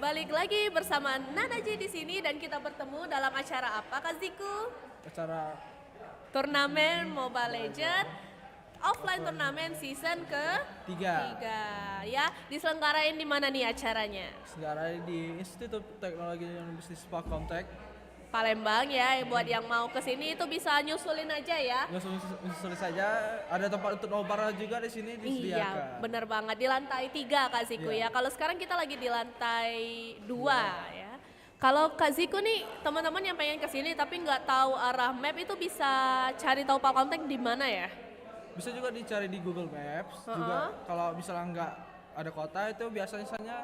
balik lagi bersama Nana J di sini dan kita bertemu dalam acara apa, Kak Ziku? Acara Turnamen Mobile Legends offline turnamen season tiga ke-3 ya. Diselenggarain di mana nih acaranya? sekarang di Institut Teknologi dan Bisnis Palkomtek. Palembang ya. Buat yang mau ke sini itu bisa nyusulin aja ya. Langsung saja, ada tempat untuk nobar juga di sini disediakan. Iya, bener banget di lantai 3 Kak Ziku ya. Iya. Kalau sekarang kita lagi di lantai 2 ya. Kalau Kak Ziku nih, teman-teman yang pengen ke sini tapi nggak tahu arah map itu bisa cari tahu Palkontek di mana ya? Bisa juga dicari di Google Maps. Uh-uh. Juga kalau misalnya nggak ada kota itu biasanya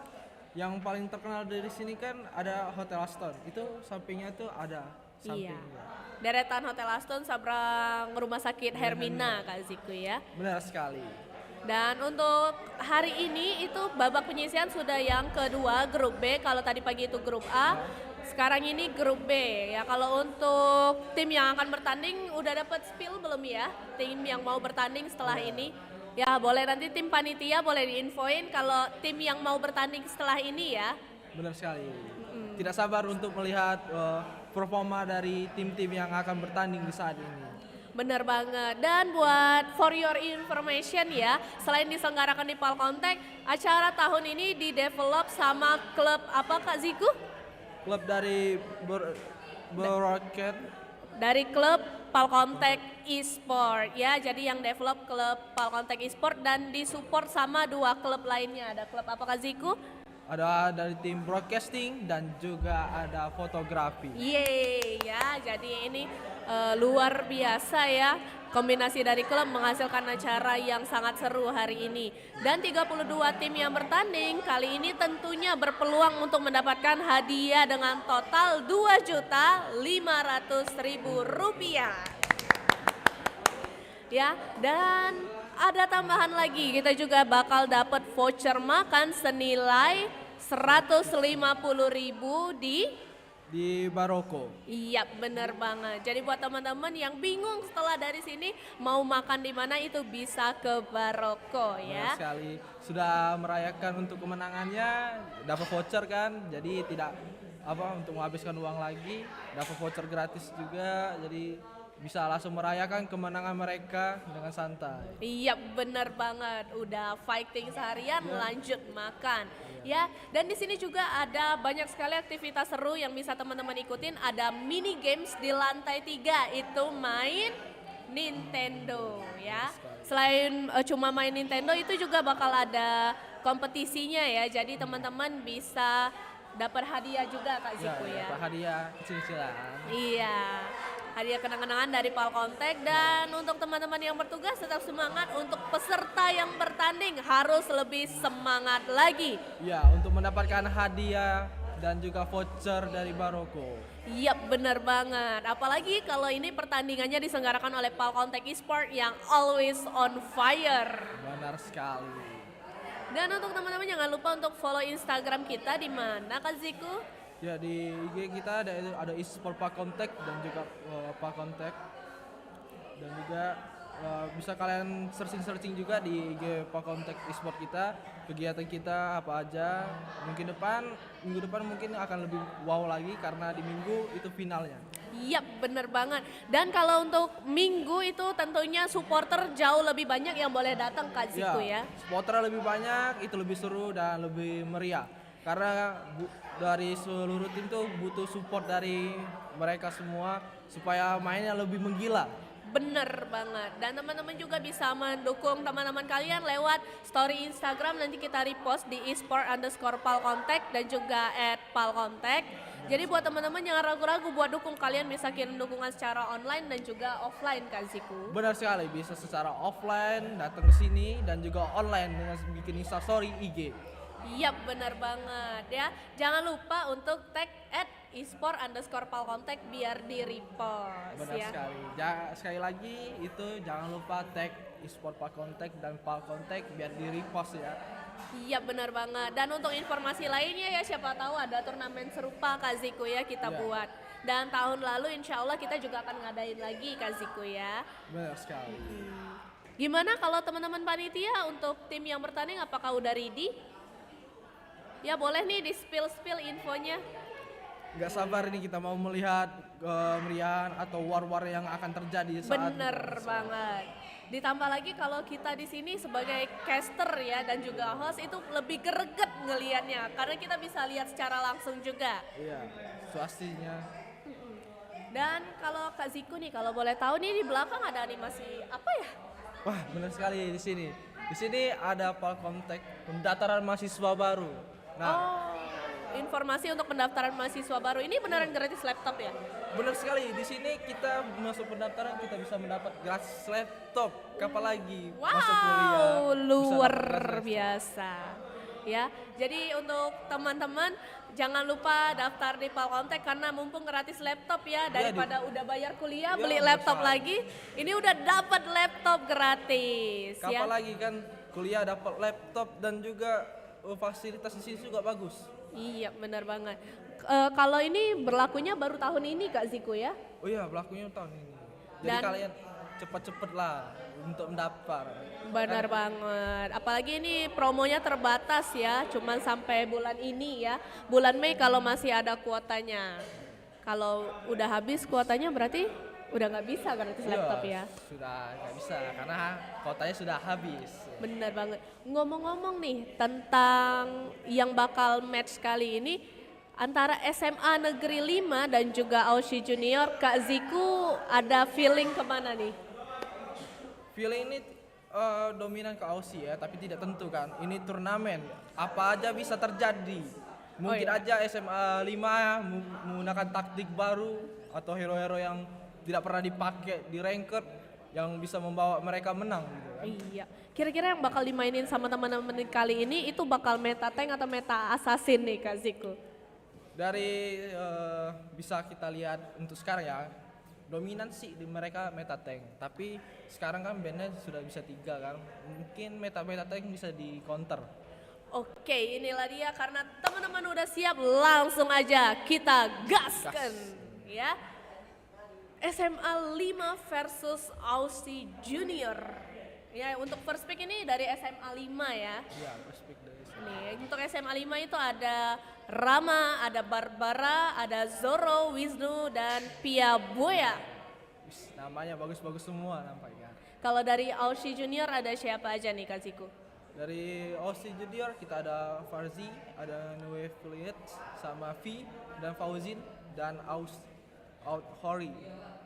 yang paling terkenal dari sini kan ada Hotel Aston. Itu sampingnya tuh ada Iya. sampingnya. Deretan Hotel Aston sabrang Rumah Sakit Hermina Kak Ziku ya. Benar sekali. Dan untuk hari ini itu babak penyisihan sudah yang kedua grup B. Kalau tadi pagi itu grup A, sekarang ini grup B ya. Kalau untuk tim yang akan bertanding udah dapat spill belum ya? Tim yang mau bertanding setelah ini? Ya boleh nanti tim panitia boleh diinfoin kalau tim yang mau bertanding setelah ini ya. Benar sekali. Tidak sabar untuk melihat performa dari tim-tim yang akan bertanding di saat ini. Bener banget. Dan buat for your information ya, selain diselenggarakan di Palkontek, acara tahun ini didevelop sama klub apa Kak Ziku? Klub dari Boroket. Dari klub Palkontek Esport ya. Jadi yang develop klub Palkontek Esport dan disupport sama dua klub lainnya. Ada klub apa Kak Ziku? Ada dari tim broadcasting dan juga ada fotografi. Yeay ya, jadi ini luar biasa ya. Kombinasi dari klub menghasilkan acara yang sangat seru hari ini. Dan 32 tim yang bertanding kali ini tentunya berpeluang untuk mendapatkan hadiah dengan total Rp2.500.000. Ya, dan ada tambahan lagi, kita juga bakal dapat voucher makan senilai 150.000 Di Baroko. Iya bener banget. Jadi buat teman-teman yang bingung setelah dari sini mau makan di mana itu bisa ke Baroko ya. Benar sekali. Sudah merayakan untuk kemenangannya, dapat voucher kan. Jadi tidak untuk menghabiskan uang lagi, dapat voucher gratis juga. Jadi bisa langsung merayakan kemenangan mereka dengan santai. Iya bener banget, udah fighting seharian lanjut makan ya. Dan di sini juga ada banyak sekali aktivitas seru yang bisa teman-teman ikutin. Ada mini games di lantai 3 itu main Nintendo ya. Selain cuma main Nintendo itu juga bakal ada kompetisinya ya. Jadi teman-teman bisa dapat hadiah juga Kak Ziku ya. Dapat hadiah kecil-kecilan. Iya, hadiah kenang-kenangan dari Palkontek. Dan untuk teman-teman yang bertugas tetap semangat, untuk peserta yang bertanding harus lebih semangat lagi. Ya, untuk mendapatkan hadiah dan juga voucher dari Baroko. Iya bener banget, apalagi kalau ini pertandingannya diselenggarakan oleh Palkontek Esport yang always on fire. Benar sekali. Dan untuk teman-teman jangan lupa untuk follow Instagram kita di mana Kak Ziku? Ya di IG kita ada e-sport Palkontek dan juga Palkontek, dan juga bisa kalian searching juga di IG Palkontek e-sport kita, kegiatan kita apa aja. Minggu depan mungkin akan lebih wow lagi karena di minggu itu finalnya. Iya bener banget. Dan kalau untuk minggu itu tentunya supporter jauh lebih banyak yang boleh datang Kak Ziku ya. Supporter lebih banyak, itu lebih seru dan lebih meriah. Karena dari seluruh tim tuh butuh support dari mereka semua supaya mainnya lebih menggila. Bener banget. Dan teman-teman juga bisa mendukung teman-teman kalian lewat story Instagram, nanti kita repost di esport_palkontek dan juga @palkontek. Jadi buat teman-teman jangan ragu-ragu buat dukung, kalian bisa kirim dukungan secara online dan juga offline Kak Ziku. Benar sekali, bisa secara offline datang ke sini dan juga online dengan bikin Instastory IG. Iya benar banget ya. Jangan lupa untuk tag @esport_palkontek biar di repost Benar ya. sekali. Sekali lagi itu jangan lupa tag e-sport Palkontek dan Palkontek biar di repost ya. Iya benar banget. Dan untuk informasi lainnya ya siapa tahu ada turnamen serupa Kak Ziku ya kita buat. Dan tahun lalu insya Allah kita juga akan ngadain lagi Kak Ziku ya. Benar sekali. Gimana kalau teman-teman panitia untuk tim yang bertanding apakah udah ready? Ya boleh nih di spill infonya. Nggak sabar ini kita mau melihat kemeriahan atau war-war yang akan terjadi saat Bener banget. Ditambah lagi kalau kita di sini sebagai caster ya dan juga host itu lebih greget ngelihatnya karena kita bisa lihat secara langsung juga. iya, suasana. Dan kalau Kak Ziku nih kalau boleh tahu nih di belakang ada animasi apa ya? Wah, benar sekali di sini. Di sini ada Palcontek pendaftaran mahasiswa baru. Nah, Oh, informasi untuk pendaftaran mahasiswa baru ini beneran gratis laptop ya? benar sekali. Di sini kita masuk pendaftaran kita bisa mendapat gratis laptop. Kapan lagi masuk kuliah? Wow, bisa luar dapat gratis laptop. biasa. Ya, jadi untuk teman-teman jangan lupa daftar di Palcontek karena mumpung gratis laptop ya daripada udah bayar kuliah Iya, beli benar laptop sekali. lagi, ini udah dapat laptop gratis Kapan ya. lagi kan kuliah dapat laptop dan juga fasilitas di sini juga bagus. Iya, benar banget. Kalau ini berlakunya baru tahun ini Kak Ziku ya? Oh iya, berlakunya tahun ini. Jadi Dan- kalian cepet-cepet lah untuk mendaftar. Benar banget. Apalagi ini promonya terbatas ya, cuman sampai bulan ini ya. Bulan Mei kalau masih ada kuotanya. Kalau udah habis kuotanya berarti udah nggak bisa gratis laptop ya. Sudah nggak bisa karena kotanya sudah habis. Benar banget. Ngomong-ngomong nih tentang yang bakal match kali ini antara SMA Negeri 5 dan juga Ausi Junior, Kak Ziku ada feeling kemana nih? Feeling ini dominan ke Aussie ya, tapi tidak tentu kan. Ini turnamen, apa aja bisa terjadi. Mungkin iya. aja SMA 5 menggunakan taktik baru atau hero-hero yang tidak pernah dipakai di ranked yang bisa membawa mereka menang gitu kan. Iya. Kira-kira yang bakal dimainin sama teman-teman kali ini itu bakal meta tank atau meta assassin nih Kak Ziku? Dari bisa kita lihat untuk sekarang ya, dominan sih di mereka meta tank. Tapi sekarang kan bandnya sudah bisa 3 kan. Mungkin meta tank bisa di counter. Oke, inilah dia karena teman-teman udah siap, langsung aja kita gaskan ya. SMA 5 versus Aussie Junior. Ya, untuk first pick ini dari SMA 5 ya. Iya, perspek dari sini. Nih, untuk SMA 5 itu ada Rama, ada Barbara, ada Zoro, Wisnu, dan Pia Boya. Wis, namanya bagus-bagus semua nampaknya. Kalau dari Aussie Junior ada siapa aja nih Kak Ziku? Dari Aussie Junior kita ada Farzi, ada Noe Fliet, sama V, dan Fauzin, dan Out Hori.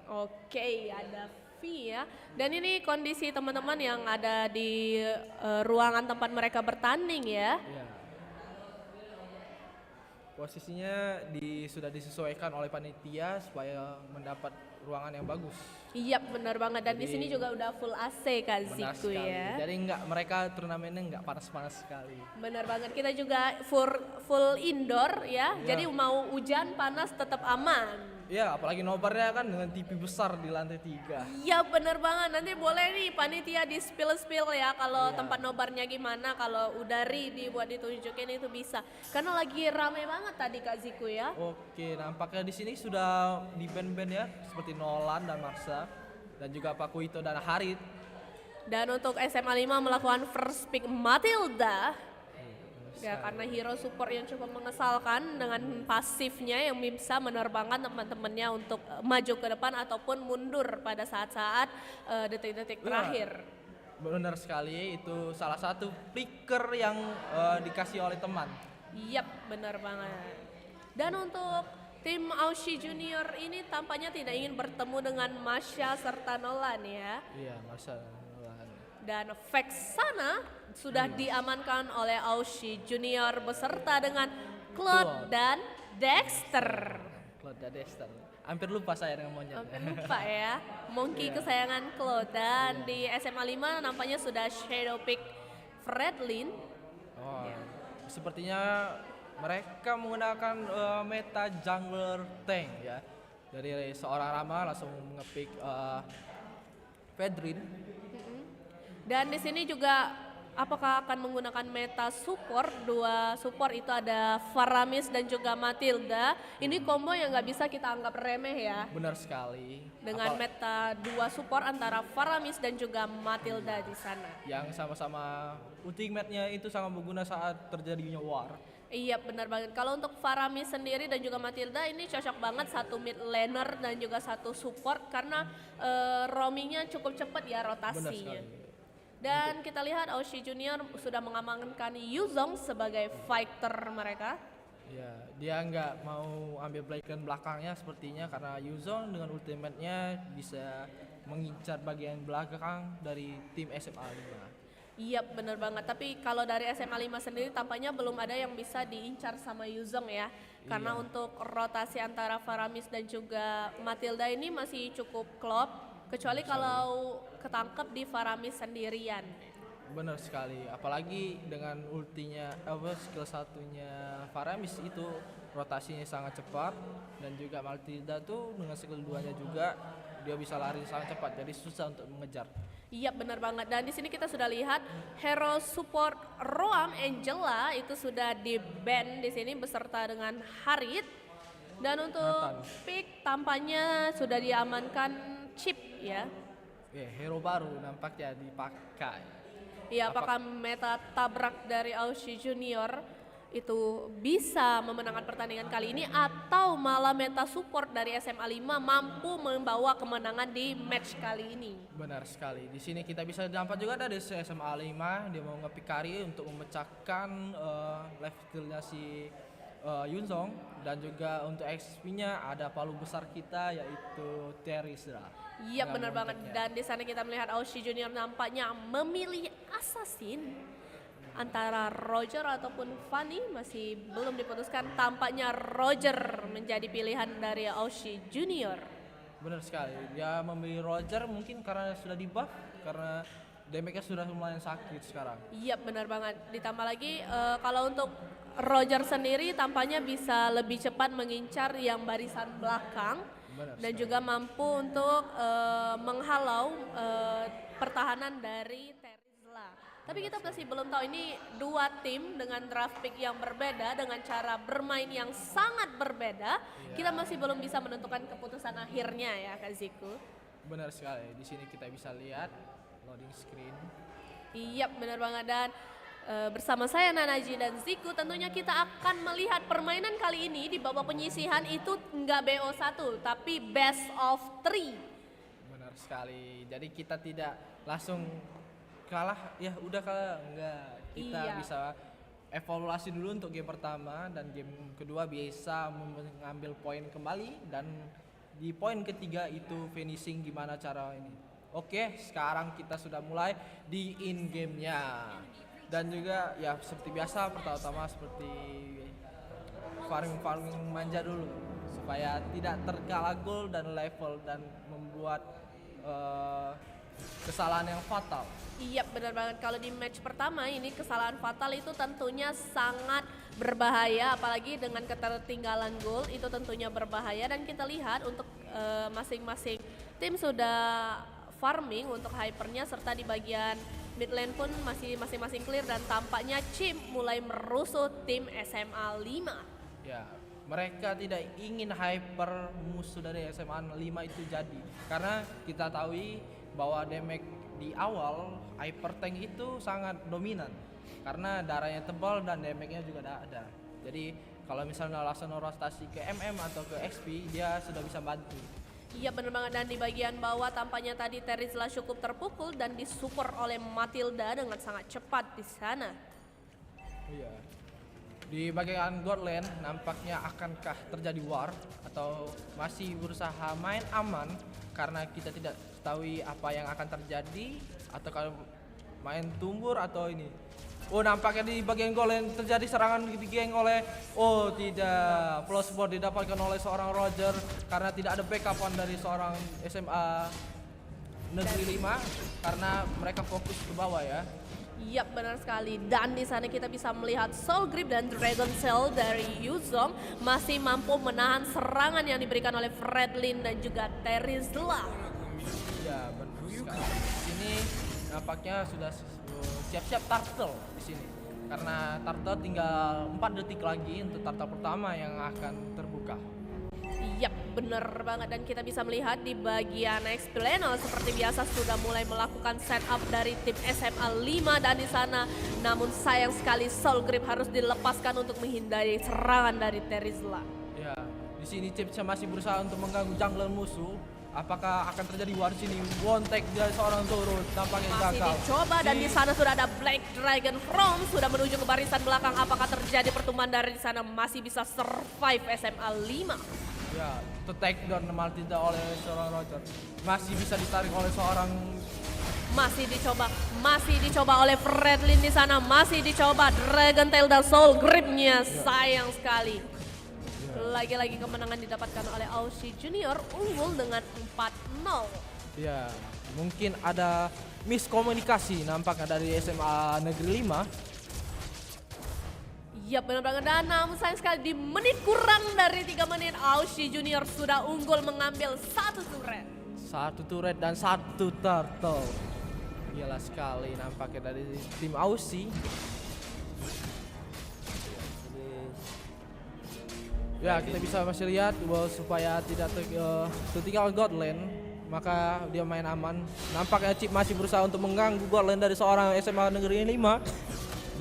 Oke, ada V ya. Dan ini kondisi teman-teman yang ada di ruangan tempat mereka bertanding ya. Iya. Posisinya sudah disesuaikan oleh panitia supaya mendapat ruangan yang bagus. Iya benar banget dan di Jadi- sini juga udah full AC Kak Benar Ziku sekali. ya. Jadi mereka turnamennya nggak panas-panas sekali. Benar banget, kita juga full indoor ya. Iya. Jadi mau hujan panas tetap aman. Iya, apalagi nobarnya kan dengan TV besar di lantai 3. Iya bener banget, nanti boleh nih panitia di spill ya kalau Iya. tempat nobarnya gimana, kalau udah ready buat ditunjukin itu bisa. Karena lagi rame banget tadi Kak Ziku ya. Oke, nampaknya di sini sudah di band-band ya, seperti Nolan dan Marsha, dan juga Pak Kuito dan Harit. Dan untuk SMA 5 melakukan first pick Matilda. Ya karena hero support yang cukup mengesalkan dengan pasifnya yang bisa menerbangkan teman-temannya untuk maju ke depan ataupun mundur pada saat-saat detik-detik Iya. terakhir. Benar sekali, itu salah satu flicker yang dikasih oleh teman. Yap, benar banget. Dan untuk tim Aussie Junior ini tampaknya tidak ingin bertemu dengan Masha serta Nolan ya. Iya, Marsha dan Nolan. Dan Vexana sudah diamankan oleh Aussie Junior beserta dengan Claude dan Dexter. Claude dan Dexter. Hampir lupa saya dengan monyet. Hampir lupa ya, monkey kesayangan Claude. Dan di SMA 5 nampaknya sudah shadow pick Fredlin. Oh, sepertinya mereka menggunakan meta jungler tank ya. Dari seorang Rama langsung ngepick Fedrin. Dan di sini juga apakah akan menggunakan meta support? Dua support itu ada Faramis dan juga Matilda. Ini combo yang nggak bisa kita anggap remeh ya. Benar sekali. Dengan meta dua support antara Faramis dan juga Matilda di sana. Yang sama-sama ultimate-nya itu sangat berguna saat terjadinya war. Iya benar banget. Kalau untuk Faramis sendiri dan juga Matilda ini cocok banget satu mid laner dan juga satu support karena roamingnya cukup cepat ya Benar rotasinya. sekali. Dan kita lihat Aushi Junior sudah mengamankan Yuzong sebagai fighter mereka. Ya, dia nggak mau ambil playground belakangnya sepertinya karena Yuzong dengan ultimate-nya bisa mengincar bagian belakang dari tim SMA 5. Iya benar banget. Tapi kalau dari SMA 5 sendiri tampaknya belum ada yang bisa diincar sama Yuzong ya. Karena Iya. untuk rotasi antara Faramis dan juga Matilda ini masih cukup klop. Kecuali kalau ketangkep di Faramis sendirian. Benar sekali, apalagi dengan ultinya skill satunya Faramis itu rotasinya sangat cepat dan juga Matilda tuh dengan skill 2-nya juga dia bisa lari sangat cepat jadi susah untuk mengejar. Iya benar banget. Dan di sini kita sudah lihat hero support Roam Angela itu sudah di ban di sini beserta dengan Harit. Dan untuk Nathan. pick tampaknya sudah diamankan Chip ya. Hero baru nampaknya dipakai. Iya, apakah meta tabrak dari Aushi Junior itu bisa memenangkan pertandingan kali ini atau malah meta support dari SMA 5 mampu membawa kemenangan di match kali ini? Benar sekali. Di sini kita bisa dapat juga dari SMA 5 dia mau nge-pick carry untuk memecahkan life steal-nya si Yunzong dan juga untuk XP-nya ada palu besar kita yaitu Terisra. Iya benar banget. Dan di sana kita melihat Aushi Junior nampaknya memilih assassin antara Roger ataupun Fanny masih belum diputuskan. Tampaknya Roger menjadi pilihan dari Aushi Junior. Benar sekali. Dia memilih Roger mungkin karena sudah di-buff karena damage-nya sudah lumayan sakit sekarang. Iya benar banget. Ditambah lagi kalau untuk Roger sendiri tampaknya bisa lebih cepat mengincar yang barisan belakang. Benar Dan sekali. juga mampu untuk menghalau pertahanan dari Terizla. Tapi kita masih belum tahu ini dua tim dengan draft pick yang berbeda dengan cara bermain yang sangat berbeda. Kita masih belum bisa menentukan keputusan akhirnya ya Kak Ziku. Benar sekali. Di sini kita bisa lihat loading screen. Iya benar banget. Dan bersama saya Nanaji dan Ziku tentunya kita akan melihat permainan kali ini di babak penyisihan itu nggak BO1 tapi best of 3. Benar sekali. Jadi kita tidak langsung kalah ya udah kalah enggak. Kita Iya. bisa evaluasi dulu untuk game pertama dan game kedua bisa mengambil poin kembali dan di poin ketiga itu finishing gimana cara ini. Oke, sekarang kita sudah mulai di in game-nya. Dan juga ya seperti biasa pertama-tama seperti farming manja dulu supaya tidak terkalah gol dan level dan membuat kesalahan yang fatal. Iya benar banget. Kalau di match pertama ini kesalahan fatal itu tentunya sangat berbahaya, apalagi dengan ketertinggalan gol itu tentunya berbahaya. Dan kita lihat untuk masing-masing tim sudah farming untuk hypernya serta di bagian mid lane pun masih masing-masing clear dan tampaknya Chip mulai merusuh tim SMA 5. Ya, mereka tidak ingin hyper musuh dari SMA 5 itu jadi karena kita tahu bahwa damage di awal hyper tank itu sangat dominan karena darahnya tebal dan damage-nya juga ada. Jadi kalau misalnya langsung rotasi ke MM atau ke XP dia sudah bisa bantu. Iya benar banget. Dan di bagian bawah tampaknya tadi Terizla cukup terpukul dan disupport oleh Matilda dengan sangat cepat di sana. Iya. Di bagian god lane nampaknya akankah terjadi war atau masih berusaha main aman karena kita tidak tahu apa yang akan terjadi atau kalau main tumbur atau ini. Oh nampaknya di bagian god lane terjadi serangan di geng oleh tidak plus board didapatkan oleh seorang Roger karena tidak ada backupan dari seorang SMA Negeri 5 karena mereka fokus ke bawah ya. Iya benar sekali. Dan di sana kita bisa melihat Soul Grip dan Dragon Cell dari Yuzong masih mampu menahan serangan yang diberikan oleh Fredlin dan juga Terizla. Ya benar sekali. Ini nampaknya sudah siap-siap turtle di sini. Karena turtle tinggal 4 detik lagi untuk turtle pertama yang akan terbuka. Yap, bener banget, dan kita bisa melihat di bagian explainer seperti biasa sudah mulai melakukan setup dari tim SMA 5 dan di sana. Namun sayang sekali Soul Grip harus dilepaskan untuk menghindari serangan dari Terizla. Ya, di sini Chipsnya masih berusaha untuk mengganggu jungler musuh. Apakah akan terjadi war di sini? One tag dari seorang turut tampaknya Masih gagal. dicoba dan di sana sudah ada Black Dragon From sudah menuju ke barisan belakang. Apakah terjadi pertumbuhan dari di sana? Masih bisa survive SMA 5. Ya, take down Matilda oleh seorang Roger. Masih bisa ditarik oleh seorang. Masih dicoba oleh Fredlin di sana, masih dicoba Dragon Tail dan Soul Grip-nya. Sayang sekali. Lagi-lagi kemenangan didapatkan oleh Aussie Junior, unggul dengan 4-0. Ya, mungkin ada miskomunikasi nampaknya dari SMA Negeri 5. Ya benar banget, dan namun sayang sekali di menit kurang dari 3 menit Aussie Junior sudah unggul mengambil 1 turret. 1 turret dan 1 turtle. Gila sekali nampaknya dari tim Aussie. Ya, kita bisa masih lihat bahwa supaya tidak tertinggal Godland, maka dia main aman. Nampaknya Chip masih berusaha untuk mengganggu Godland dari seorang SMA Negeri 5.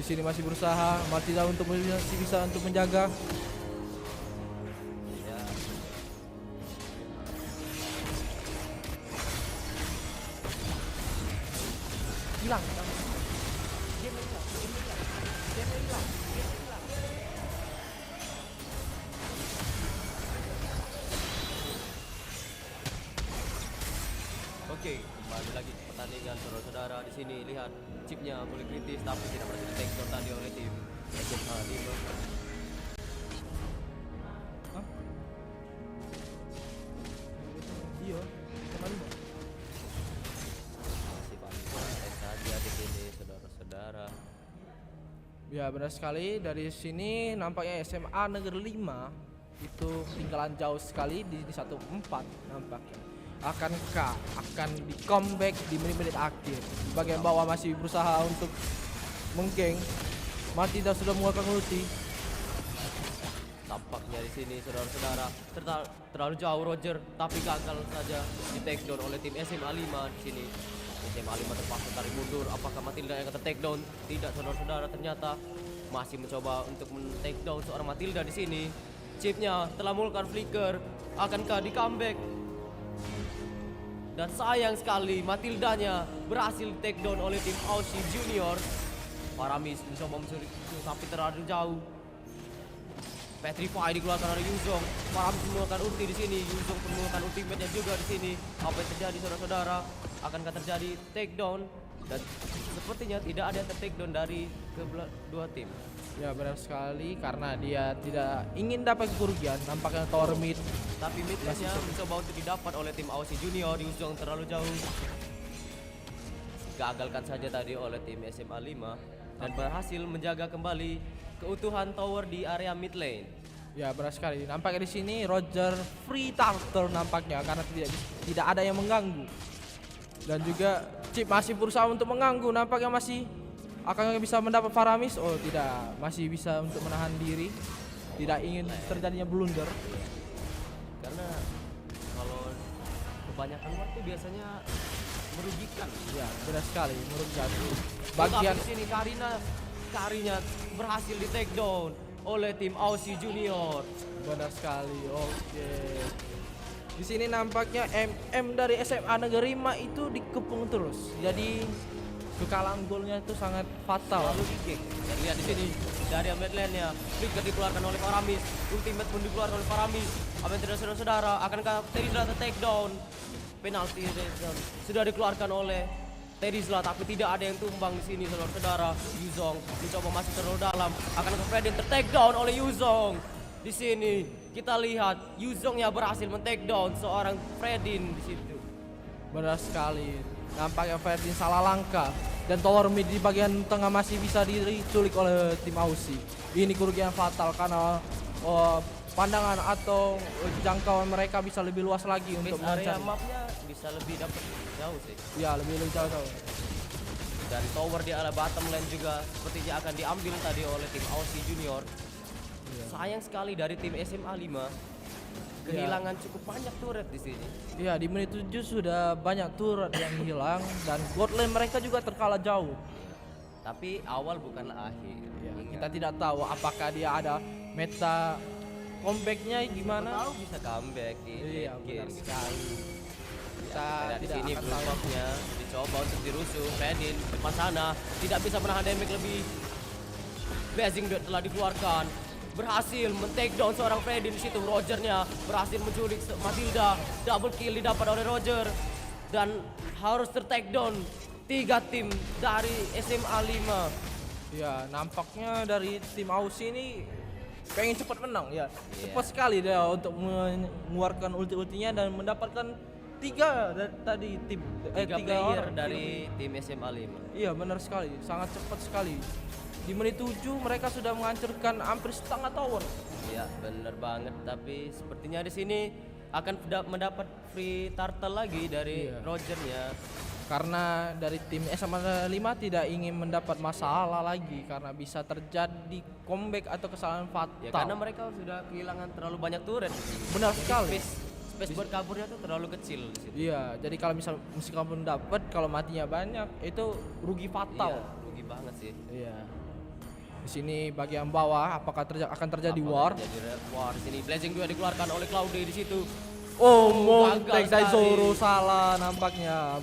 Di sini masih berusaha Matilda untuk masih bisa untuk menjaga. Hilang. Oke, kembali lagi ke pertandingan saudara-saudara. Di sini lihat chipnya boleh kritis tapi tidak berhasil di take down tadi oleh tim SMA 5. Hah? Iya, kembali. Masih pantai saja di sini saudara-saudara. Ya, benar sekali. Dari sini nampaknya SMA Negeri 5 itu ketinggalan jauh sekali di 1-4 nampaknya. Akankah akan di comeback di menit-menit akhir? Di bagian bawah masih berusaha untuk menggeng. Matilda sudah mengeluarkan ulti. Tampaknya di sini saudara-saudara terlalu jauh Roger, tapi gagal saja di take down oleh tim SMA 5 di sini. SMA 5 terpaksa tarik mundur. Apakah Matilda yang akan take down? Tidak saudara-saudara, ternyata masih mencoba untuk men-take down seorang Matilda di sini. Chipnya telah melakukan flicker. Akankah di comeback? Dan sayang sekali Matildanya berhasil di take down oleh tim Aussie Junior. Paramis mencoba mencuri tapi terlalu jauh. Petrify dikeluarkan oleh Yuzong. Paramis mengeluarkan ulti di sini. Yuzong pun mengeluarkan ultimate-nya juga di sini. Apa yang terjadi saudara-saudara? Akankah terjadi take down? Dan sepertinya tidak ada yang take down dari kedua tim. Ya, benar sekali karena dia tidak ingin dapat kerugian. Nampaknya tower mid. Tapi mid-nya mencoba untuk didapat oleh tim Aussie Junior. Yuzong terlalu jauh. Gagalkan saja tadi oleh tim SMA 5 dan berhasil menjaga kembali keutuhan tower di area mid lane. Ya, benar sekali. Nampaknya di sini Roger free turtle nampaknya karena tidak ada yang mengganggu. Dan juga Chip masih berusaha untuk mengganggu. Nampaknya masih akan bisa mendapat Faramis. Oh tidak, masih bisa untuk menahan diri. Tidak ingin terjadinya blunder. Karena kalau kebanyakan waktu biasanya merugikan. Ya, benar sekali, merugikan. Bagian Bagian di sini Karinya berhasil di take down oleh tim Aussie Junior. benar sekali. Oke. Di sini nampaknya MM dari SMA Negeri 5 itu dikepung terus. Jadi kekalahan golnya itu sangat fatal. Lalu kick. Dan lihat di sini dari mid lane-nya, flicker dikeluarkan oleh Paramis, ultimate pun dikeluarkan oleh Paramis. Apa yang terjadi saudara-saudara? Akankah Terizla take down? Penalti sudah dikeluarkan oleh Terizla, tapi tidak ada yang tumbang di sini saudara-saudara. Yuzong mencoba masuk terlalu dalam. Akankah Fredin take down oleh Yuzong? Di sini kita lihat Yuzongnya berhasil men-take down seorang Fredin di situ. Benar sekali. Nampaknya Ferdin salah langkah dan tower mid di bagian tengah masih bisa diculik oleh tim Aussie. Ini kerugian fatal karena pandangan atau jangkauan mereka bisa lebih luas lagi untuk area mencari. mapnya bisa lebih dapat jauh sih. Ya, lebih jauh. Dan tower di area bottom lane juga sepertinya akan diambil tadi oleh tim Aussie Junior. Iya. Sayang sekali dari tim SMA 5 kehilangan cukup banyak turret di sini. Ya, di menit 7 sudah banyak turret yang hilang dan god lane mereka juga terkalah jauh. Tapi awal bukanlah akhir. Ya, Ingat. kita tidak tahu apakah dia ada meta comebacknya gimana. Tahu bisa comeback di Iya, late benar game. sekali. Kita Di tidak sini akan blue tahu. box-nya dicoba untuk dirusuh. Fredin depan sana tidak bisa menahan damage lebih. Blazing Dot telah dikeluarkan. Berhasil men-take down seorang Fredin di situ. Rogernya berhasil menculik Matilda. Double kill didapat oleh Roger dan harus ter-take down 3 tim dari SMA 5. Ya, nampaknya dari tim Aussie ini pengen cepat menang ya. Iya. Cepat sekali dia untuk mengeluarkan ulti-ultinya dan mendapatkan 3 tadi tim Tiga 3 player orang dari tim SMA 5. Iya, benar sekali, sangat cepat sekali. Di menit 7 mereka sudah menghancurkan hampir setengah tower. Ya, benar banget. Tapi sepertinya di sini akan mendapat free turtle lagi dari Iya. Rogernya. Karena dari tim SMA 5 tidak ingin mendapat masalah lagi karena bisa terjadi comeback atau kesalahan fatal. Ya karena mereka sudah kehilangan terlalu banyak turret. Benar Jadi sekali. Space buat kaburnya tuh terlalu kecil di situ. Iya, jadi kalau misal meskipun dapat, kalau matinya banyak itu rugi fatal. Iya, rugi banget sih. Iya. Di sini bagian bawah apakah akan terjadi Apakah war? terjadi war di sini. Blazing juga dikeluarkan oleh Claude di situ. Oh, gagal Montek Daizoro sekali. salah nampaknya.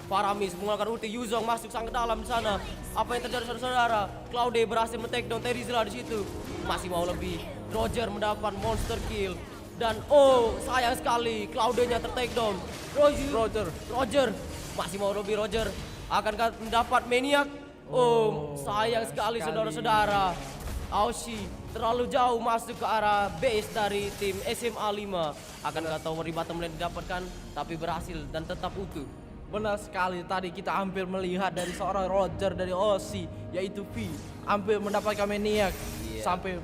Faramis mengeluarkan ulti, Yuzong masuk sangat dalam di sana. Apa yang terjadi saudara-saudara? Claude berhasil men-take down Terizla di situ. Masih mau lebih. Roger mendapat monster kill. Dan oh, sayang sekali Claude-nya ter-take down. Roger masih mau lebih. Roger akankah mendapat maniac? Oh, sayang sekali saudara-saudara. Aussie terlalu jauh masuk ke arah base dari tim SMA 5. Akankah tower di bottom lane didapatkan tapi berhasil dan tetap utuh. Benar sekali, tadi kita hampir melihat dari seorang Roger dari Aussie yaitu V hampir mendapatkan maniac Iya. sampai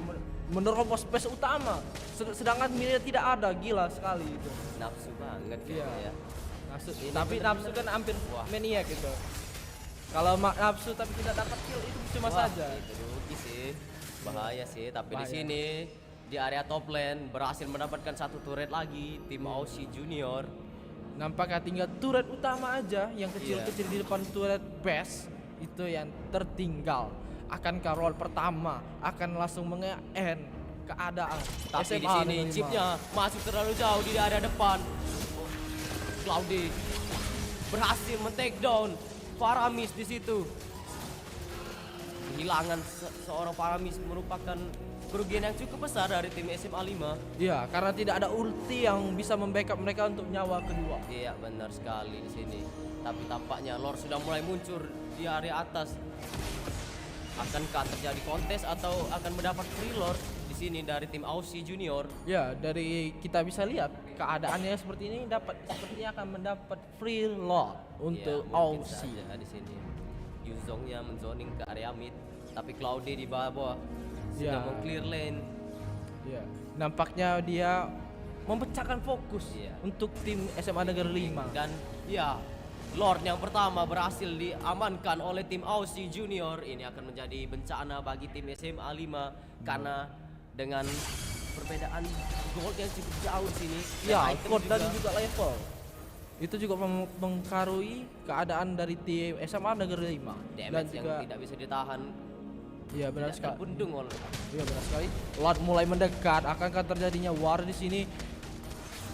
menerobos base utama. Sedangkan Milia tidak ada, gila sekali itu. Nafsu banget Iya. kayaknya ya. Tapi bener-bener- nafsu kan hampir Wah. maniac gitu. Kalau nafsu tapi tidak dapat kill itu cuma Wah, saja. itu rugi sih. Bahaya sih, tapi di Bahaya. sini di area top lane berhasil mendapatkan satu turret lagi tim Aussie Junior. Nampaknya tinggal turret utama aja yang kecil-kecil di depan turret base itu yang tertinggal. Akankah roll pertama akan langsung menge-end keadaan Tapi di SMA sini dengan lima? chipnya masuk terlalu jauh di area depan. Claude berhasil men-take down Faramis di situ. Kehilangan seorang Faramis merupakan kerugian yang cukup besar dari tim SMA 5. Iya, karena tidak ada ulti yang bisa membackup mereka untuk nyawa kedua. Iya, benar sekali di sini. Tapi tampaknya Lord sudah mulai muncul di area atas. Akankah terjadi kontes atau akan mendapat free Lord di sini dari tim Aussie Junior? Ya, dari kita bisa lihat keadaannya seperti ini sepertinya akan mendapat free lot untuk Ya, mungkin Aussie. saja di sini. Yuzongnya menzoning ke area mid, tapi Claude di bawah sudah Ya. meng-clear lane. Ya, nampaknya dia memecahkan fokus Iya. untuk tim SMA Negeri 5. Dan ya, Lord yang pertama berhasil diamankan oleh tim Aussie Junior. Ini akan menjadi bencana bagi tim SMA 5 karena dengan perbedaan gold yang cukup jauh di sini. Ya, dan item code dan juga level. Itu juga mempengaruhi keadaan dari tim SMA Negeri 5 dan damage yang juga tidak bisa ditahan. iya benar Tidak sekali. terbendung oleh Iya benar sekali. Lot mulai mendekat, akankah terjadinya war di sini?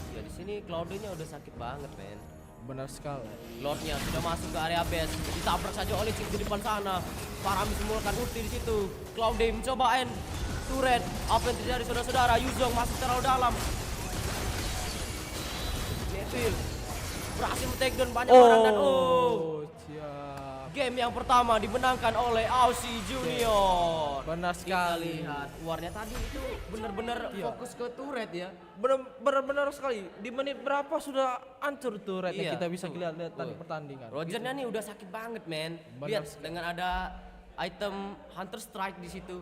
ya di sini Claude-nya udah sakit banget, men. Benar sekali. Lordnya sudah masuk ke area base, ditabrak saja oleh Cik di depan sana. Faramis memulakan ulti di situ. Claude mencoba end turret. Apa yang terjadi saudara-saudara? Yuzong masuk terlalu dalam. Neville berhasil men-take down banyak orang dan siap. game yang pertama dimenangkan oleh Aussie Junior. Benar Kita sekali. lihat warnya tadi itu benar-benar Iya. fokus ke turret ya. Benar sekali. Di menit berapa sudah hancur turret yang Iya, kita bisa tuh. lihat tadi Tuh. pertandingan. Rogernya nih udah sakit banget, men. Benar Lihat dengan ada item Hunter Strike di situ,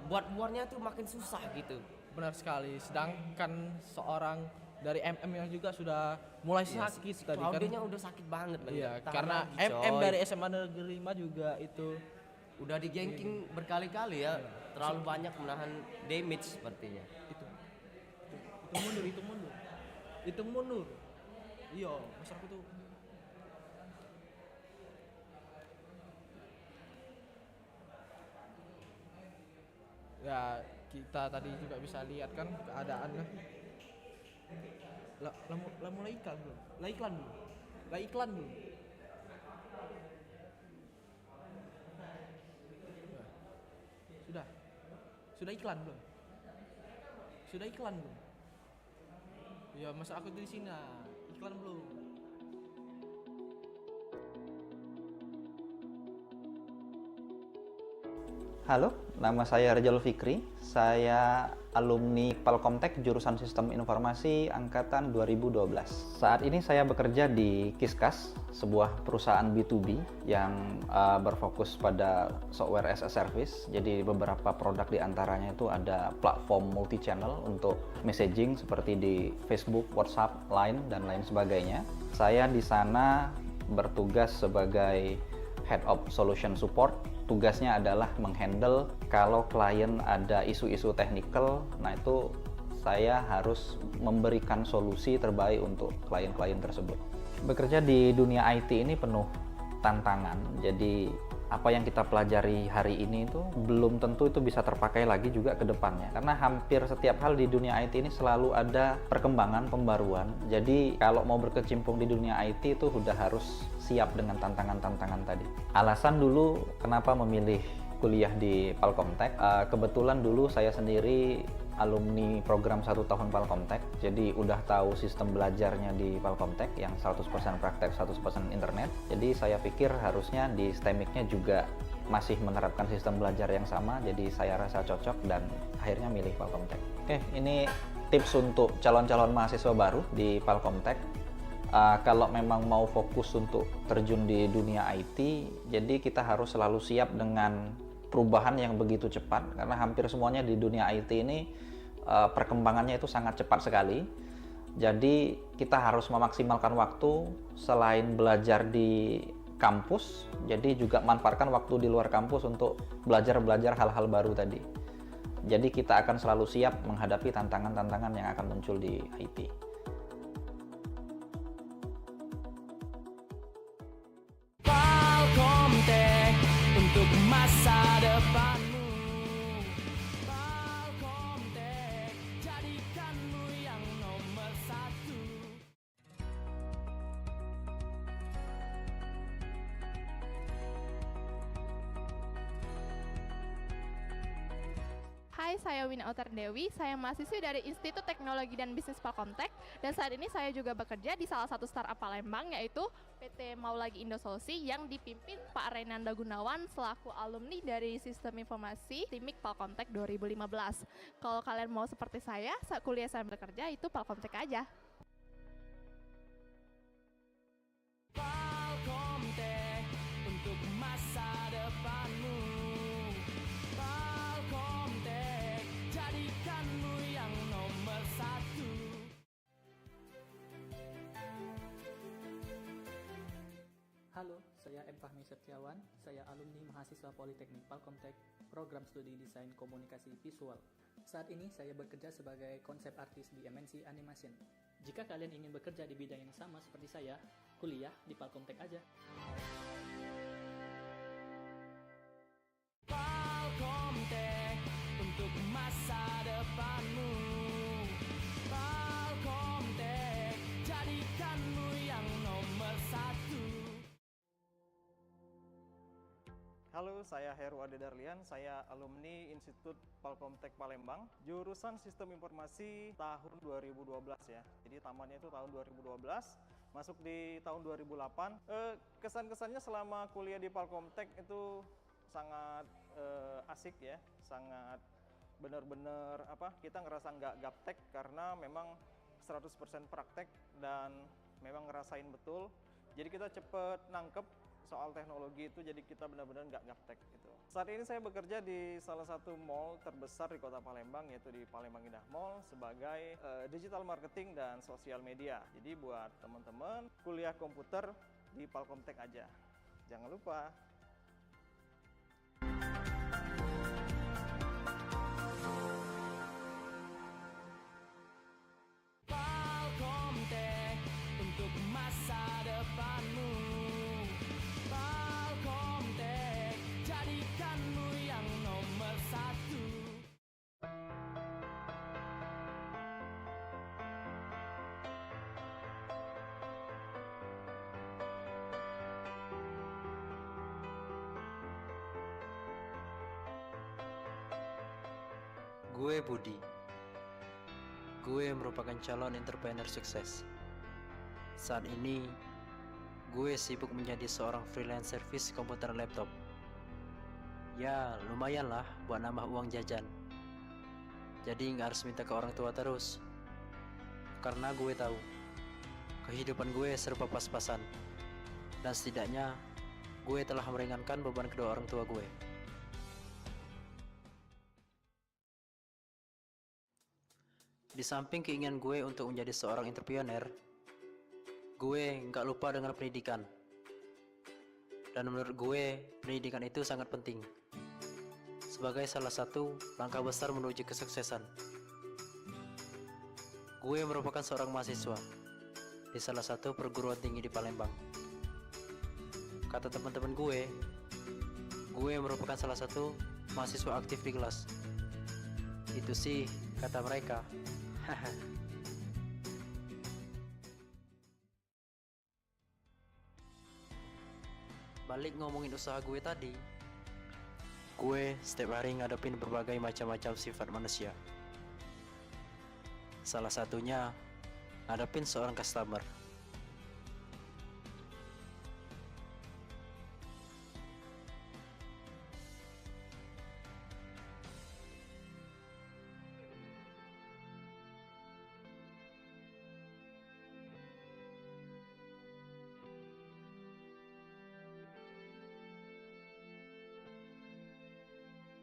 buat warnya tuh makin susah gitu. Benar sekali. Sedangkan seorang dari MM yang juga sudah mulai sakit tadi kan. Claude-nya udah sakit banget, men. Iya, Tahan karena lagi, MM coy. dari SMA Negeri 5 juga itu udah di ganking berkali-kali ya. Terlalu banyak menahan damage sepertinya. itu Hitung mundur. Iya, masa aku tuh. Ya, kita tadi juga bisa lihat kan keadaannya. Lah mulai iklan belum? Lah iklan belum? Sudah. Sudah iklan belum? Ya, masa aku di sini iklan belum? Halo, nama saya Rejal Fikri. Saya alumni Palkomtek jurusan Sistem Informasi angkatan 2012. Saat ini saya bekerja di Kiskas, sebuah perusahaan B2B yang berfokus pada software as a service. Jadi beberapa produk diantaranya itu ada platform multi-channel untuk messaging seperti di Facebook, WhatsApp, Line, dan lain sebagainya. Saya di sana bertugas sebagai Head of Solution Support. Tugasnya adalah menghandle kalau klien ada isu-isu technical, nah itu saya harus memberikan solusi terbaik untuk klien-klien tersebut. Bekerja di dunia IT ini penuh tantangan, jadi apa yang kita pelajari hari ini itu belum tentu itu bisa terpakai lagi juga ke depannya. Karena hampir setiap hal di dunia IT ini selalu ada perkembangan, pembaruan. Jadi kalau mau berkecimpung di dunia IT itu udah harus siap dengan tantangan-tantangan tadi. Alasan dulu kenapa memilih kuliah di Palkomtek, kebetulan dulu saya sendiri alumni program 1 tahun Palkomtek, jadi udah tahu sistem belajarnya di Palkomtek yang 100% praktek, 100% internet. Jadi saya pikir harusnya di STEMIC-nya juga masih menerapkan sistem belajar yang sama, jadi saya rasa cocok dan akhirnya milih Palkomtek. Oke, ini tips untuk calon-calon mahasiswa baru di Palkomtek. Kalau memang mau fokus untuk terjun di dunia IT, jadi kita harus selalu siap dengan perubahan yang begitu cepat, karena hampir semuanya di dunia IT ini perkembangannya itu sangat cepat sekali. Jadi kita harus memaksimalkan waktu selain belajar di kampus, jadi juga manfaatkan waktu di luar kampus untuk belajar hal-hal baru tadi. Jadi kita akan selalu siap menghadapi tantangan-tantangan yang akan muncul di IT. Palkomtek untuk masa depanmu. Palkomtek jadikanmu yang nomor 1. Hai, saya Wina Utar Dewi, saya mahasiswi dari Institut Teknologi dan Bisnis Palkomtek, dan saat ini saya juga bekerja di salah satu startup Palembang, yaitu PT Maulagi Indo Solusi yang dipimpin Pak Renanda Gunawan selaku alumni dari Sistem Informasi TIMIK Palkomtek 2015. Kalau kalian mau seperti saya, saat kuliah saya bekerja itu Palkomtek aja. Palkomtek untuk masa depanmu. Palkomtek jadikanmu yang nomor 1. Halo, saya M. Fahmi Setiawan. Saya alumni mahasiswa Politeknik Palkomtek, program studi desain komunikasi visual. Saat ini saya bekerja sebagai konsep artis di MNC Animation. Jika kalian ingin bekerja di bidang yang sama seperti saya, kuliah di Palkomtek aja. Palkomtek untuk masa depanmu. Palkomtek jadikanmu yang nomor 1. Halo, saya Heru Ade Darlian, saya alumni Institut Palkomtek Palembang, jurusan Sistem Informasi tahun 2012 ya. Jadi tamatnya itu tahun 2012, masuk di tahun 2008. Kesan-kesannya selama kuliah di Palkomtek itu sangat asik ya, sangat benar-benar kita ngerasa nggak gaptek karena memang 100% praktek dan memang ngerasain betul. Jadi kita cepet nangkep soal teknologi itu, jadi kita benar-benar nggak gaptek gitu. Saat ini saya bekerja di salah satu mall terbesar di Kota Palembang, yaitu di Palembang Indah Mall sebagai digital marketing dan sosial media. Jadi buat teman-teman kuliah komputer di Palkomtek aja. Jangan lupa. Gue Budi. Gue merupakan calon entrepreneur sukses. Saat ini, gue sibuk menjadi seorang freelance service komputer laptop. Ya, lumayan lah buat nambah uang jajan. Jadi nggak harus minta ke orang tua terus. Karena gue tahu, kehidupan gue serba pas-pasan. Dan setidaknya, gue telah meringankan beban kedua orang tua gue. Di samping keinginan gue untuk menjadi seorang entrepreneur, gue nggak lupa dengan pendidikan. Dan menurut gue, pendidikan itu sangat penting sebagai salah satu langkah besar menuju kesuksesan. Gue merupakan seorang mahasiswa di salah satu perguruan tinggi di Palembang. Kata teman-teman gue merupakan salah satu mahasiswa aktif di kelas. Itu sih kata mereka. Balik ngomongin usaha gue tadi, gue setiap hari ngadepin berbagai macam-macam sifat manusia. Salah satunya ngadepin seorang customer.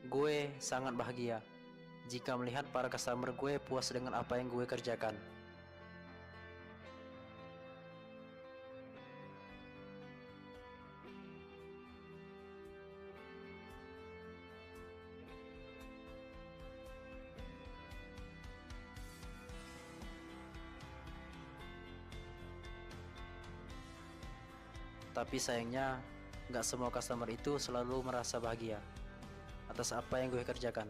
Gue sangat bahagia jika melihat para customer gue puas dengan apa yang gue kerjakan. Tapi sayangnya, nggak semua customer itu selalu merasa bahagia atas apa yang gue kerjakan.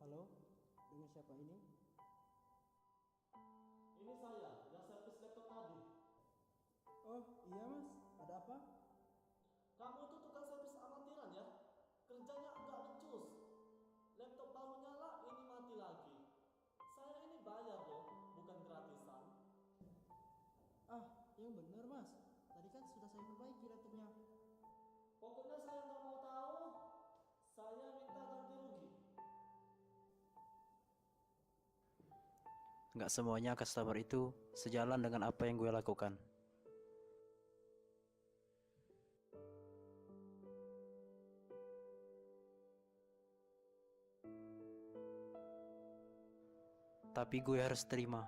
Halo, dengan siapa ini? Ini saya, yang servis laptop tadi. Oh, iya mas, ada apa? Kamu itu tukang servis amatiran ya? Kerjanya nggak becus. Laptop baru nyala, ini mati lagi. Saya ini bayar loh, bukan gratisan. Ah, yang bener mas, tadi kan sudah saya perbaiki laptopnya. Pokoknya saya nggak mau tahu. Saya minta ganti rugi. Nggak semuanya customer itu sejalan dengan apa yang gue lakukan. Tapi gue harus terima.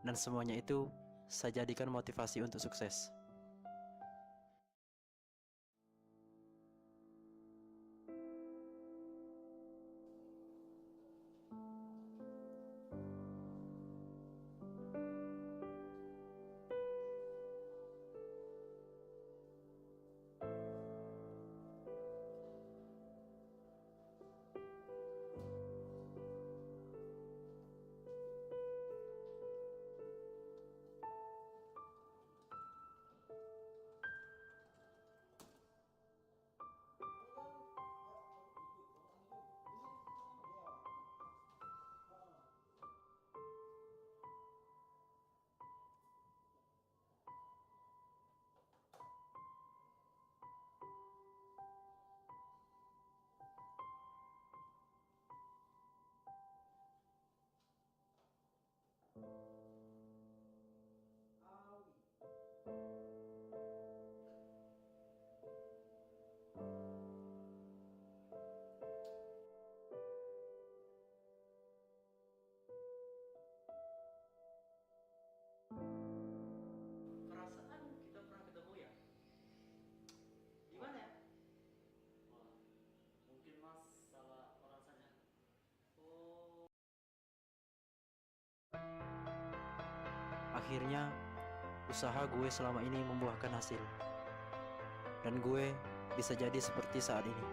Dan semuanya itu saya jadikan motivasi untuk sukses. akhirnya usaha gue selama ini membuahkan hasil. Dan gue bisa jadi seperti saat ini.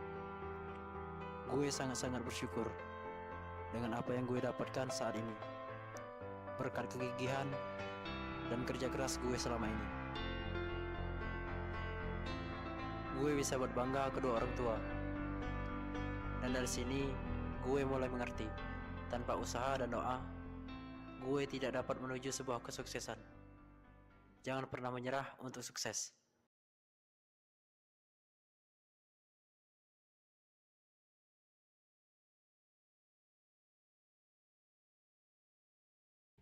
Gue sangat-sangat bersyukur dengan apa yang gue dapatkan saat ini, berkat kegigihan dan kerja keras gue selama ini. Gue bisa berbangga kedua orang tua. Dan dari sini gue mulai mengerti, tanpa usaha dan doa, gue tidak dapat menuju sebuah kesuksesan. Jangan pernah menyerah untuk sukses.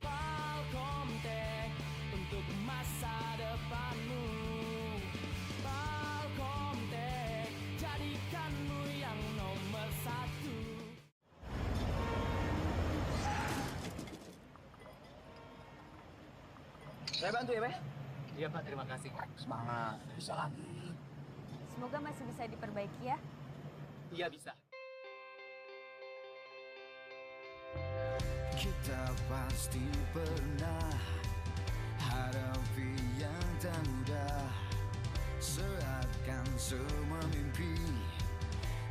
Palkomtek untuk masa depanmu. Palkomtek jadikanmu yang nomor satu. Saya bantu ya, Beh? Iya, Pak. Terima kasih. Semangat. Bisa lagi. Semoga masih bisa diperbaiki ya. Iya, bisa. Kita pasti pernah hadapi yang tak mudah, seakan semua mimpi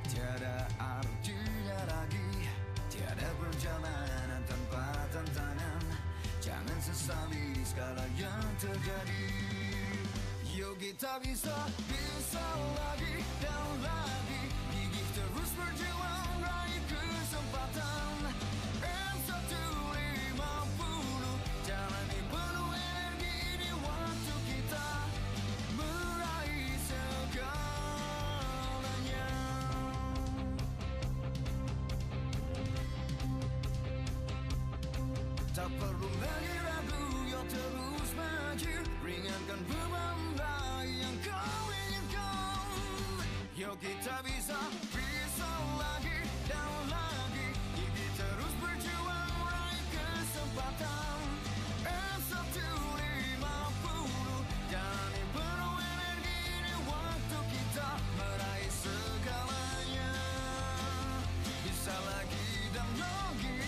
tiada artinya lagi, tiada perjalanan tanpa tantangan. Jangan sesali segala yang terjadi. Yuk kita bisa lagi dan lagi, gigih terus berjuang raih kesempatan. M150 jalani penuh energi ini waktu kita meraih segalanya. Tak perlu lagi ragu, yuk terus maju, ringankan beban yang kau inginkan. Yuk kita bisa lagi dan lagi, gigih terus berjuang raih kesempatan. M150 jalani penuh energi ini waktu kita meraih segalanya. Bisa lagi dan lagi.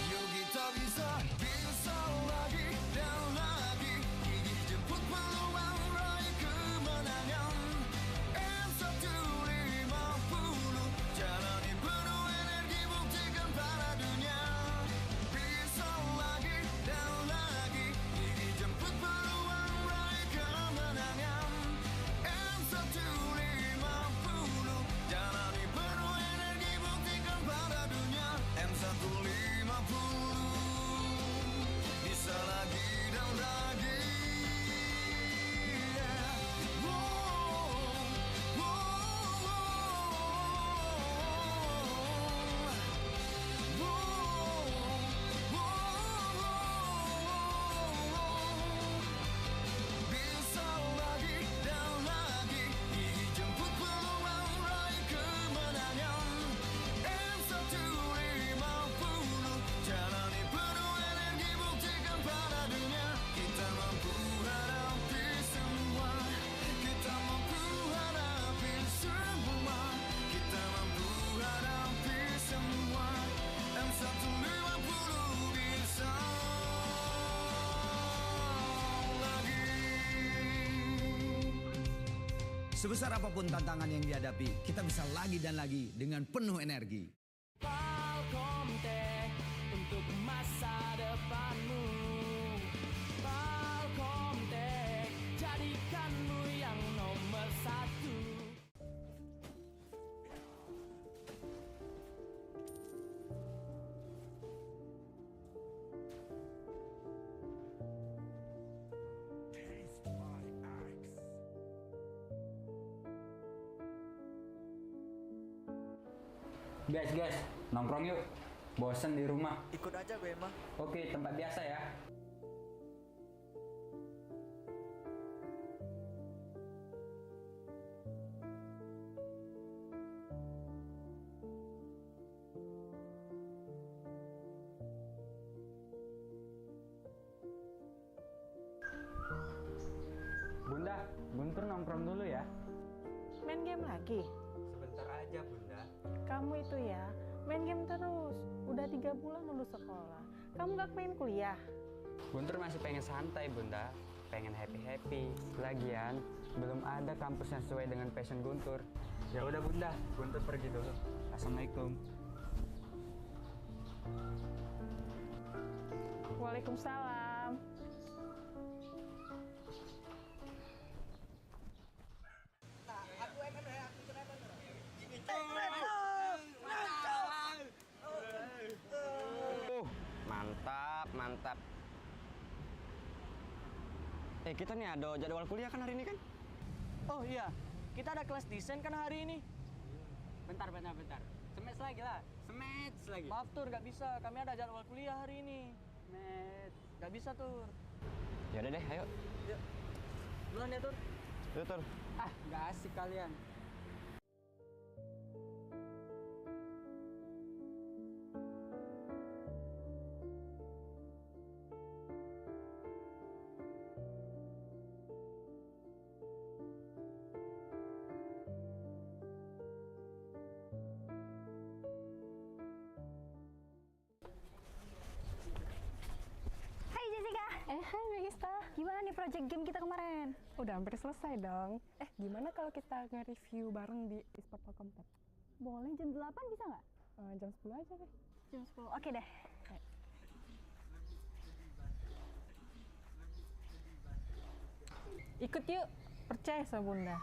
Yuk kita bisa lagi dan lagi, gigih jemput peluang raih kemenangan. M150 jalani penuh energi, buktikan pada dunia. Bisa lagi dan lagi, gigih jemput peluang raih kemenangan. M150 jalani penuh energi, buktikan pada dunia. M150 bisa lagi dan lagi. Bisa lagi dan lagi, gigih jemput peluang raih kemenangan. M150 jalani penuh energi, buktikan pada dunia. Kita mampu hadapi semua, kita mampu hadapi semua, kita mampu hadapi semua. M150 bisa lagi. Sebesar apapun tantangan yang dihadapi, kita bisa lagi dan lagi dengan penuh energi. Palkomtek untuk masa depanmu. Palkomtek jadikanmu yang nomor satu. Guys, nongkrong yuk. Bosen di rumah. Ikut aja gue mah. Oke, tempat biasa ya. main game lagi? Sebentar aja, Bunda. Kamu itu ya, main game terus. Udah 3 bulan lulus sekolah. Kamu gak main kuliah? Guntur masih pengen santai, Bunda. Pengen happy-happy. Lagian, belum ada kampus yang sesuai dengan passion Guntur. Ya udah, Bunda. Guntur pergi dulu. Assalamualaikum. Waalaikumsalam. Mantap, mantap. Kita nih ada jadwal kuliah kan hari ini kan? Oh iya, kita ada kelas desain kan hari ini. Bentar. Semes lagi lah. Semes lagi. Maaf Tur, nggak bisa. Kami ada jadwal kuliah hari ini. Nggak bisa Tur. Ya udah deh, ayo. Yuk. Duluan ya Tur. Yuk, Tur. Nggak asik kalian. Hai Jessica. Hai Megista. Gimana nih project game kita kemarin? Udah hampir selesai dong. Gimana kalau kita nge-review bareng di eSport Palcomtech? Boleh jam 8 bisa nggak? Jam 10 aja deh. Jam 10. Oke deh. Ikut yuk. Percaya sama Bunda.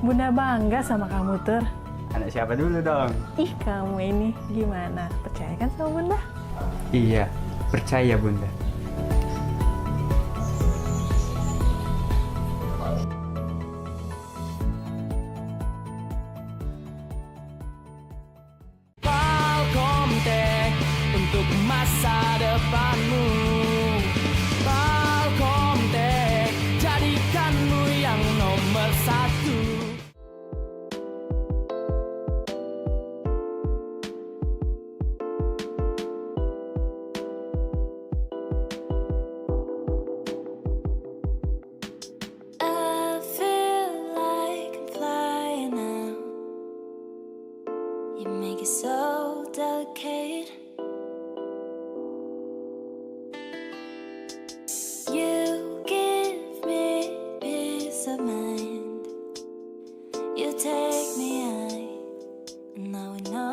Bunda bangga sama kamu, Tur. Anak siapa dulu dong? Ih, kamu ini gimana? Percaya kan sama Bunda? Iya, percaya Bunda. Palcomtech untuk masa depanmu. Palcomtech jadikanmu yang nomor 1. I feel like I'm flying now. You make it so delicate. You give me peace of mind. You take me high, and now we know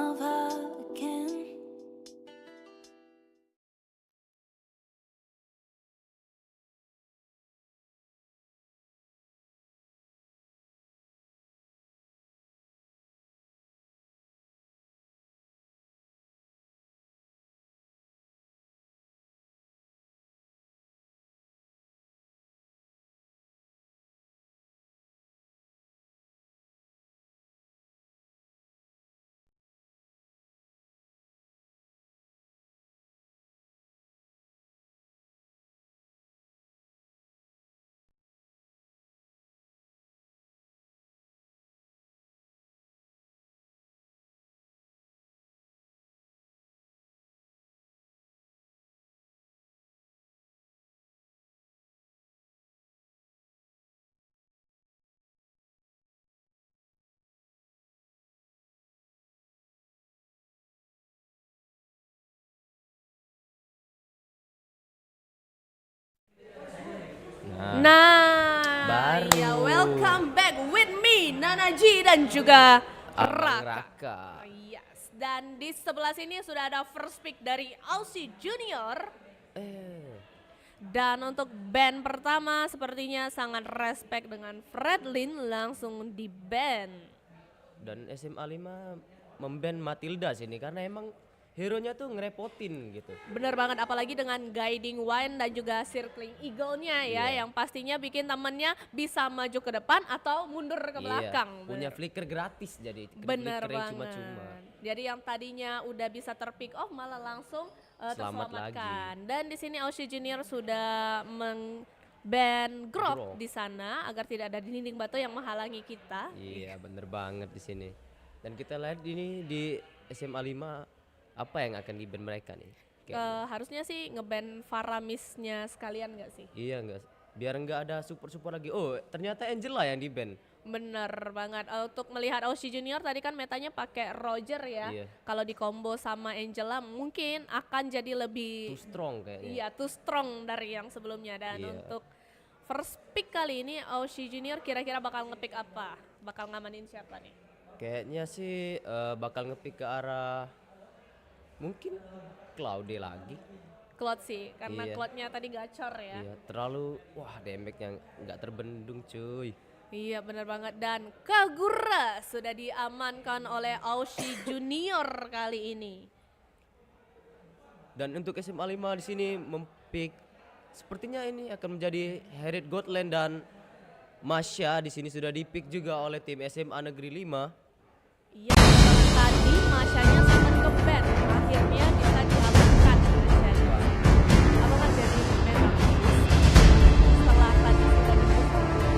Nah, Baru. ya welcome back with me Nanaji dan juga Abang Raka. Raka. Yes, dan di sebelah sini sudah ada first pick dari Aussie Junior. Dan untuk band pertama sepertinya sangat respect dengan Fredlin, langsung di band. Dan SMA 5 memban Matilda sini karena emang hero-nya tuh ngerepotin gitu. Bener banget, apalagi dengan guiding wine dan juga circling eagle-nya ya, Iya. yang pastinya bikin temennya bisa maju ke depan atau mundur ke belakang. Iya, punya flicker gratis jadi Bener flicker yang banget. cuma-cuma. Jadi yang tadinya udah bisa terpick off malah langsung Selamat terselamatkan. Dan di sini Aussie Junior sudah ban Grok Grok. di sana agar tidak ada dinding batu yang menghalangi kita. Iya, bener banget di sini. Dan kita lihat ini di SMA 5 apa yang akan di-ban mereka nih? Harusnya sih ngeban Faramisnya sekalian gak sih? Iya enggak, biar enggak ada support-support lagi. Oh, ternyata Angela yang di-ban. Bener banget. Untuk melihat Aussie Junior tadi kan metanya pakai Roger ya. Iya. Kalau di combo sama Angela mungkin akan jadi lebih Too strong kayaknya. Iya, too strong dari yang sebelumnya. Dan Iya. untuk first pick kali ini Aussie Junior kira-kira bakal ngepick apa? Bakal ngamanin siapa nih? Kayaknya sih bakal ngepick ke arah mungkin Claude lagi. Claude sih, karena Iya. Claude-nya tadi gacor ya. Iya, terlalu wah damage-nya nggak terbendung cuy. Iya bener banget, dan Kagura sudah diamankan oleh Aussie Junior kali ini. Dan untuk SMA 5 di sini mempick sepertinya ini akan menjadi Harriet Gotland dan Masya di sini sudah dipick juga oleh tim SMA Negeri 5. Iya, tadi Masyanya sempat ke-ban, akhirnya bisa diamankan Masyanya. Apakah jadi meta setelah tadi sudah dibuka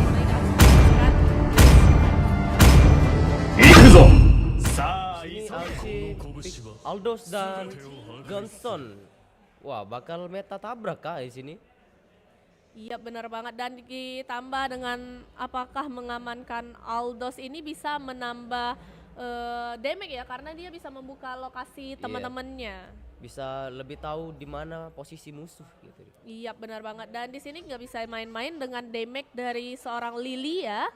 mereka memutuskan Ini Aussie pick Aldos dan Johnson. Wah, bakal meta tabrak kah di sini? iya benar banget, dan ditambah dengan apakah mengamankan Aldos ini bisa menambah damage ya, karena dia bisa membuka lokasi teman-temannya. Bisa lebih tahu di mana posisi musuh gitu. Iya benar banget, dan di sini nggak bisa main-main dengan damage dari seorang Lilia.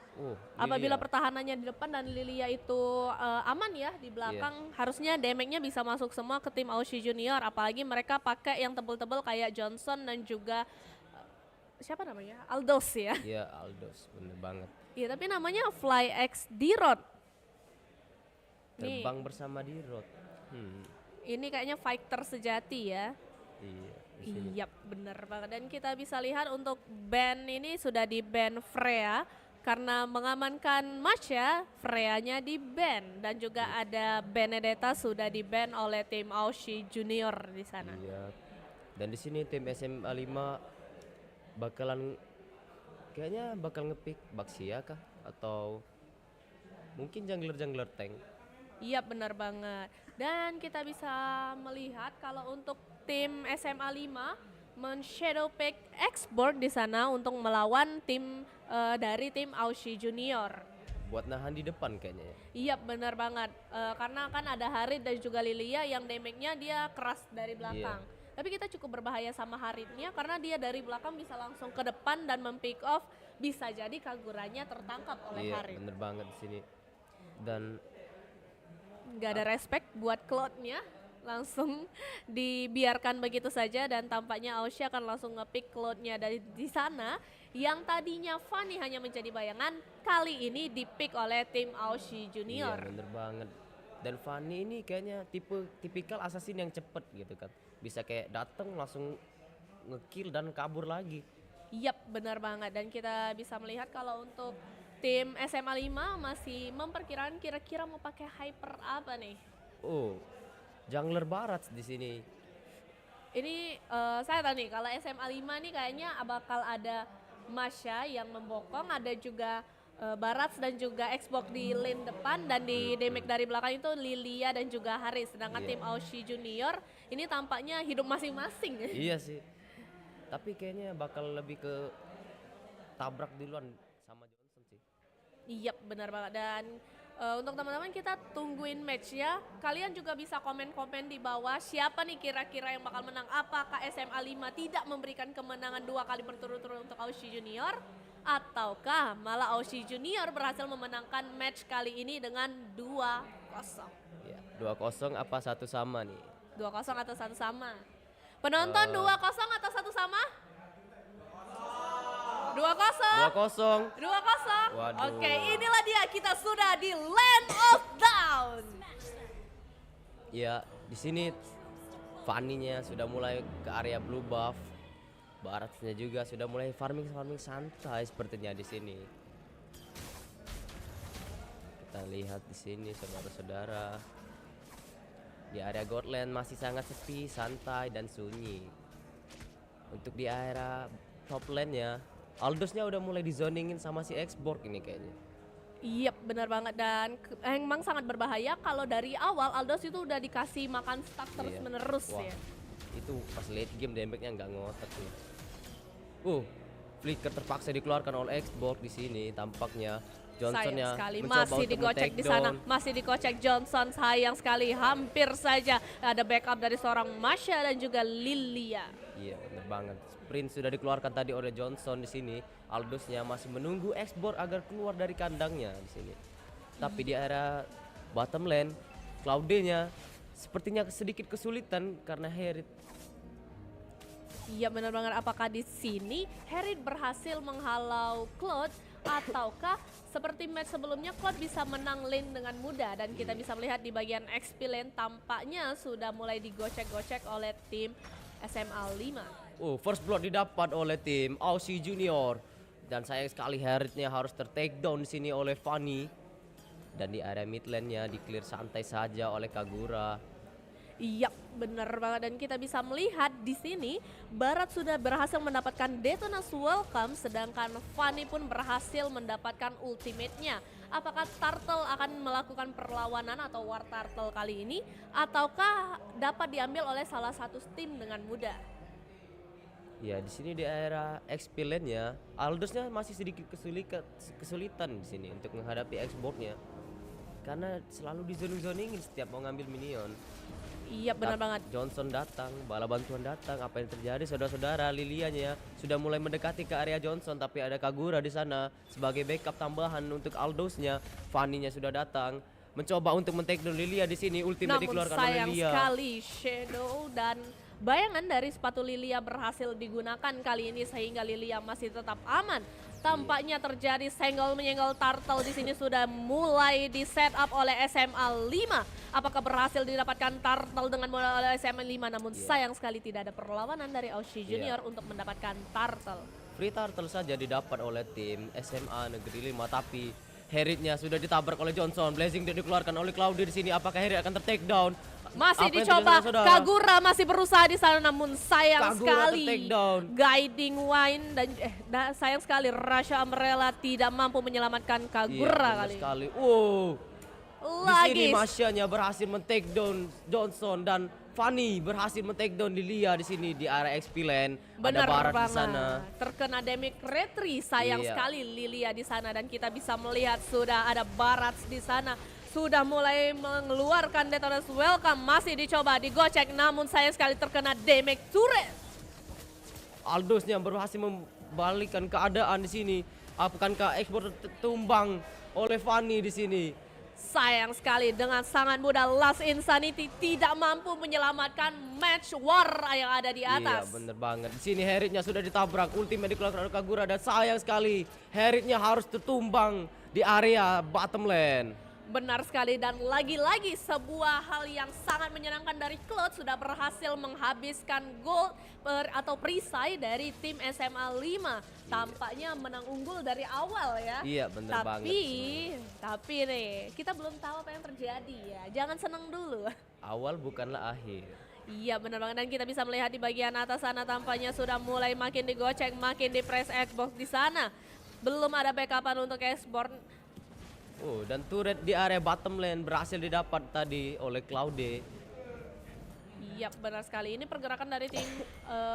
Apabila Lilia. pertahanannya di depan dan Lilia itu aman ya di belakang, harusnya damage-nya bisa masuk semua ke tim Aussie Junior. Apalagi mereka pakai yang tebel-tebel kayak Johnson dan juga siapa namanya? Aldos ya. Iya, Aldos, bener banget. Iya, tapi namanya Fly X D-Rod. Nih, Terbang bersama di road. ini kayaknya fighter sejati ya. Iya. di sini. Iya, bener banget. Dan kita bisa lihat untuk band ini sudah di ban Freya karena mengamankan Masya, Freya-nya di ban, dan juga ada Benedetta sudah di ban oleh tim Aussie Junior di sana. Iya. Dan di sini tim SMA 5 bakalan kayaknya bakal ngepick Baxia kah atau mungkin jungler tank. Iya benar banget. Dan kita bisa melihat kalau untuk tim SMA 5 men-shadow pick X-Board di sana untuk melawan tim dari tim Aussie Junior. Buat nahan di depan kayaknya ya. Iya benar banget. Karena kan ada Harit dan juga Lilia yang damage-nya dia keras dari belakang. Tapi kita cukup berbahaya sama Haritnya karena dia dari belakang bisa langsung ke depan dan mempick off. Bisa jadi Kaguranya tertangkap oleh Iya, Harit. bener banget di sini. Dan Nggak ada respect buat Claude-nya, langsung dibiarkan begitu saja, dan tampaknya Aussie akan langsung ngepick Claude-nya dari di sana. Yang tadinya Fanny hanya menjadi bayangan, kali ini dipick oleh tim Aussie Junior. iya bener banget. Dan Fanny ini kayaknya tipikal assassin yang cepet gitu kan. Bisa kayak dateng langsung ngekill dan kabur lagi. Yap, benar banget. Dan kita bisa melihat kalau untuk tim SMA 5 masih memperkirakan kira-kira mau pakai hyper apa nih. Oh, jungler barat di sini. Ini saya tahu nih kalau SMA 5 nih kayaknya bakal ada Masya yang membokong, ada juga Barats dan juga Xbox di lane depan, dan di damage dari belakang itu Lilia dan juga Haris. Sedangkan tim Aussie Junior ini tampaknya hidup masing-masing. Iya sih. Tapi kayaknya bakal lebih ke tabrak duluan sama Johnson sih. Iya benar banget. Dan Untuk teman-teman kita tungguin match ya. Kalian juga bisa komen-komen di bawah siapa nih kira-kira yang bakal menang. Apakah SMA 5 tidak memberikan kemenangan 2 kali berturut-turut untuk Aussie Junior, ataukah malah Aussie Junior berhasil memenangkan match kali ini dengan 2-0. Ya, 2-0 apa 1 sama nih? 2-0 atau 1 sama? Penonton 2-0 atau 1 sama? 2-0. 2-0. Waduh. Oke, inilah dia, kita sudah di Land of Down. Ya, di sini Fanny-nya sudah mulai ke area blue buff. Baratnya juga sudah mulai farming santai sepertinya di sini. Kita lihat di sini saudara-saudara. Di area Godland masih sangat sepi, santai dan sunyi. Untuk di area top lane-nya, Aldosnya udah mulai dizoningin sama si Xborg ini kayaknya. Iya benar banget, dan emang sangat berbahaya kalau dari awal Aldos itu udah dikasih makan stack terus menerus. Wah, ya. Itu pas late game damage-nya nggak ngotot nih. Flicker terpaksa dikeluarkan oleh Xborg di sini tampaknya. Johnsonnya Sayang sekali mencoba masih untuk digocek di sana, masih dikocek Johnson, sayang sekali hampir saja ada backup dari seorang Masha dan juga Lilia. Iya bener banget. Sprint sudah dikeluarkan tadi oleh Johnson di sini. Aldosnya masih menunggu Xborg agar keluar dari kandangnya di sini. Tapi di area bottom lane, Claude-nya sepertinya sedikit kesulitan karena Herald. Iya benar banget, apakah di sini Herald berhasil menghalau Claude ataukah seperti match sebelumnya Claude bisa menang lane dengan mudah, dan kita bisa melihat di bagian XP lane tampaknya sudah mulai digocek-gocek oleh tim SMA 5. First blood didapat oleh tim Aussie Junior, dan sayang sekali Herald-nya harus ter-take down di sini oleh Fanny, dan di area mid lane-nya di-clear santai saja oleh Kagura. Iya, benar banget, dan kita bisa melihat di sini Barat sudah berhasil mendapatkan Detona's Welcome, sedangkan Fanny pun berhasil mendapatkan ultimate-nya. Apakah Turtle akan melakukan perlawanan atau War Turtle kali ini, ataukah dapat diambil oleh salah satu tim dengan mudah? Ya, di sini di area XP lane-nya Aldosnya masih sedikit kesulitan di sini untuk menghadapi Xborg-nya, karena selalu di-zoning-zoningin setiap mau ngambil minion. Iya benar banget. Johnson datang, bala bantuan datang. Apa yang terjadi saudara-saudara? Lilia-nya sudah mulai mendekati ke area Johnson, tapi ada Kagura di sana sebagai backup tambahan untuk Aldosnya. Fanny-nya sudah datang, mencoba untuk men-take down Lilia di sini. Ultimate dikeluarkan oleh Lilia. Namun sayang sekali Shadow dan bayangan dari sepatu Lilia berhasil digunakan kali ini sehingga Lilia masih tetap aman. Tampaknya terjadi senggol-menyenggol Turtle di sini sudah mulai di setup oleh SMA 5. Apakah berhasil didapatkan Turtle dengan modal oleh SMA 5? Namun sayang sekali tidak ada perlawanan dari Aussie Junior untuk mendapatkan Turtle. Free Turtle saja didapat oleh tim SMA Negeri 5, tapi Herald-nya sudah ditabrak oleh Johnson. Blazing dikeluarkan oleh Claude di sini. Apakah Herald akan ter-take down? Masih dicoba, Kagura masih berusaha di sana, namun sayang sekali Guiding Wine dan sayang sekali Rasha Umbrella tidak mampu menyelamatkan Kagura kali. Sekali. Lagi. Di sini Masha-nya berhasil men-take down Johnson, dan Fanny berhasil men-take down Lilia di sini di area XP lane. Benar ada Barat banget. di sana. Terkena damage retri, sayang sekali Lilia di sana, dan kita bisa melihat sudah ada Barat di sana. Sudah mulai mengeluarkan Detona's Welcome, masih dicoba digocek, namun sayang sekali terkena damage turret. Aldosnya berhasil membalikkan keadaan di sini. Apakah Xborg tumbang oleh Fanny di sini? Sayang sekali dengan sangat mudah Last Insanity tidak mampu menyelamatkan match war yang ada di atas. Iya bener banget. Di sini Herald-nya sudah ditabrak, ultimate dikeluarkan oleh Kagura, dan sayang sekali Herald-nya harus tertumbang di area bottom lane. Benar sekali, dan lagi-lagi sebuah hal yang sangat menyenangkan dari Claude sudah berhasil menghabiskan gold atau perisai dari tim SMA 5. Tampaknya menang unggul dari awal ya. Iya benar banget. Tapi nih kita belum tahu apa yang terjadi ya. Jangan senang dulu. Awal bukanlah akhir. Iya benar banget, dan kita bisa melihat di bagian atas sana tampaknya sudah mulai makin digocek, makin di press Xbox di sana. Belum ada backupan untuk Xbox. Dan turret di area bottom lane berhasil didapat tadi oleh Claude. Iya benar sekali. Ini pergerakan dari tim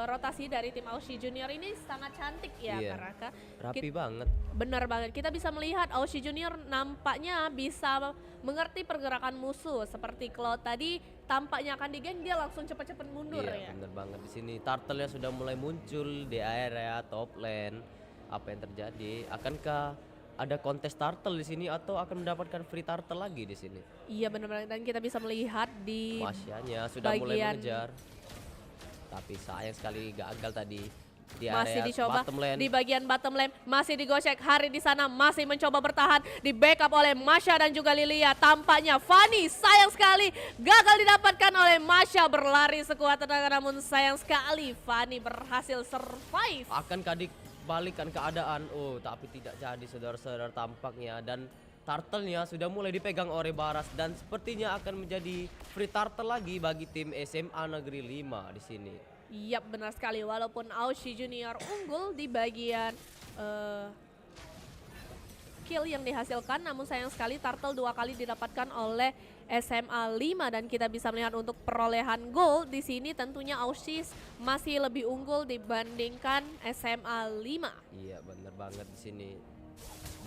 rotasi dari tim Aussie Junior ini sangat cantik ya Iya. Kak Raka. Rapi banget. Benar banget. Kita bisa melihat Aussie Junior nampaknya bisa mengerti pergerakan musuh. Seperti Cloud tadi tampaknya akan digeng, dia langsung cepat-cepat mundur Iya, ya. bener banget di sini. Turtle-nya sudah mulai muncul di area top lane. Apa yang terjadi? Akankah ada kontes turtle di sini atau akan mendapatkan free turtle lagi di sini? Iya benar-benar, dan kita bisa melihat di Masyanya sudah mulai bagian mengejar. Tapi sayang sekali gagal tadi di masih area dicoba bottom lane. di bagian bottom lane, masih digocek. Hari di sana masih mencoba bertahan, di backup oleh Masha dan juga Lilia. Tampaknya Fanny sayang sekali gagal didapatkan oleh Masha, berlari sekuat tenaga namun sayang sekali Fanny berhasil survive. Akankah dibalikan keadaan? Oh, tapi tidak jadi saudara-saudara tampaknya, dan turtle-nya sudah mulai dipegang oleh Baras dan sepertinya akan menjadi free turtle lagi bagi tim SMA Negeri 5 di sini. Yap benar sekali, walaupun Aussie Junior unggul di bagian kill yang dihasilkan, namun sayang sekali turtle 2 kali didapatkan oleh SMA 5 dan kita bisa melihat untuk perolehan gol di sini tentunya Aussie masih lebih unggul dibandingkan SMA 5. Iya, benar banget di sini.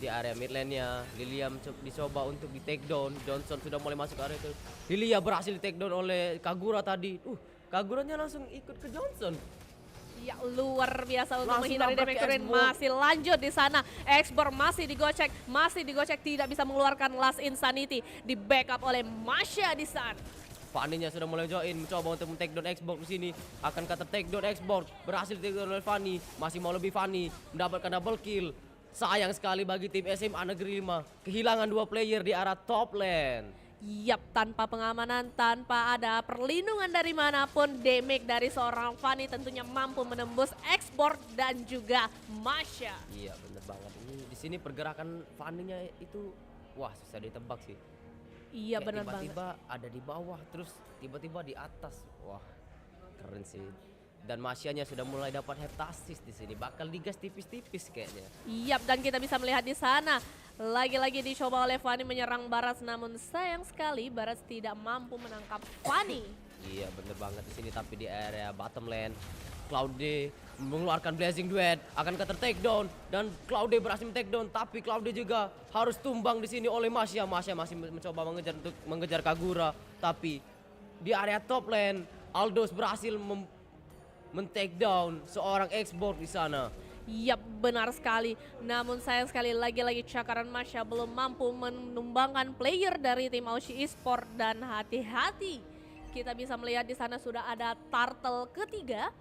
Di area mid lane-nya, Lilia dicoba untuk di take down. Johnson sudah mulai masuk area itu. Lilia berhasil di take down oleh Kagura tadi. Kaguranya langsung ikut ke Johnson. Ya luar biasa untuk Langsung menghindari nabrak damage ke turret, Xbox. masih lanjut di sana. Xbox masih digocek tidak bisa mengeluarkan Last Insanity, di backup oleh Masha di sana. Fanny-nya sudah mulai join, mencoba untuk men-take down Xbox di sini. Akankah ter-take down Xbox? Berhasil take down oleh Fanny. Masih mau lebih Fanny, mendapatkan double kill. Sayang sekali bagi tim SMA Negeri 5, kehilangan 2 player di arah top lane. Yap, tanpa pengamanan, tanpa ada perlindungan dari manapun, damage dari seorang Fanny tentunya mampu menembus Xbox dan juga Masha. Iya, bener banget. Ini di sini pergerakan Fanny-nya itu wah susah ditebak sih. Iya Kayak benar banget. tiba-tiba ada di bawah, terus tiba-tiba di atas. Wah, keren sih. Dan Masyanya sudah mulai dapat heptasis di sini. Bakal digas tipis-tipis kayaknya. Yap, dan kita bisa melihat di sana lagi-lagi dicoba oleh Fanny menyerang Baras, namun sayang sekali Baras tidak mampu menangkap Fanny. Iya, bener banget di sini. Tapi di area bottom lane, Cloudy mengeluarkan Blazing Duet, akankah ter-take down, dan Cloudy berhasil take down, tapi Cloudy juga harus tumbang di sini oleh Masya. Masya masih mencoba mengejar Kagura, tapi di area top lane Aldos berhasil men-take down seorang Xbox di sana. Yap, benar sekali. Namun sayang sekali lagi-lagi cakaran Masya belum mampu menumbangkan player dari tim Aussie Esport, dan hati-hati. Kita bisa melihat di sana sudah ada turtle ketiga.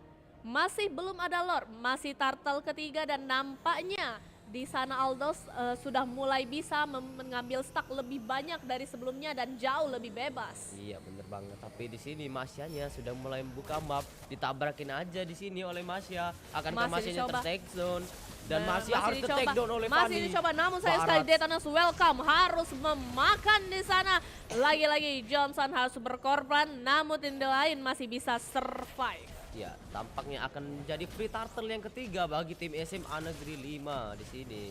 Masih belum ada lord, masih turtle ketiga, dan nampaknya di sana Aldos sudah mulai bisa mengambil stack lebih banyak dari sebelumnya dan jauh lebih bebas. Iya, bener banget. Tapi di sini Masyanya sudah mulai membuka map, ditabrakin aja di sini oleh Masya. Akankah Masyanya ter-take down? Dan masih harus ter-take down oleh Fanny. Masih dicoba, namun saya sekali Detonas welcome harus memakan di sana. Lagi-lagi Johnson harus berkorban, namun tim lain masih bisa survive. Ya, tampaknya akan menjadi free turtle yang ketiga bagi tim SMA Negeri 5 di sini.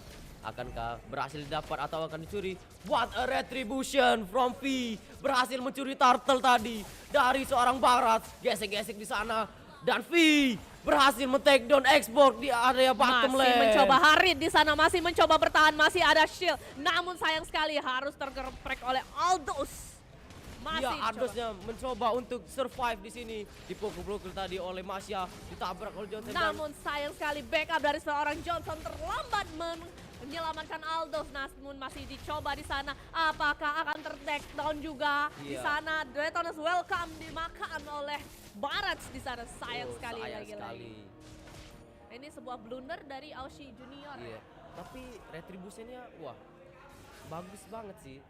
Akankah berhasil didapat atau akan dicuri? What a retribution from V. Berhasil mencuri turtle tadi dari seorang Barat. Gesek-gesek di sana, dan V berhasil men-take down Xbox di area bottom lane. Masih mencoba Harid di sana, masih mencoba bertahan, masih ada shield. Namun sayang sekali harus tergeprek oleh Aldos. Iya, Aldosnya mencoba untuk survive di sini. Dipukul-pukul tadi oleh Masya, ditabrak oleh Johnson. Namun sayang sekali backup dari seorang Johnson terlambat menyelamatkan Aldos, namun masih dicoba di sana. Apakah akan ter-take down juga di Iya. sana? Detonas welcome dimakan oleh Barats di sana. Sayang sekali lagi-lagi. Ini sebuah blunder dari Aussie Junior. Iya, tapi retributionnya wah bagus banget sih.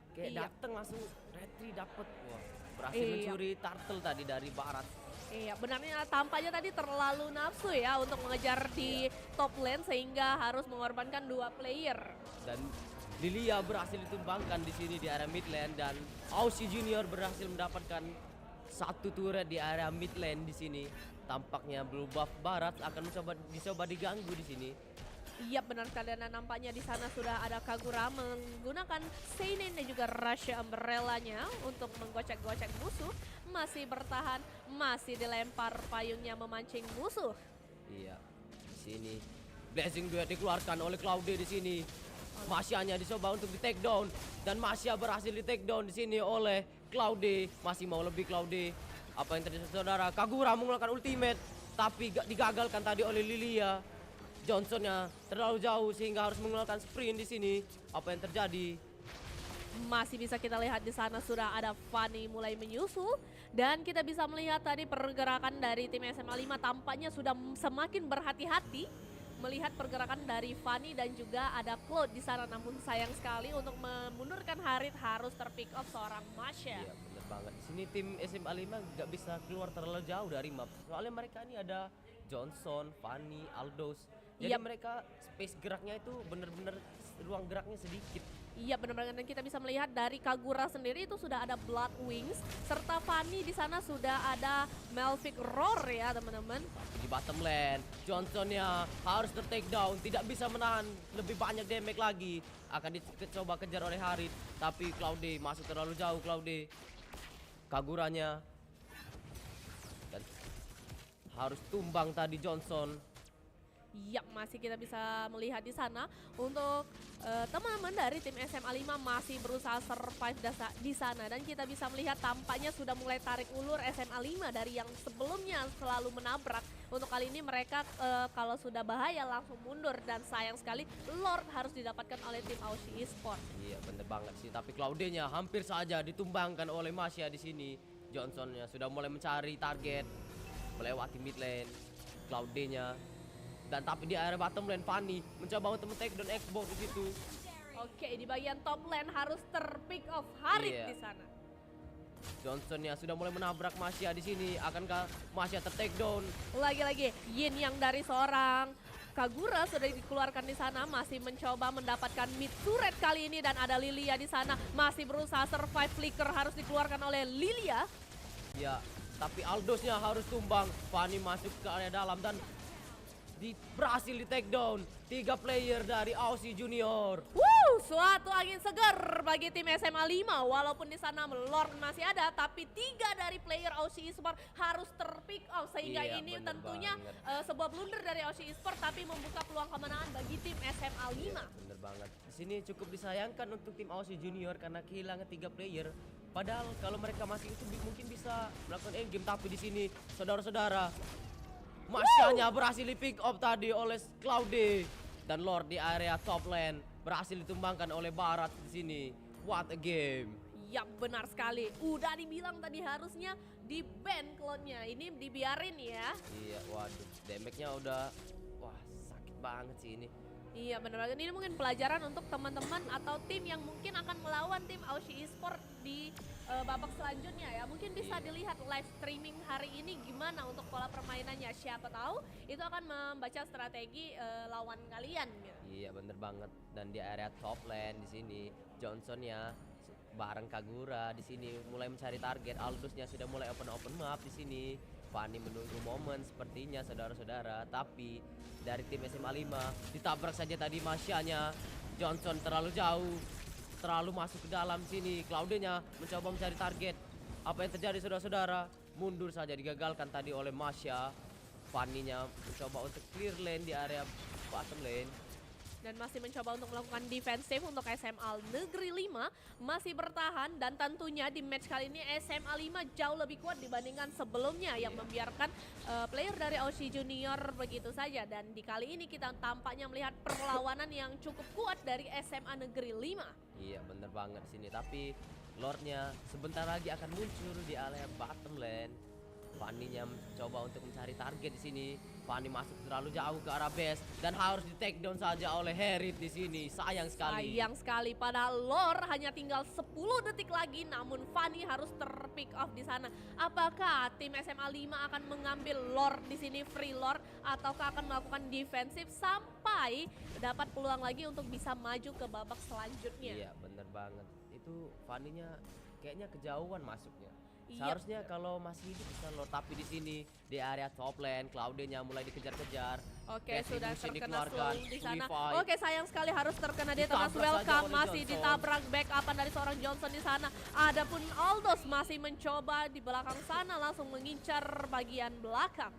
Kayak dateng langsung retri dapet, wah berhasil mencuri turtle tadi dari Barat. Iya, benarnya tampaknya tadi terlalu nafsu ya untuk mengejar di top lane sehingga harus mengorbankan 2 player. Dan Lilia berhasil ditumbangkan di sini di area mid lane, dan Aussie Junior berhasil mendapatkan 1 turret di area mid lane di sini. Tampaknya Blue Buff Barat akan dicoba diganggu di sini. Iya benar sekali, dan nampaknya di sana sudah ada Kagura menggunakan Seinen dan juga Rush Umbrella-nya untuk menggocek-gocek musuh. masih bertahan, masih dilempar payungnya memancing musuh. Iya, di sini Blazing Duet dikeluarkan oleh Cloudy di sini. Masya-nya dicoba untuk di take down dan Masya berhasil di take down di sini oleh Cloudy. Masih mau lebih Cloudy. Apa yang terjadi saudara? Kagura mengeluarkan ultimate tapi digagalkan tadi oleh Lilia. Johnsonnya terlalu jauh sehingga harus mengeluarkan sprint di sini. Apa yang terjadi? Masih bisa kita lihat di sana sudah ada Fanny mulai menyusul dan kita bisa melihat tadi pergerakan dari tim SMA 5 tampaknya sudah semakin berhati-hati melihat pergerakan dari Fanny dan juga ada Claude di sana. Namun sayang sekali untuk memundurkan Harit harus terpick off seorang Masya. Iya bener banget. Di sini tim SMA 5 nggak bisa keluar terlalu jauh dari map. Soalnya mereka ini ada Johnson, Fanny, Aldos. Jadi mereka space geraknya itu bener-bener ruang geraknya sedikit. Iya benar-benar, dan kita bisa melihat dari Kagura sendiri itu sudah ada Blood Wings serta Fanny di sana sudah ada Melvic Roar ya teman-teman. Di bottom lane, Johnsonnya harus ter-take down, tidak bisa menahan lebih banyak damage lagi. Akan dicoba kejar oleh Harit, tapi Cloudy masuk terlalu jauh Cloudy. Kaguranya dan harus tumbang tadi Johnson. Ya, masih kita bisa melihat di sana untuk teman-teman dari tim SMA 5 masih berusaha survive di sana dan kita bisa melihat tampaknya sudah mulai tarik ulur SMA 5 dari yang sebelumnya selalu menabrak. Untuk kali ini mereka kalau sudah bahaya langsung mundur dan sayang sekali Lord harus didapatkan oleh tim Aussie Esports. Iya bener banget sih, tapi Cloudy-nya hampir saja ditumbangkan oleh Masya di sini. Johnsonnya sudah mulai mencari target melewati mid lane. Cloudy-nya dan tapi di area bottom lane Fanny mencoba untuk men-take down Xbox di situ. Oke, di bagian top lane harus terpick off Harit di sana. Johnsonnya sudah mulai menabrak Masya di sini. Akankah Masya ter-take down? Lagi-lagi Yin yang dari seorang Kagura sudah dikeluarkan di sana, masih mencoba mendapatkan mid turret kali ini dan ada Lilia di sana masih berusaha survive. Flicker harus dikeluarkan oleh Lilia. Ya, tapi Aldosnya harus tumbang. Fanny masuk ke area dalam dan berhasil di take down 3 player dari Aussie Junior. Suatu angin segar bagi tim SMA 5 walaupun di sana Lord masih ada tapi 3 dari player Aussie Esports harus terpick off sehingga ini tentunya sebuah blunder dari Aussie Esports tapi membuka peluang kemenangan bagi tim SMA 5. Iya, bener banget. Di sini cukup disayangkan untuk tim Aussie Junior karena kehilangan 3 player. Padahal kalau mereka masih itu mungkin bisa melakukan endgame, tapi di sini saudara-saudara Masya-nya berhasil di pick up tadi oleh Cloudy dan Lord di area top lane berhasil ditumbangkan oleh Barat di sini. What a game. Ya benar sekali. Udah dibilang tadi harusnya di ban Cloud-nya. Ini dibiarin ya. Iya, waduh. Damage-nya udah sakit banget sih ini. Iya benar banget. Ini mungkin pelajaran untuk teman-teman atau tim yang mungkin akan melawan tim Aussie Esports di babak selanjutnya ya. Mungkin bisa dilihat live streaming hari ini gimana untuk pola permainannya. Siapa tahu itu akan membaca strategi lawan kalian gitu. Iya bener banget. Dan di area top lane di sini Johnson-nya bareng Kagura di sini mulai mencari target. Aldosnya sudah mulai open map di sini. Fanny menunggu momen sepertinya saudara-saudara, tapi dari tim SMA 5 ditabrak saja tadi Masya-nya. Johnson terlalu jauh, terlalu masuk ke dalam sini. Cloudy-nya mencoba mencari target. Apa yang terjadi saudara-saudara? Mundur saja digagalkan tadi oleh Masya. Fanny-nya mencoba untuk clear lane di area bottom lane. Dan masih mencoba untuk melakukan defensif untuk SMA Negeri 5 masih bertahan dan tentunya di match kali ini SMA 5 jauh lebih kuat dibandingkan sebelumnya yang membiarkan player dari Aussie Junior begitu saja, dan di kali ini kita tampaknya melihat perlawanan yang cukup kuat dari SMA Negeri 5. Iya bener banget sini, tapi Lordnya sebentar lagi akan muncul di area bottom lane. Fanny-nya mencoba untuk mencari target di sini. Fanny masuk terlalu jauh ke arah base dan harus di take down saja oleh Harit di sini. Sayang sekali. Sayang sekali, padahal Lord hanya tinggal 10 detik lagi, namun Fanny harus terpick off di sana. Apakah tim SMA 5 akan mengambil Lord di sini, free Lord, ataukah akan melakukan defensif sampai dapat peluang lagi untuk bisa maju ke babak selanjutnya? Iya bener banget. Itu Fanny-nya kayaknya kejauhan masuknya. Iya. Seharusnya kalau masih hidup bisa Lord, tapi di sini di area top lane Claude-nya mulai dikejar-kejar. Oke, Passing sudah Lucian terkena dikeluarkan, slow di sana. Unify. Oke, sayang sekali harus terkena dia Ditabrak Thomas saja Welcome oleh masih Johnson. ditabrak backupan dari seorang Johnson di sana. Adapun Aldos masih mencoba di belakang sana langsung mengincar bagian belakang.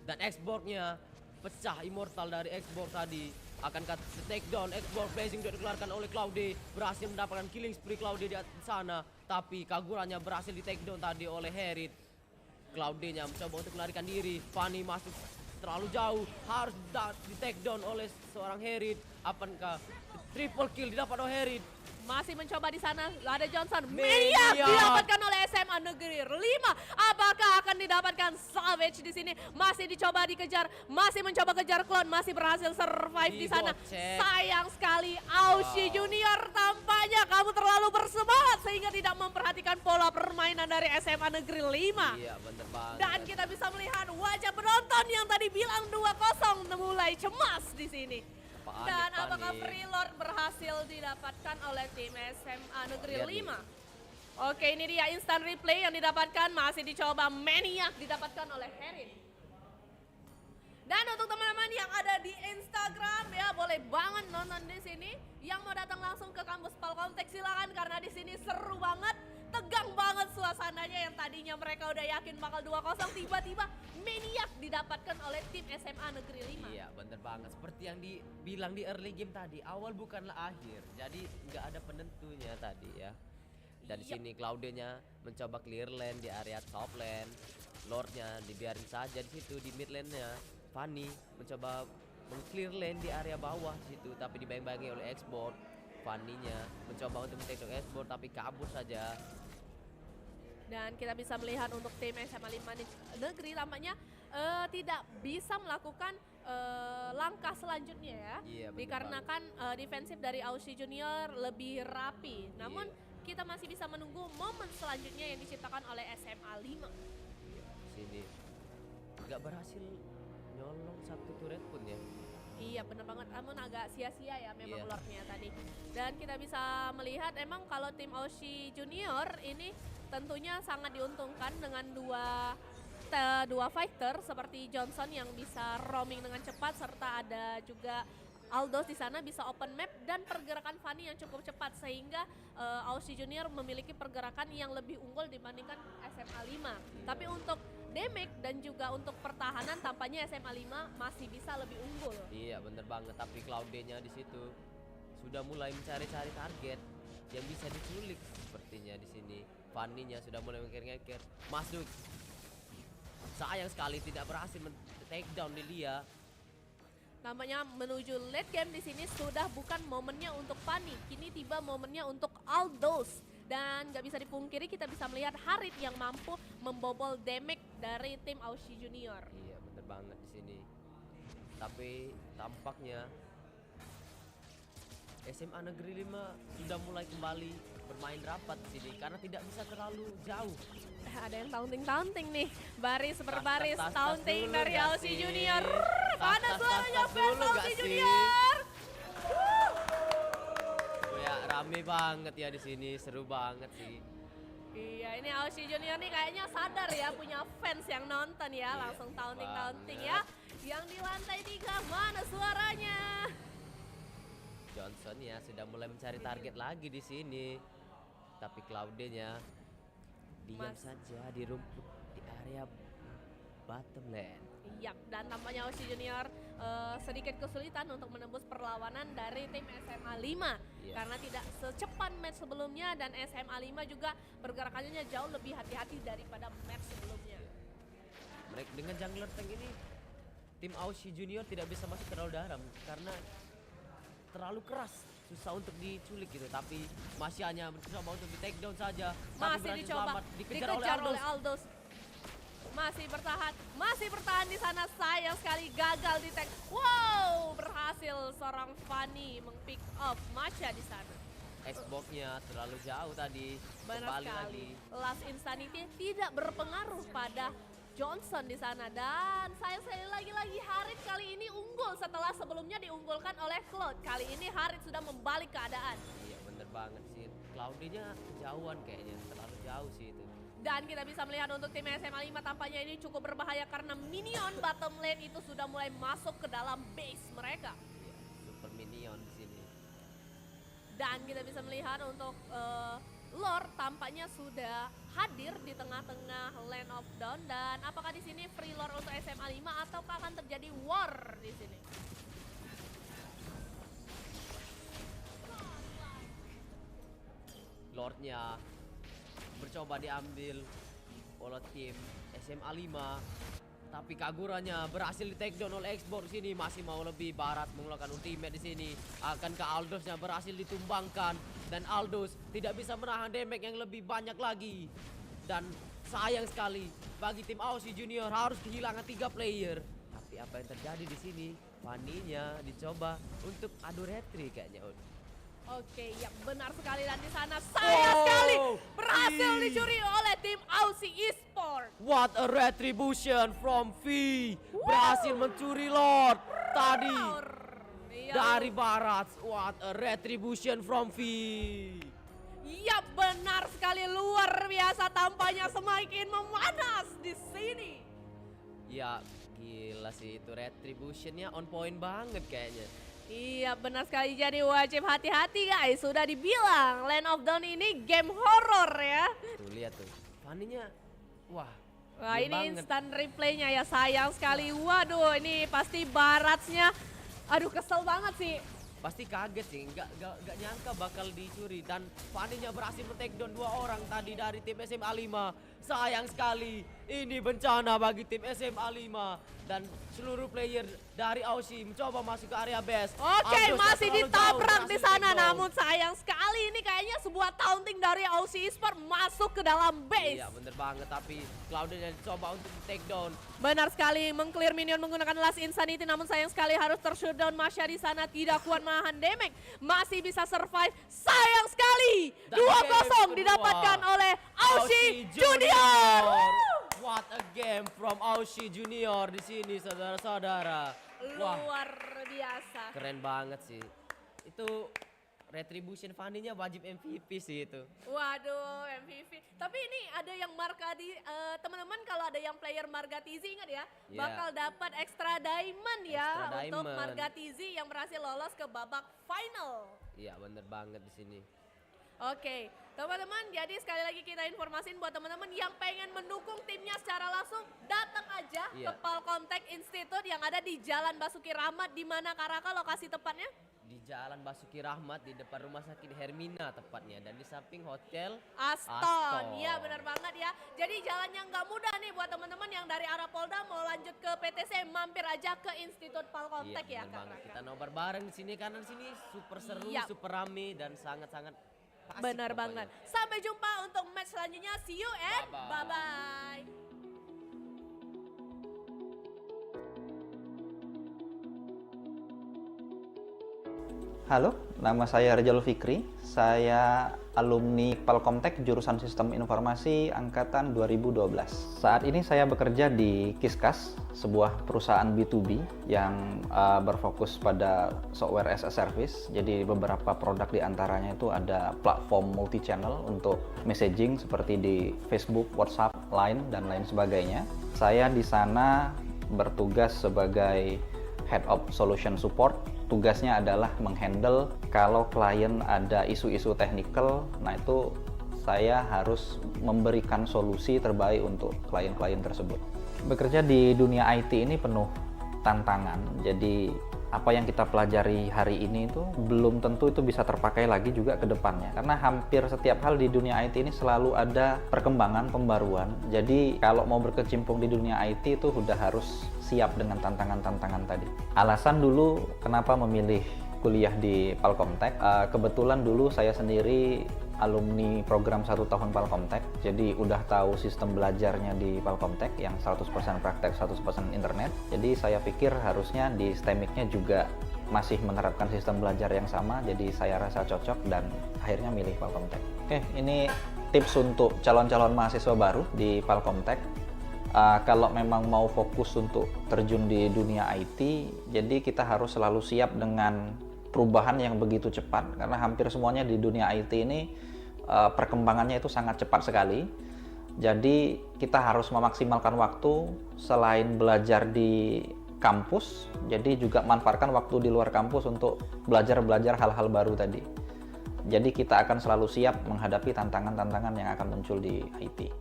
Dan Xbox-nya pecah immortal dari Xbox tadi. Akankah take down Xbox Blazing sudah dikeluarkan oleh Claude, berhasil mendapatkan killing spree Claude di sana, tapi Kagurannya berhasil di take down tadi oleh Herald. Claude-nya mencoba untuk melarikan diri, Fanny masuk terlalu jauh, harus di take down oleh seorang Herald. Apakah triple kill didapat oleh Herald? Masih mencoba di sana, ada Johnson. Maniac! Maniac didapatkan oleh SMA Negeri 5. Apakah akan didapatkan Savage di sini? Masih dicoba dikejar, masih mencoba kejar clone, masih berhasil survive di sana. Digocek. Sayang sekali, Aushi Junior tampaknya kamu terlalu bersemangat sehingga tidak memperhatikan pola permainan dari SMA Negeri 5. Iya, bener banget. Dan kita bisa melihat wajah penonton yang tadi bilang 2-0 mulai cemas di sini. Panik, Dan apakah panik. Freelord berhasil didapatkan oleh tim SMA Negeri Lihat 5? Oke, ini dia instant replay yang didapatkan, masih dicoba Maniac didapatkan oleh Herin. Dan untuk teman-teman yang ada di Instagram ya, boleh banget nonton di sini. Yang mau datang langsung ke kampus Palkomtek silakan karena di sini seru banget, tegang banget suasananya yang tadinya mereka udah yakin bakal 2-0, tiba-tiba Maniac didapatkan oleh tim SMA Negeri 5. Iya, bener banget. Seperti yang dibilang di early game tadi, awal bukanlah akhir. Jadi nggak ada penentunya tadi ya. Dan di Yep. sini Claude-nya mencoba clear lane di area top lane. Lord-nya dibiarin saja di situ di mid lane-nya. Fanny mencoba meng-clear lane di area bawah di situ, tapi dibayang-bayangi oleh Xbox. Fanny-nya mencoba untuk men-take down Xbox tapi kabur saja. Dan kita bisa melihat untuk tim SMA 5 Negeri tampaknya tidak bisa melakukan langkah selanjutnya ya. Iya, bener Dikarenakan defensif dari Aushi Junior lebih rapi. Namun kita masih bisa menunggu momen selanjutnya yang diciptakan oleh SMA 5. Sini nggak berhasil nyolong satu turret pun ya. Iya bener banget, namun agak sia-sia ya memang Iya. Lordnya tadi. Dan kita bisa melihat emang kalau tim Aushi Junior ini tentunya sangat diuntungkan dengan dua fighter seperti Johnson yang bisa roaming dengan cepat, serta ada juga Aldos di sana bisa open map dan pergerakan Fanny yang cukup cepat sehingga Aushi Junior memiliki pergerakan yang lebih unggul dibandingkan SMA 5. Tapi untuk damage dan juga untuk pertahanan tampaknya SMA 5 masih bisa lebih unggul. Iya, bener banget. Tapi Claude-nya di situ sudah mulai mencari-cari target yang bisa diculik sepertinya di sini. Fanny-nya sudah mulai ngekir-ngekir. Masuk. Sayang sekali tidak berhasil take down Lilia. Namanya menuju late game di sini sudah bukan momennya untuk Fanny, kini tiba momennya untuk Aldos. Dan nggak bisa dipungkiri kita bisa melihat Harit yang mampu membobol damage dari tim Aushi Junior. Iya, bener banget di sini. Tapi tampaknya SMA Negeri 5 sudah mulai kembali bermain rapat di sini karena tidak bisa terlalu jauh. Ada yang taunting-taunting nih, baris berbaris Tas taunting dulu dari nggak Aushi sih? Junior. Tas Mana suaranya dulu fans nggak Aushi sih? Junior? Oh ya, rame banget ya di sini, seru banget sih. Iya, ini Aushi Junior nih kayaknya sadar ya punya fans yang nonton ya, langsung taunting-taunting ya. Yang di lantai 3 mana suaranya? Johnson ya sudah mulai mencari target lagi di sini. Tapi Claude-nya diam saja di rumput di area bottom lane. Iya, dan tampaknya Aushi Junior sedikit kesulitan untuk menembus perlawanan dari tim SMA 5 Iya. karena tidak secepat match sebelumnya dan SMA 5 juga pergerakannya jauh lebih hati-hati daripada match sebelumnya. Mereka dengan jungler tank ini tim Aushi Junior tidak bisa masuk terlalu dalam karena terlalu keras, susah untuk diculik gitu. Tapi masih hanya mencoba untuk di take down saja. Tapi Masih berhasil dicoba, selamat, dikejar oleh Aldos. Masih bertahan di sana, sayang sekali gagal di tag. Wow, berhasil seorang Fanny meng-pick off Masha di sana. Xbox-nya terlalu jauh tadi. Benar Kembali sekali. lagi. Last Insanity tidak berpengaruh pada Johnson di sana dan sayang sekali lagi-lagi Harit kali ini unggul setelah sebelumnya diunggulkan oleh Claude. Kali ini Harit sudah membalik keadaan. Iya, bener banget sih. Claude-nya kejauhan kayaknya, terlalu jauh sih itu. Dan kita bisa melihat untuk tim SMA 5 tampaknya ini cukup berbahaya karena minion bottom lane itu sudah mulai masuk ke dalam base mereka. Super minion di sini. Dan kita bisa melihat untuk Lord tampaknya sudah hadir di tengah-tengah Land of Dawn. Dan apakah di sini free Lord untuk SMA 5 ataukah akan terjadi war di sini? Lordnya bercoba diambil oleh tim SMA 5, tapi Kaguranya berhasil di take down oleh Xbox sini. Masih mau lebih, Barat mengeluarkan ultimate di sini. Akankah Aldosnya berhasil ditumbangkan dan Aldos tidak bisa menahan damage yang lebih banyak lagi. Dan sayang sekali bagi tim Aussie Junior harus kehilangan 3 player. Tapi apa yang terjadi di sini? Fanny-nya dicoba untuk adu retri kayaknya. Oke, ya benar sekali, dan di sana sayang sekali berhasil dicuri oleh tim Aussie Esports. What a retribution from V. Berhasil mencuri Lord tadi dari Barat. What a retribution from V. Ya benar sekali, luar biasa, tampaknya semakin memanas di sini. Ya gila sih, itu retributionnya on point banget kayaknya. Iya benar sekali, jadi wajib hati-hati guys. Sudah dibilang Land of Dawn ini game horror ya. Tuh lihat tuh, Fanny-nya wah. Wah ini instant replaynya ya, sayang sekali. Waduh ini pasti Baratnya, aduh kesel banget sih. Pasti kaget sih, nggak nyangka bakal dicuri. Dan Fanny-nya berhasil men-take down 2 orang tadi dari tim SMA 5. Sayang sekali, ini bencana bagi tim SMA 5. Dan seluruh player dari Aussie mencoba masuk ke area base. Oke, masih ditabrak di sana, namun sayang sekali ini kayaknya sebuah taunting dari Aussie Esports masuk ke dalam base. Iya bener banget, tapi Cloud-nya dicoba untuk take down. Benar sekali, meng-clear minion menggunakan Last Insanity, namun sayang sekali harus ter-shutdown. Masya di sana tidak kuat menahan damage, masih bisa survive. Sayang sekali, 2-0 didapatkan oleh Aussie Junior. What a game from Aussie Junior di sini, saudara-saudara. Luar biasa. Keren banget sih. Itu retribution Fanny-nya wajib MVP sih itu. Waduh, MVP. Tapi ini ada yang Markadi, teman-teman kalau ada yang player Margatizi ingat ya, bakal dapat extra diamond ya untuk Margatizi yang berhasil lolos ke babak final. Iya, bener banget di sini. Oke, teman-teman, jadi sekali lagi kita informasin buat teman-teman yang pengen mendukung timnya secara langsung, datang aja ke Palcomtech Institute yang ada di Jalan Basuki Rahmat. Di mana Karaka lokasi tepatnya? Di Jalan Basuki Rahmat, di depan Rumah Sakit Hermina tepatnya, dan di samping Hotel Aston. Iya benar banget ya. Jadi jalannya nggak mudah nih buat teman-teman yang dari arah Polda mau lanjut ke PTC, mampir aja ke Institut Palcomtech ya Kak. Kita nobar bareng di sini karena di sini super seru, super rame dan sangat-sangat asik. Benar banget. Sampai jumpa untuk match selanjutnya. See you and bye-bye. Halo, nama saya Rejal Fikri. Saya alumni Palcomtech jurusan Sistem Informasi angkatan 2012. Saat ini saya bekerja di Kiskas, sebuah perusahaan B2B yang berfokus pada software as a service. Jadi beberapa produk diantaranya itu ada platform multi-channel untuk messaging seperti di Facebook, WhatsApp, Line, dan lain sebagainya. Saya di sana bertugas sebagai Head of Solution Support. Tugasnya adalah menghandle kalau klien ada isu-isu technical, nah itu saya harus memberikan solusi terbaik untuk klien-klien tersebut. Bekerja di dunia IT ini penuh tantangan, jadi apa yang kita pelajari hari ini itu belum tentu itu bisa terpakai lagi juga ke depannya. Karena hampir setiap hal di dunia IT ini selalu ada perkembangan, pembaruan. Jadi kalau mau berkecimpung di dunia IT itu udah harus siap dengan tantangan-tantangan tadi. Alasan dulu kenapa memilih kuliah di Palcomtech, kebetulan dulu saya sendiri alumni program 1 tahun Palcomtech, jadi udah tahu sistem belajarnya di Palcomtech yang 100% praktek, 100% internet. Jadi saya pikir harusnya di STEMIC-nya juga masih menerapkan sistem belajar yang sama, jadi saya rasa cocok dan akhirnya milih Palcomtech. Oke, ini tips untuk calon-calon mahasiswa baru di Palcomtech. Kalau memang mau fokus untuk terjun di dunia IT, jadi kita harus selalu siap dengan perubahan yang begitu cepat, karena hampir semuanya di dunia IT ini perkembangannya itu sangat cepat sekali. Jadi kita harus memaksimalkan waktu selain belajar di kampus, jadi juga manfaatkan waktu di luar kampus untuk belajar hal-hal baru tadi. Jadi kita akan selalu siap menghadapi tantangan-tantangan yang akan muncul di IT.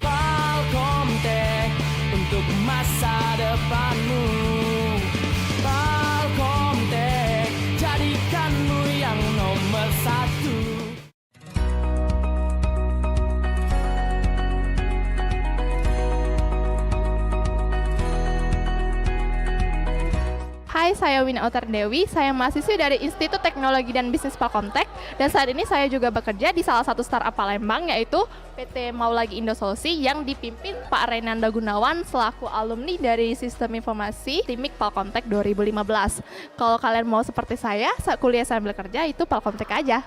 Palcomtech untuk masa depanmu. Palcomtech jadikanmu yang nomor satu. Hai, saya Wina Utardewi, saya mahasiswi dari Institut Teknologi dan Bisnis Palcomtech, dan saat ini saya juga bekerja di salah satu startup Palembang, yaitu PT Maulagi Indo Solusi yang dipimpin Pak Renanda Gunawan selaku alumni dari Sistem Informasi Timik Palcomtech 2015. Kalau kalian mau seperti saya kuliah sambil kerja, itu Palcomtech aja.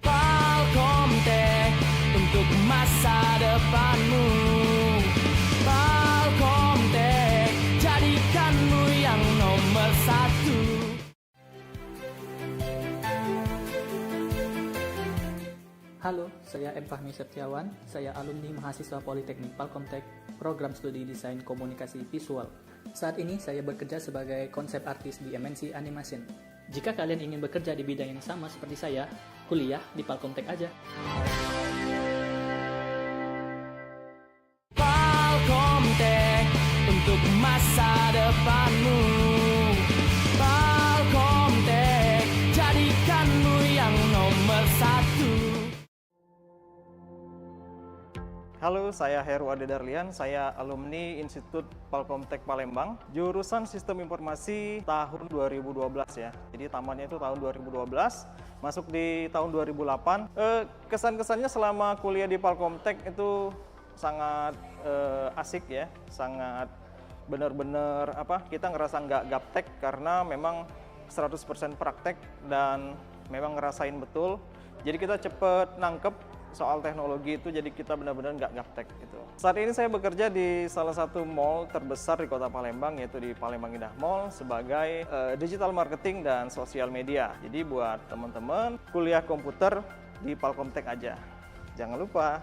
Palcomtech untuk masa depanmu. Palcomtech jadikanmu yang nomor satu. Halo, saya M. Fahmi Septiawan. Saya alumni mahasiswa Politeknik Palcomtech, program studi desain komunikasi visual. Saat ini saya bekerja sebagai konsep artis di MNC Animation. Jika kalian ingin bekerja di bidang yang sama seperti saya, kuliah di Palcomtech aja. Palcomtech untuk masa depanmu. Palcomtech jadikanmu yang nomor satu. Halo, saya Heru Ade Darlian, saya alumni Institut Palcomtech Palembang, jurusan Sistem Informasi tahun 2012 ya. Jadi tamatnya itu tahun 2012, masuk di tahun 2008. Kesan-kesannya selama kuliah di Palcomtech itu sangat asik ya, sangat benar-benar kita ngerasa nggak gaptek karena memang 100% praktek dan memang ngerasain betul. Jadi kita cepet nangkep soal teknologi itu, jadi kita benar-benar nggak gaptek gitu. Saat ini saya bekerja di salah satu mall terbesar di kota Palembang, yaitu di Palembang Indah Mall sebagai digital marketing dan sosial media. Jadi buat teman-teman kuliah komputer di Palcomtech aja, jangan lupa.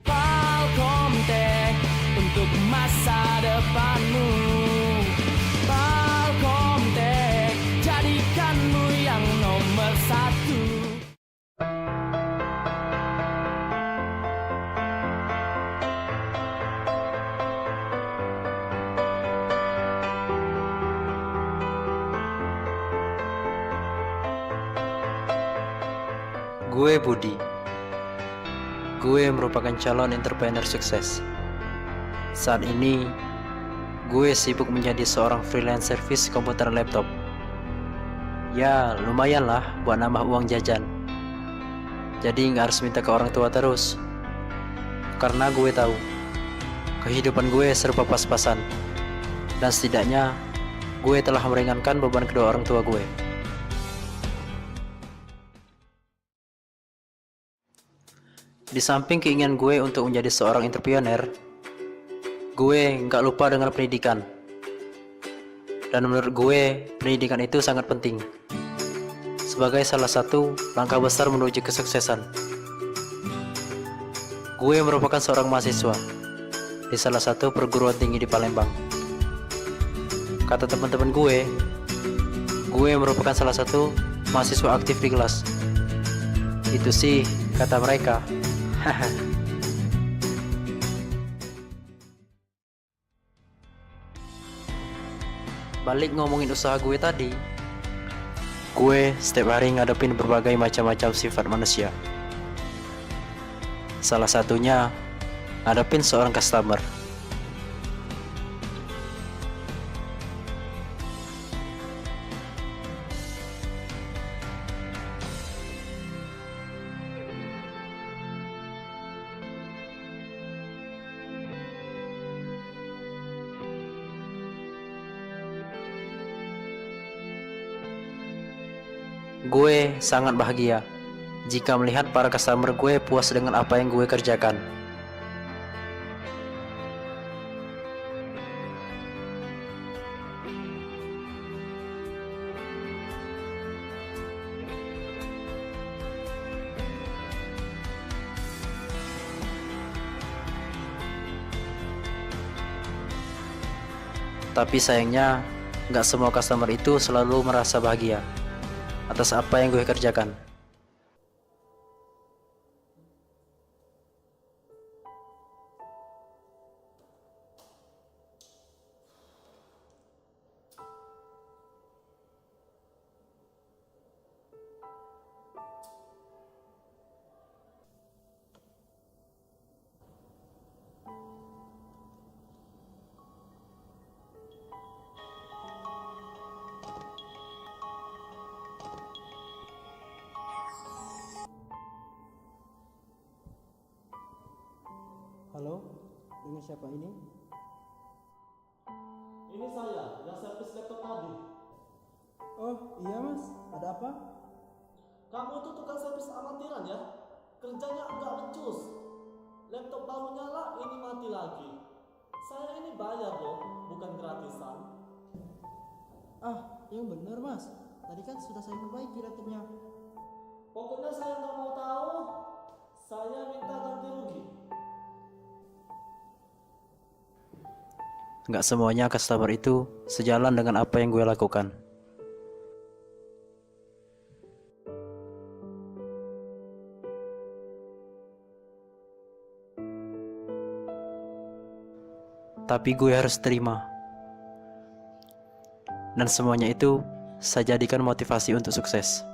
Palcomtech untuk masa depanmu. Palcomtech jadikanmu yang nomor satu. Gue Budi. Gue merupakan calon entrepreneur sukses. Saat ini, gue sibuk menjadi seorang freelance service komputer laptop. Ya, lumayan lah buat nambah uang jajan. Jadi nggak harus minta ke orang tua terus. Karena gue tahu, kehidupan gue serba pas-pasan. Dan setidaknya, gue telah meringankan beban kedua orang tua gue. Di samping keinginan gue untuk menjadi seorang entrepreneur, gue nggak lupa dengan pendidikan. Dan menurut gue, pendidikan itu sangat penting sebagai salah satu langkah besar menuju kesuksesan. Gue merupakan seorang mahasiswa di salah satu perguruan tinggi di Palembang. Kata teman-teman gue merupakan salah satu mahasiswa aktif di kelas. Itu sih kata mereka. Balik ngomongin usaha gue tadi, gue setiap hari ngadepin berbagai macam-macam sifat manusia. Salah satunya ngadepin seorang customer. Gue sangat bahagia jika melihat para customer gue puas dengan apa yang gue kerjakan. Tapi sayangnya, nggak semua customer itu selalu merasa bahagia atas apa yang gue kerjakan. Halo, dengan siapa ini? Ini saya, yang servis laptop tadi. Oh, iya mas, ada apa? Kamu itu tukang servis amatiran ya? Kerjanya nggak becus. Laptop baru nyala, ini mati lagi. Saya ini bayar loh, bukan gratisan. Ah, yang bener mas. Tadi kan sudah saya perbaiki laptopnya. Pokoknya saya nggak mau tahu. Saya minta ganti rugi. Nggak semuanya customer itu sejalan dengan apa yang gue lakukan. Tapi gue harus terima. Dan semuanya itu saya jadikan motivasi untuk sukses.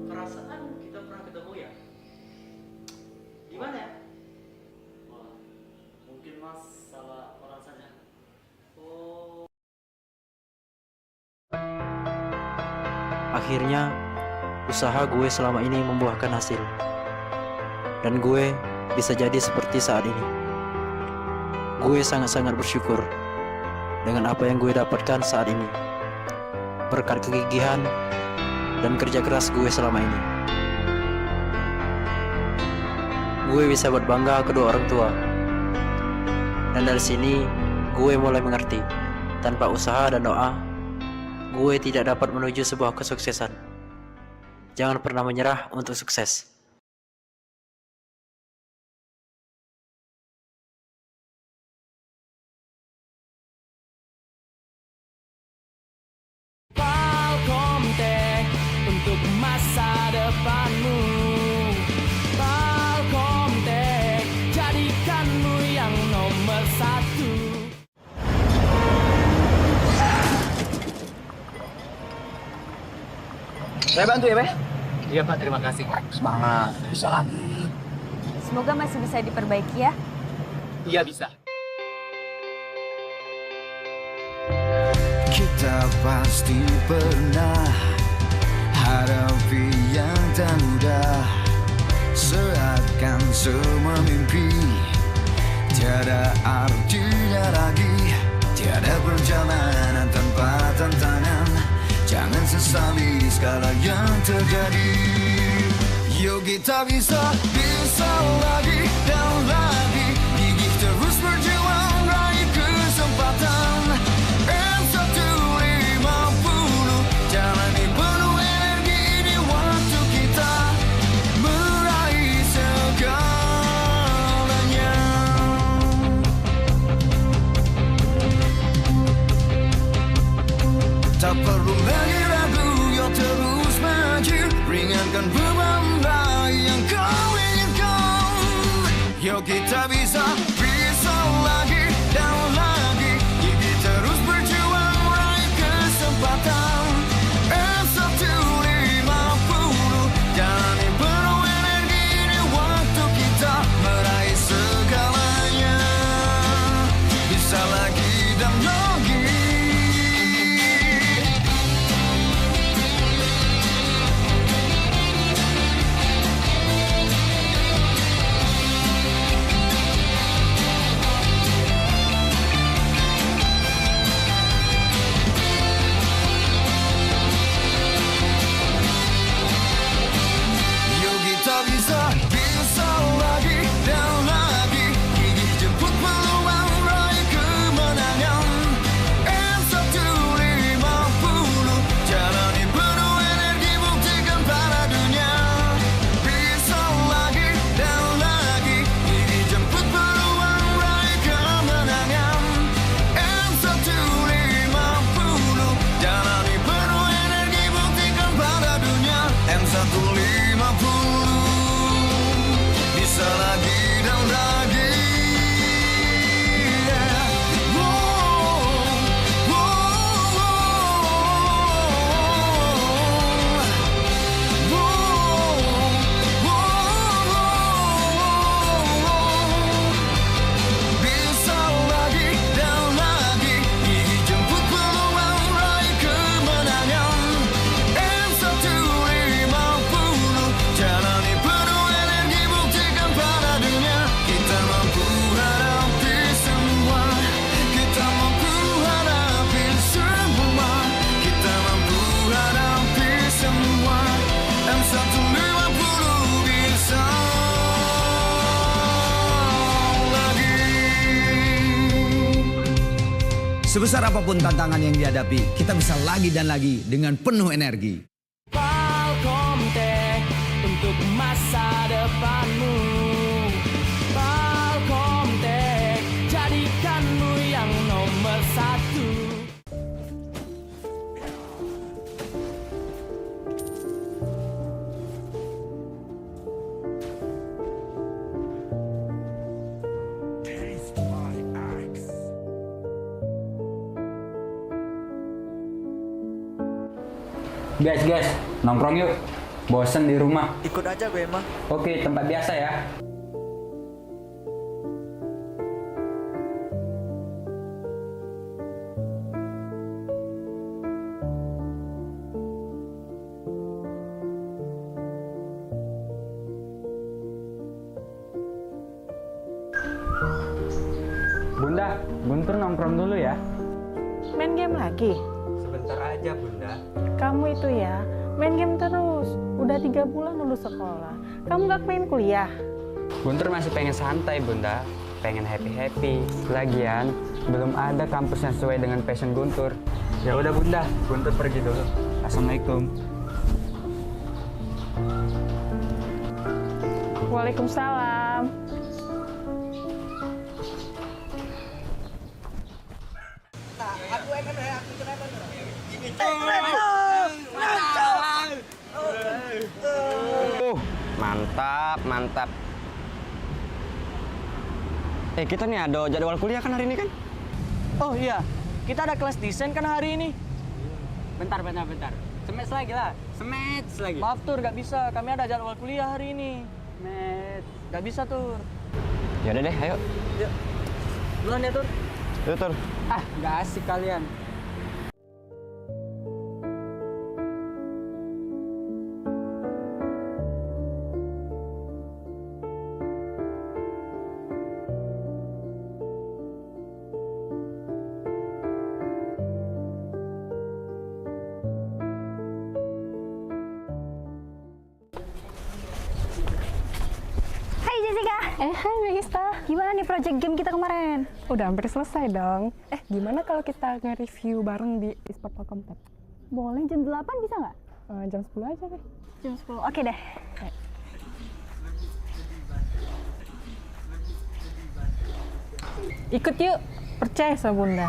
Perasaan kita pernah ketemu ya? Di mana ya? Wah, mungkin mas salah orang saja. Oh. Akhirnya, usaha gue selama ini membuahkan hasil. Dan gue bisa jadi seperti saat ini. Gue sangat-sangat bersyukur dengan apa yang gue dapatkan saat ini. Berkat kegigihan dan kerja keras gue selama ini. Gue bisa berbangga kedua orang tua. Dan dari sini, gue mulai mengerti, tanpa usaha dan doa, gue tidak dapat menuju sebuah kesuksesan. Jangan pernah menyerah untuk sukses. Palcomtech untuk masa depanmu. Palcomtech jadikanmu yang nomor satu. Saya bantu ya, Beh? Iya, Pak. Terima kasih. Semangat. Bisa kan? Semoga masih bisa diperbaiki ya. Iya, bisa. Kita pasti pernah hadapi yang tak mudah, seakan semua mimpi tiada artinya lagi, tiada perjalanan tanpa tantangan. Jangan sesali segala yang terjadi. Yuk kita bisa lagi dan lagi, gigih terus berjuang raih kesempatan. M150 jalani penuh energi di waktu kita meraih segalanya. Yuk kita bisa lagi dan lagi. Gigi terus berjuang raih kesempatan. M150 jalani penuh energi ini waktu kita meraih segalanya. Bisa lagi dan lagi. Yuk kita bisa lagi dan lagi. Gigi jemput peluang raih kemenangan. M150 jalani penuh energi buktikan pada dunia. Bisa lagi dan lagi. Gigi jemput peluang raih kemenangan. M150 jalani penuh energi buktikan pada dunia. M150 bisa lagi dan lagi. Yeah. Bisa lagi dan lagi. Gigi jemput peluang raih kemenangan. M150 jalani penuh energi buktikan pada dunia. Kita mampu hadapi semua. Kita mampu hadapi semua. Kita mampu hadapi semua. M150 bisa lagi. Sebesar apapun tantangan yang dihadapi, kita bisa lagi dan lagi dengan penuh energi. Palcomtech untuk masa depanmu. Palcomtech jadikanmu yang nomor 1. Guys, nongkrong yuk. Bosen di rumah. Ikut aja gue mah. Oke, tempat biasa ya. Bunda, Guntur nongkrong dulu ya. Main game lagi? Sebentar aja, Bunda. Kamu itu ya, main game terus. Udah 3 bulan lulus sekolah. Kamu gak pengen kuliah? Guntur masih pengen santai, Bunda. Pengen happy-happy. Lagian, belum ada kampus yang sesuai dengan passion Guntur. Ya udah, Bunda. Guntur pergi dulu. Assalamualaikum. Waalaikumsalam. Mantap. Kita nih ada jadwal kuliah kan hari ini kan? Oh iya, kita ada kelas desain kan hari ini. Bentar. Semets lagi lah. Maaf Tur, gak bisa. Kami ada jadwal kuliah hari ini. Gak bisa Tur. Yaudah deh, ayo. Yuk. Duluan ya Tur. Yuk, Tur. Gak asik kalian. Hai Megista, gimana nih project game kita kemarin? Udah hampir selesai dong. Gimana kalau kita nge-review bareng di eSport Palcomtech? Boleh jam 8 bisa nggak? Jam 10 aja deh. Jam 10, oke deh. Ikut yuk, percaya sama Bunda.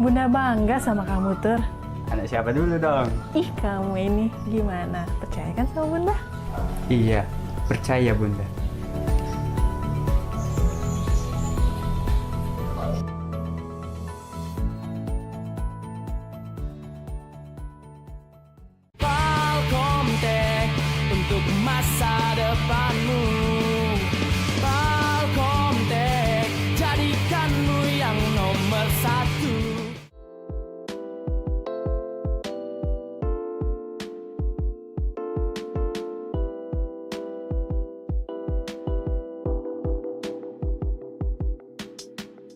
Bunda bangga sama kamu, Tur. Anak siapa dulu dong? Ih, kamu ini gimana? Percaya kan sama Bunda? Iya, percaya Bunda. Palkomtek untuk masa depanmu. Palkomtek jadikanmu yang nomor satu.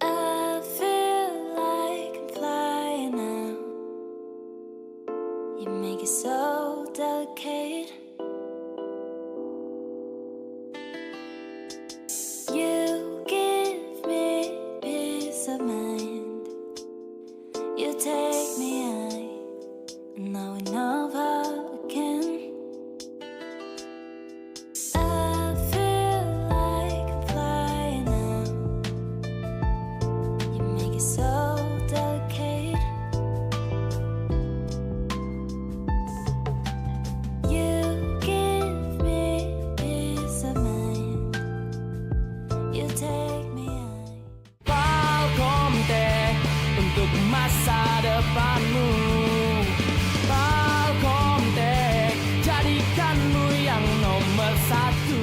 I feel like I'm flying now. You make it so delicate. You give me peace of mind. You take me high, and now we know how again. I feel like I'm flying now. You make it so delicate. You give me peace of mind. You take me high. Palkomtek untuk masa depanmu. Palkomtek jadikanmu yang nomor satu.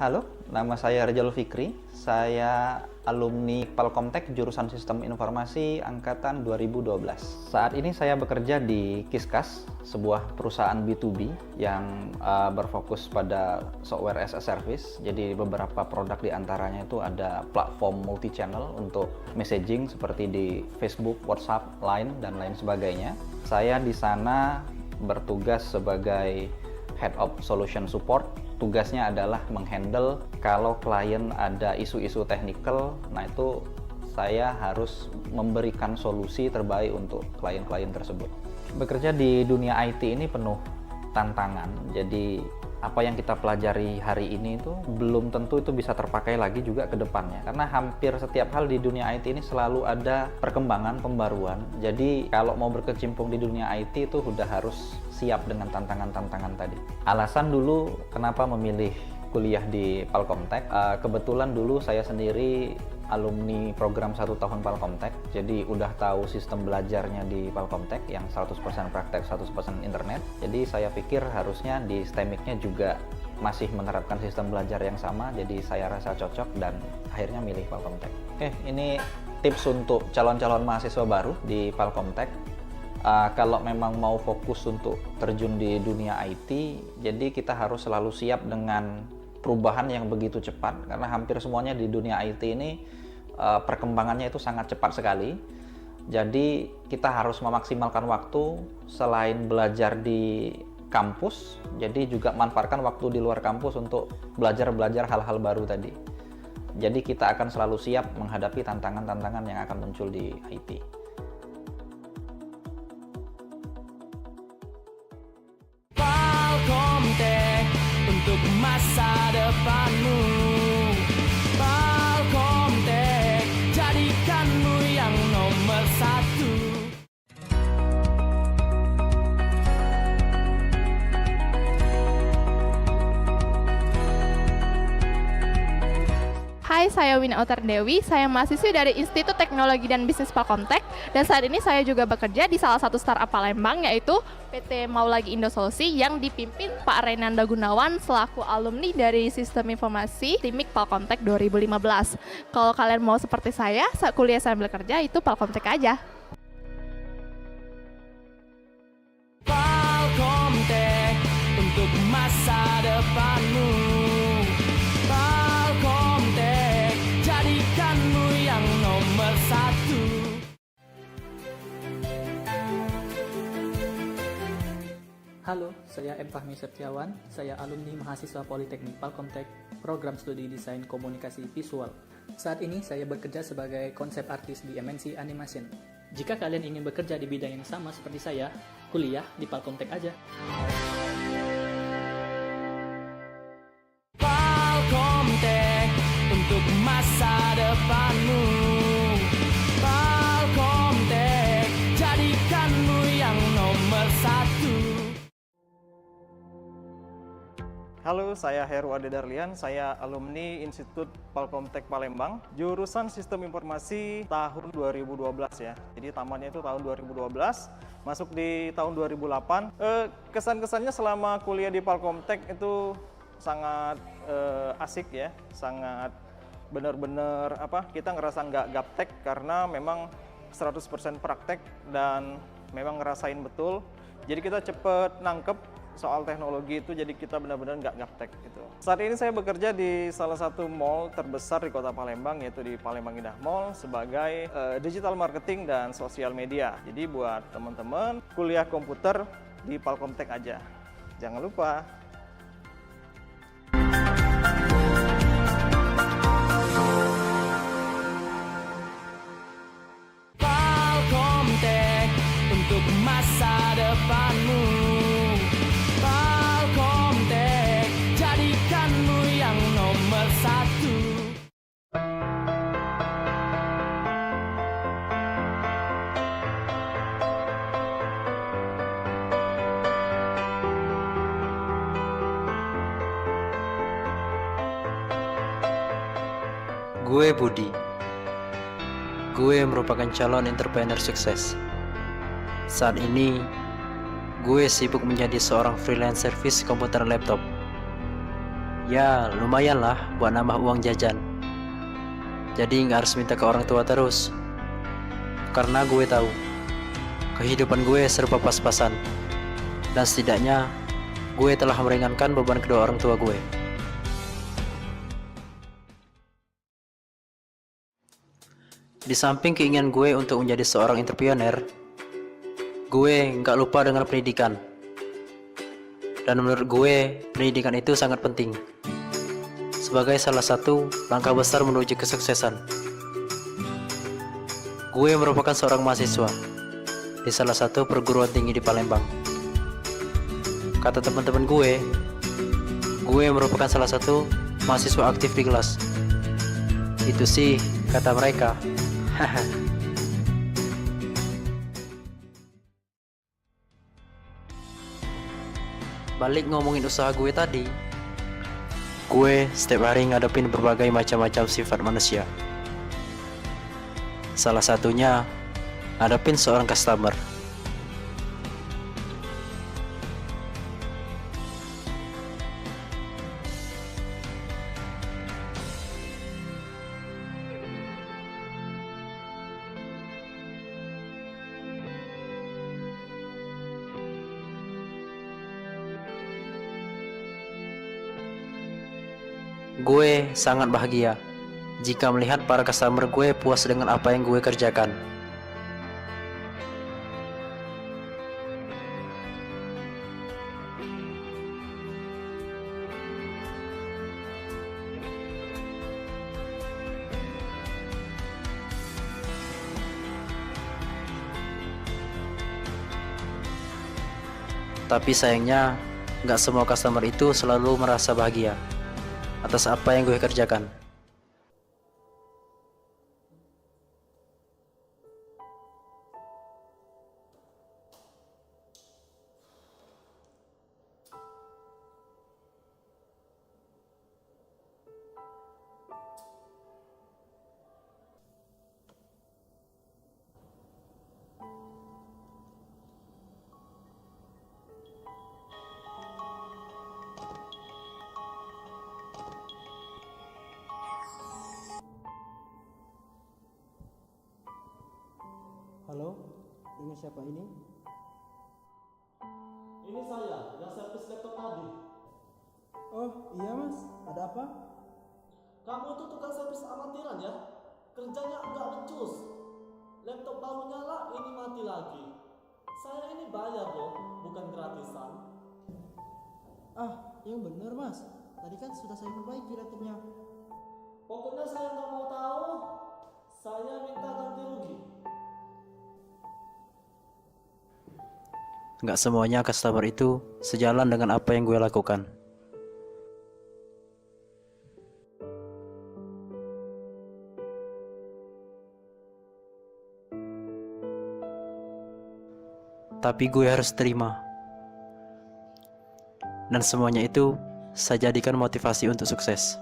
Halo, nama saya Rejal Fikri. Saya alumni Palkomtek jurusan Sistem Informasi angkatan 2012. Saat ini saya bekerja di Kiskas, sebuah perusahaan B2B yang berfokus pada software as a service. Jadi beberapa produk diantaranya itu ada platform multi-channel untuk messaging seperti di Facebook, WhatsApp, Line, dan lain sebagainya. Saya di sana bertugas sebagai Head of Solution Support. Tugasnya adalah menghandle kalau klien ada isu-isu technical, nah itu saya harus memberikan solusi terbaik untuk klien-klien tersebut. Bekerja di dunia IT ini penuh tantangan, jadi apa yang kita pelajari hari ini itu belum tentu itu bisa terpakai lagi juga ke depannya, karena hampir setiap hal di dunia IT ini selalu ada perkembangan, pembaruan. Jadi kalau mau berkecimpung di dunia IT itu udah harus siap dengan tantangan-tantangan tadi. Alasan dulu kenapa memilih kuliah di Palkomtek, kebetulan dulu saya sendiri alumni program 1 tahun Palkomtek, jadi udah tahu sistem belajarnya di Palkomtek yang 100% praktek, 100% internet. Jadi saya pikir harusnya di STEMIC-nya juga masih menerapkan sistem belajar yang sama, jadi saya rasa cocok dan akhirnya milih Palkomtek. Oke, ini tips untuk calon-calon mahasiswa baru di Palkomtek. Kalau memang mau fokus untuk terjun di dunia IT, jadi kita harus selalu siap dengan perubahan yang begitu cepat, karena hampir semuanya di dunia IT ini perkembangannya itu sangat cepat sekali. Jadi kita harus memaksimalkan waktu selain belajar di kampus, jadi juga manfaatkan waktu di luar kampus untuk belajar hal-hal baru tadi. Jadi kita akan selalu siap menghadapi tantangan-tantangan yang akan muncul di IT. Palkomtek untuk masa depanmu. Palkomtek jadikanmu yang nomor satu. Hai, saya Wina Utardewi, saya mahasiswi dari Institut Teknologi dan Bisnis Palkomtek, dan saat ini saya juga bekerja di salah satu startup Palembang, yaitu PT Maulagi Indo Solusi yang dipimpin Pak Renanda Gunawan selaku alumni dari Sistem Informasi TIMIK Palkomtek 2015. Kalau kalian mau seperti saya kuliah sambil kerja, itu Palkomtek aja. Palkomtek untuk masa depanmu. Palkomtek jadikanmu yang nomor satu. Halo, saya M. Fahmi Septiawan. Saya alumni mahasiswa Politeknik Palkomtek, program studi desain komunikasi visual. Saat ini saya bekerja sebagai konsep artis di MNC Animation. Jika kalian ingin bekerja di bidang yang sama seperti saya, kuliah di Palkomtek aja. untuk masa depanmu. Palkomtek, jadikanmu yang nomor satu. Halo, saya Heru Ade Darlian, saya alumni Institut Palkomtek Palembang, jurusan Sistem Informasi tahun 2012 ya. Jadi tamatnya itu tahun 2012, masuk di tahun 2008. Kesan-kesannya selama kuliah di Palkomtek itu sangat asik ya, sangat benar-benar kita ngerasa nggak gaptek karena memang 100% praktek dan memang ngerasain betul. Jadi kita cepet nangkep soal teknologi itu, jadi kita benar-benar nggak gaptek gitu. Saat ini saya bekerja di salah satu mall terbesar di kota Palembang, yaitu di Palembang Indah Mall sebagai digital marketing dan sosial media. Jadi buat teman-teman kuliah komputer di Palkomtek aja, jangan lupa. Palkomtek untuk masa depanmu. Palkomtek, jadikanmu yang nomor satu. Gue Budi. Gue merupakan calon entrepreneur sukses. Saat ini, gue sibuk menjadi seorang freelance service komputer laptop. Ya, lumayan lah buat nambah uang jajan. Jadi nggak harus minta ke orang tua terus. Karena gue tahu, kehidupan gue serba pas-pasan. Dan setidaknya, gue telah meringankan beban kedua orang tua gue. Di samping keinginan gue untuk menjadi seorang entrepreneur, gue nggak lupa dengan pendidikan. Dan menurut gue, pendidikan itu sangat penting sebagai salah satu langkah besar menuju kesuksesan. Gue merupakan seorang mahasiswa di salah satu perguruan tinggi di Palembang. Kata teman-teman gue merupakan salah satu mahasiswa aktif di kelas. Itu sih kata mereka. Balik ngomongin usaha gue tadi, gue setiap hari ngadepin berbagai macam-macam sifat manusia. Salah satunya ngadepin seorang customer. Gue sangat bahagia jika melihat para customer gue puas dengan apa yang gue kerjakan. Tapi sayangnya, nggak semua customer itu selalu merasa bahagia atas apa yang gue kerjakan. Halo, dengan siapa ini? Ini saya, yang servis laptop tadi. Oh, iya mas, ada apa? Kamu itu tukang servis amatiran ya? Kerjanya nggak becus. Laptop baru nyala, ini mati lagi. Saya ini bayar loh, bukan gratisan. Ah, yang bener mas. Tadi kan sudah saya perbaiki laptopnya. Pokoknya saya nggak mau tahu. Saya minta ganti rugi. Nggak semuanya customer itu sejalan dengan apa yang gue lakukan. tapi gue harus terima. Dan semuanya itu saya jadikan motivasi untuk sukses.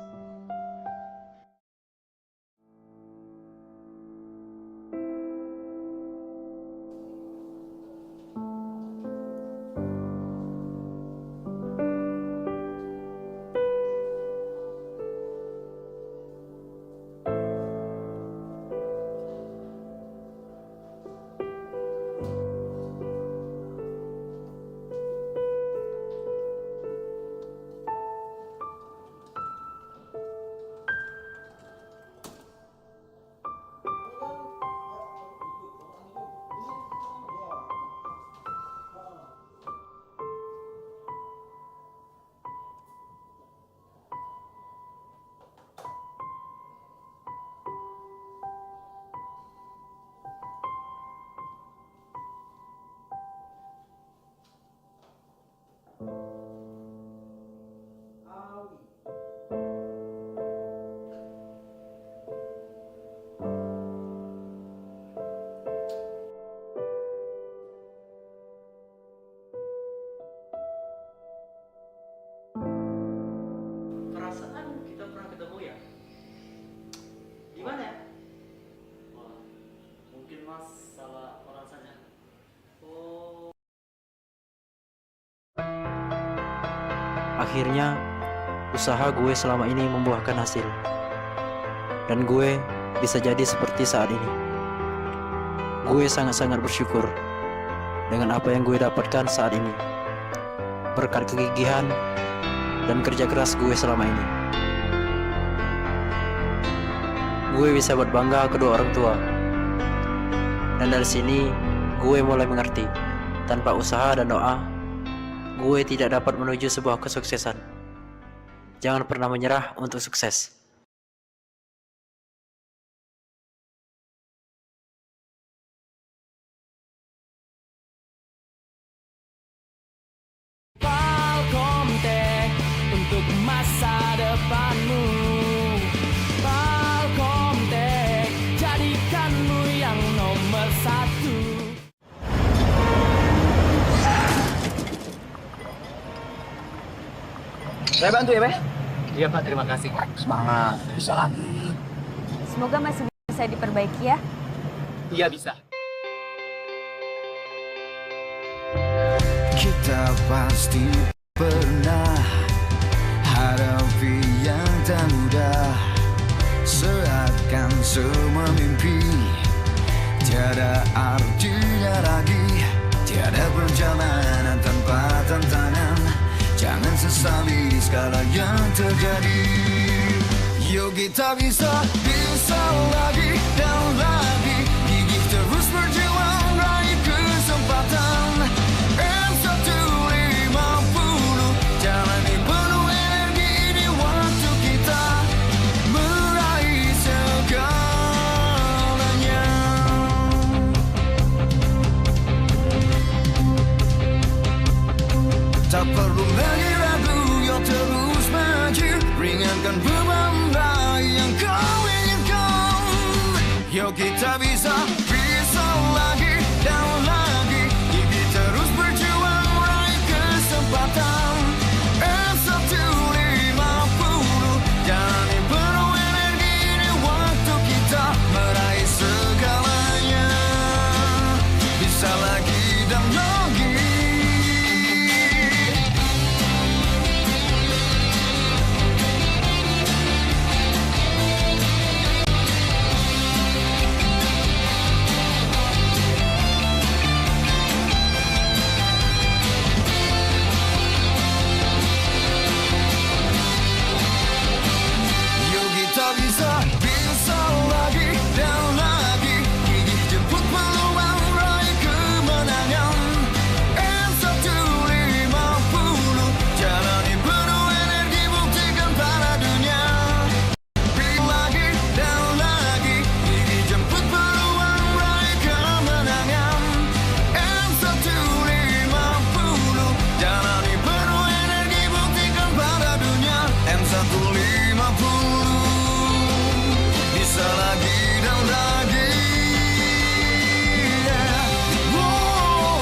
Perasaan kita pernah ketemu ya? Di mana ya? Wah, mungkin Mas salah orang saja. Oh. Akhirnya, usaha gue selama ini membuahkan hasil. Dan gue bisa jadi seperti saat ini. Gue sangat-sangat bersyukur dengan apa yang gue dapatkan saat ini. Berkat kegigihan dan kerja keras gue selama ini. Gue bisa berbangga kedua orang tua. Dan dari sini, gue mulai mengerti, tanpa usaha dan doa, gue tidak dapat menuju sebuah kesuksesan. Jangan pernah menyerah untuk sukses. Palkomtek untuk masa depanmu. Palkomtek jadikanmu yang nomor 1. Saya bantu ya, Beh? Iya Pak, terima kasih. Semangat, bisa lagi. Semoga masih bisa diperbaiki ya. Iya bisa. Kita pasti pernah hadapi yang tak mudah. Seakan semua mimpi tiada artinya lagi. Tiada perjalanan tanpa tantangan. Jangan sesali segala yang terjadi. Yuk kita bisa lagi dan lagi. Gigih terus berjuang raih kesempatan. M150 jalani penuh energi ini waktu kita meraih segalanya. Tak perlu lagi ragu, yuk terus maju. Ringankan beban yang kau inginkan. Yuk kita bisa lagi dan lagi. Gigih terus berjuang raih kesempatan. M150 jalani penuh energi ini waktu kita meraih segalanya. Bisa lagi dan lagi. Bisa lagi dan lagi. Gigih jemput peluang raih kemenangan. M150 jalani penuh energi buktikan pada dunia. Lagi dan lagi. Gigih jemput peluang raih kemenangan. M150 jalani penuh energi buktikan pada dunia. M150 bisa lagi dan lagi. Wow.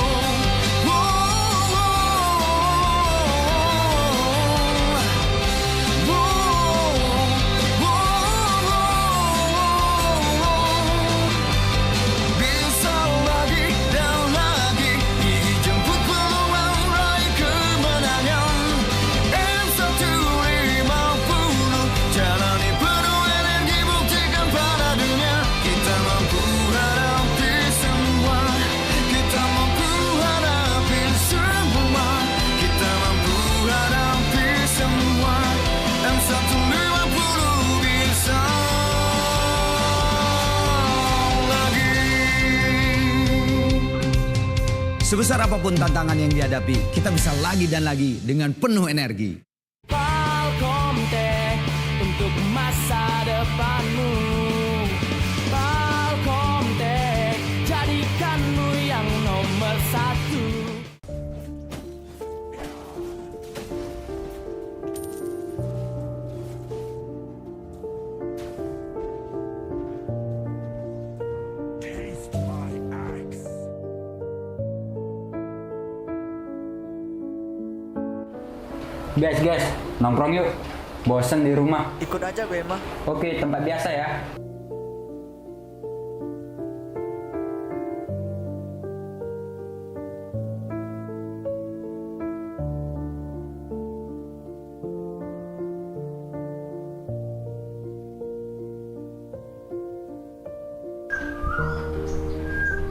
Sebesar apapun tantangan yang dihadapi, kita bisa lagi dan lagi dengan penuh energi. Palcomtech untuk masa depanmu. Palcomtech jadikanmu yang nomor satu. Guys, nongkrong yuk. Bosen di rumah. Ikut aja gue mah. Oke, tempat biasa ya.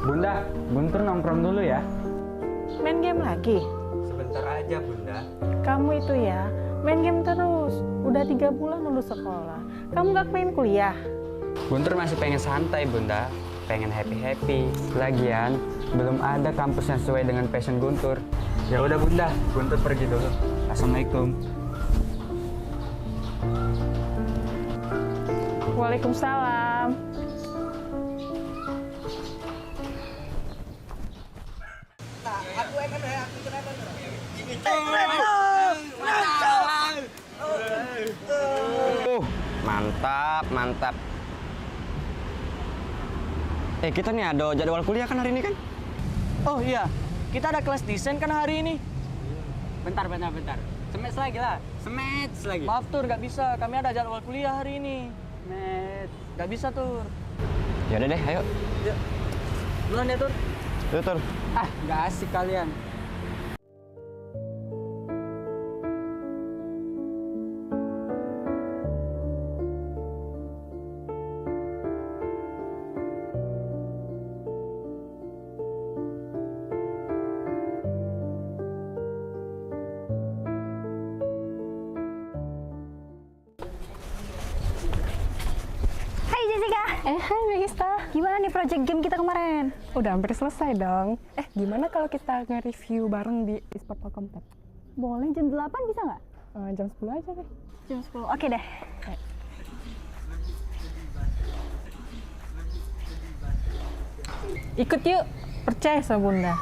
Bunda, Guntur nongkrong dulu ya. Main game lagi? Sebentar aja, Bunda. Kamu itu ya, main game terus. Udah 3 bulan lulus sekolah. Kamu gak pengen kuliah? Guntur masih pengen santai, Bunda. Pengen happy-happy. Lagian, belum ada kampus yang sesuai dengan passion Guntur. Ya udah, Bunda. Guntur pergi dulu. Assalamualaikum. Waalaikumsalam. Mantap. Kita nih ada jadwal kuliah kan hari ini kan? Oh iya, kita ada kelas desain kan hari ini. Bentar. Semets lagi lah. Semets lagi. Maaf Tur, nggak bisa. Kami ada jadwal kuliah hari ini. Nggak bisa Tur. Ya udah deh, ayo. Yuk. Duluan ya Tur. Yuk, Tur. Nggak asik kalian. Hai Megista, gimana nih project game kita kemarin? Udah hampir selesai dong. Gimana kalau kita nge-review bareng di eSport Palcomtech? Boleh jam 8 bisa nggak? Jam 10 aja deh. Jam 10, oke deh. Ikut yuk, percaya sama Bunda.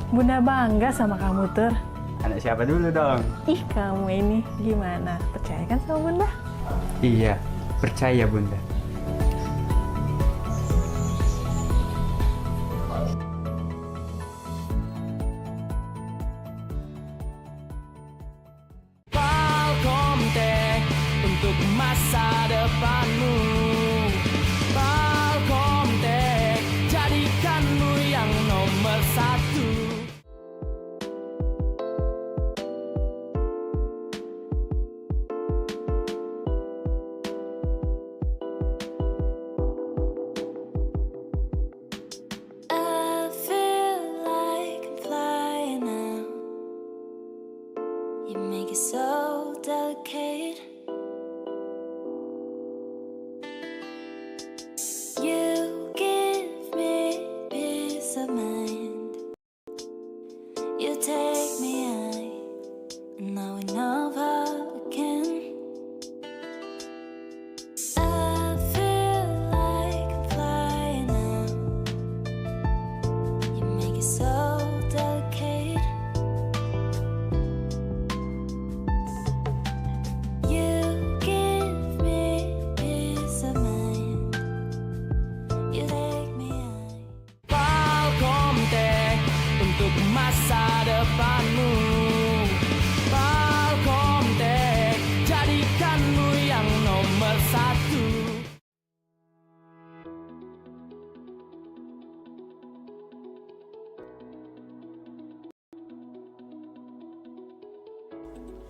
Bunda bangga sama kamu, Tur. Tanya siapa dulu dong? Ih, kamu ini gimana? Percaya kan sama Bunda? Iya, percaya Bunda. Palkomtek untuk masa depanmu. Palkomtek jadikanmu yang nomor satu. I feel like I'm flying now. You make it so delicate. You give me peace of mind. You take me high, and now we never again. I feel like I'm flying now. You make it so delicate. You give me peace of mind. You take me high. Palkomtek untuk masa depanmu. Palkomtek jadikanmu yang nomor satu.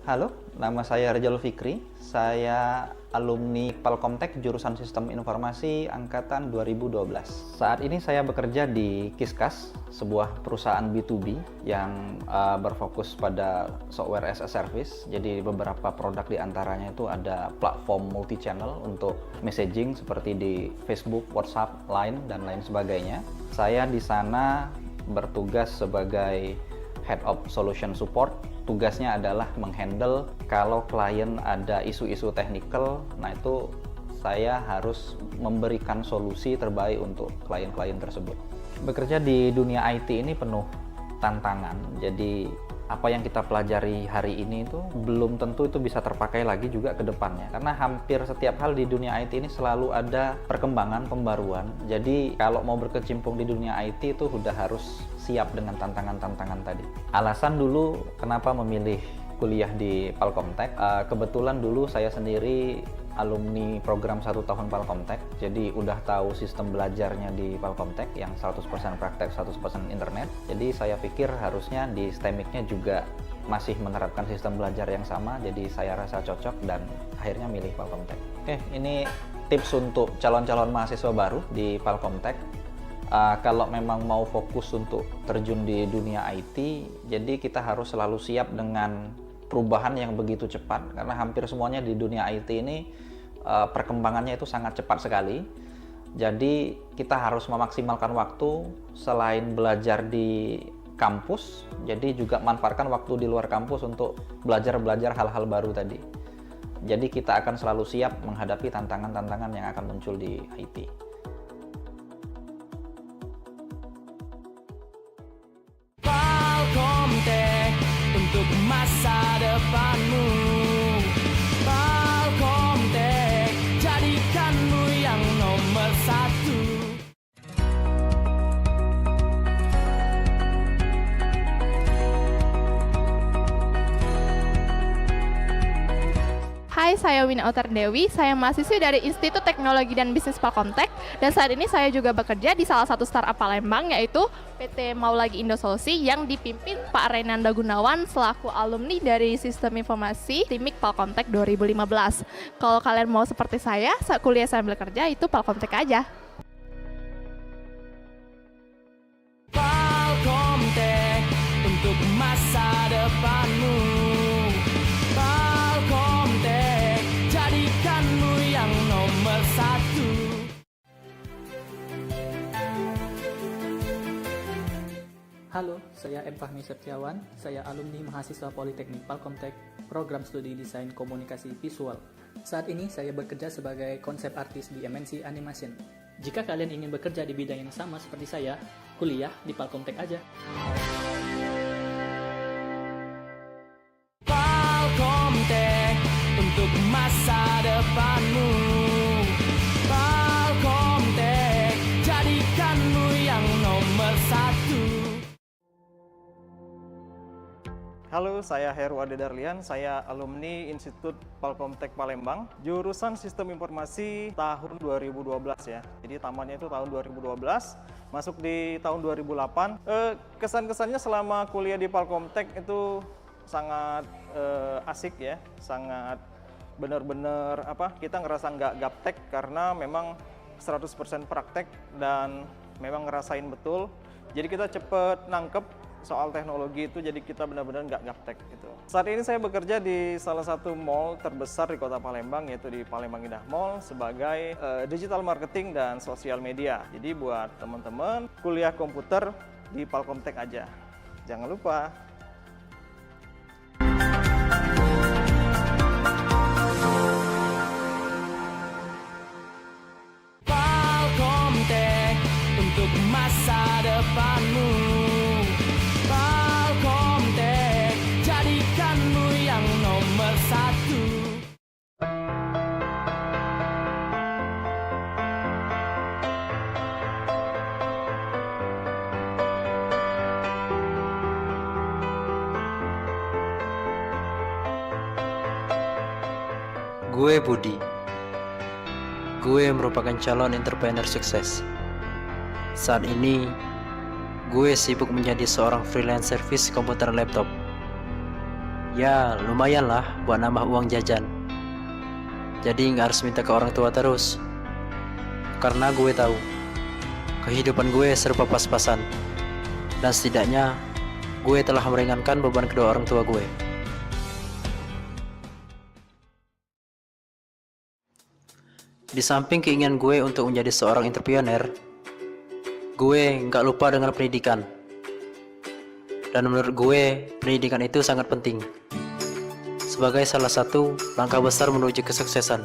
Halo, nama saya Rejal Fikri. Saya alumni Palkomtek jurusan Sistem Informasi angkatan 2012. Saat ini saya bekerja di Kiskas, sebuah perusahaan B2B yang berfokus pada software as a service. Jadi beberapa produk diantaranya itu ada platform multi-channel untuk messaging seperti di Facebook, WhatsApp, Line, dan lain sebagainya. Saya di sana bertugas sebagai Head of Solution Support. Tugasnya adalah menghandle kalau klien ada isu-isu technical, nah itu saya harus memberikan solusi terbaik untuk klien-klien tersebut. Bekerja di dunia IT ini penuh tantangan, jadi apa yang kita pelajari hari ini itu belum tentu itu bisa terpakai lagi juga ke depannya, karena hampir setiap hal di dunia IT ini selalu ada perkembangan, pembaruan. Jadi kalau mau berkecimpung di dunia IT itu udah harus siap dengan tantangan-tantangan tadi. Alasan dulu kenapa memilih kuliah di Palkomtek, kebetulan dulu saya sendiri alumni program 1 tahun Palkomtek, jadi udah tahu sistem belajarnya di Palkomtek yang 100% praktek, 100% internet. Jadi saya pikir harusnya di STEMIC-nya juga masih menerapkan sistem belajar yang sama, jadi saya rasa cocok dan akhirnya milih Palkomtek. Oke, ini tips untuk calon-calon mahasiswa baru di Palkomtek. Kalau memang mau fokus untuk terjun di dunia IT, jadi kita harus selalu siap dengan perubahan yang begitu cepat, karena hampir semuanya di dunia IT ini perkembangannya itu sangat cepat sekali. Jadi kita harus memaksimalkan waktu selain belajar di kampus, jadi juga manfaatkan waktu di luar kampus untuk belajar hal-hal baru tadi. Jadi kita akan selalu siap menghadapi tantangan-tantangan yang akan muncul di IT. Palkomtek untuk masa depanmu. Palkomtek jadikanmu yang nomor satu. Hai, saya Wina Utar Dewi, saya mahasiswi dari Institut Teknologi dan Bisnis Palkomtek, dan saat ini saya juga bekerja di salah satu startup Palembang, yaitu PT Maulagi Indo Solusi yang dipimpin Pak Renanda Gunawan selaku alumni dari Sistem Informasi TIMIK Palkomtek 2015. Kalau kalian mau seperti saya kuliah sambil kerja, itu Palkomtek aja. Palkomtek untuk masa depanmu. Palkomtek jadikanmu yang nomor satu. Halo, saya M. Fahmi Septiawan. Saya alumni mahasiswa Politeknik Palkomtek, program studi desain komunikasi visual. Saat ini saya bekerja sebagai konsep artis di MNC Animation. Jika kalian ingin bekerja di bidang yang sama seperti saya, kuliah di Palkomtek aja. Halo, saya Heru Ade Darlian, saya alumni Institut Palkomtek Palembang, jurusan Sistem Informasi tahun 2012 ya. Jadi tamatnya itu tahun 2012, masuk di tahun 2008. Kesan-kesannya selama kuliah di Palkomtek itu sangat asik ya, sangat benar-benar kita ngerasa nggak gaptek karena memang 100% praktek dan memang ngerasain betul. Jadi kita cepet nangkep soal teknologi itu, jadi kita benar-benar nggak gaptek gitu. Saat ini saya bekerja di salah satu mall terbesar di kota Palembang, yaitu di Palembang Indah Mall sebagai digital marketing dan sosial media. Jadi buat teman-teman kuliah komputer di Palkomtek aja, jangan lupa. Palkomtek untuk masa depanmu. Palkomtek jadikanmu yang nomor satu. Gue Budi. Gue merupakan calon entrepreneur sukses. Saat ini, gue sibuk menjadi seorang freelance service komputer laptop. Ya, lumayan lah buat nambah uang jajan. Jadi nggak harus minta ke orang tua terus. Karena gue tahu, kehidupan gue serba pas-pasan. Dan setidaknya, gue telah meringankan beban kedua orang tua gue. Di samping keinginan gue untuk menjadi seorang entrepreneur, gue nggak lupa dengan pendidikan. Dan menurut gue, pendidikan itu sangat penting sebagai salah satu langkah besar menuju kesuksesan.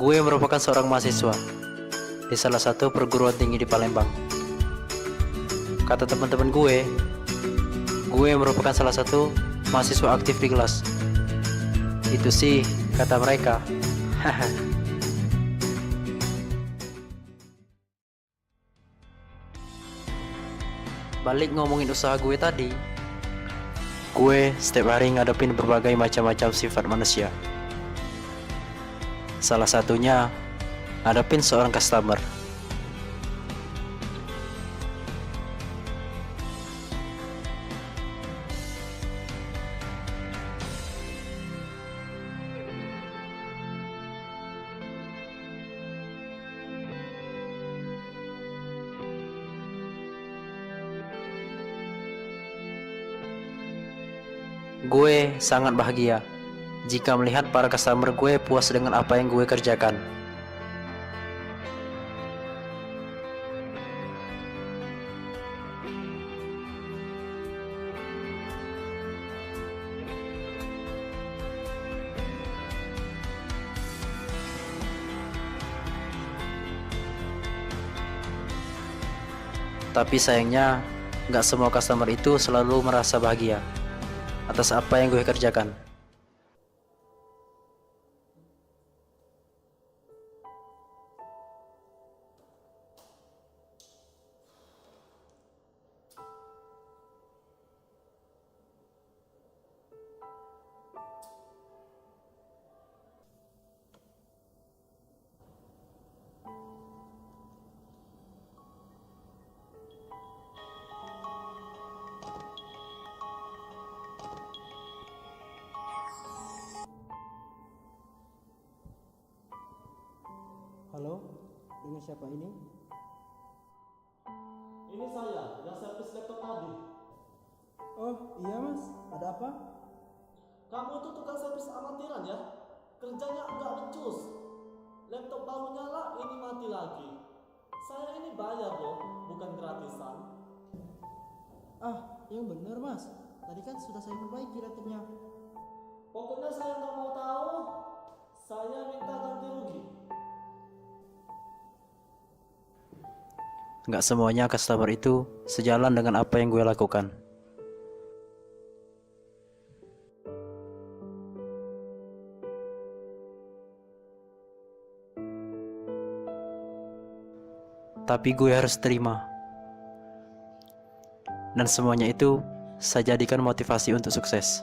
Gue merupakan seorang mahasiswa di salah satu perguruan tinggi di Palembang. Kata teman-teman gue merupakan salah satu mahasiswa aktif di kelas. Itu sih kata mereka. Balik ngomongin usaha gue tadi, gue setiap hari ngadepin berbagai macam-macam sifat manusia. Salah satunya ngadepin seorang customer. Gue sangat bahagia jika melihat para customer gue puas dengan apa yang gue kerjakan. Tapi sayangnya, nggak semua customer itu selalu merasa bahagia atas apa yang gue kerjakan. Halo, dengan siapa ini? Ini saya, yang servis laptop tadi. Oh, iya mas, ada apa? Kamu itu tukang servis amatiran ya? Kerjanya nggak becus. Laptop baru nyala, ini mati lagi. Saya ini bayar loh, bukan gratisan. Ah, yang bener mas. Tadi kan sudah saya perbaiki laptopnya. Pokoknya saya nggak mau tahu. Saya minta ganti rugi. Nggak semuanya customer itu sejalan dengan apa yang gue lakukan. Tapi gue harus terima. Dan semuanya itu saya jadikan motivasi untuk sukses.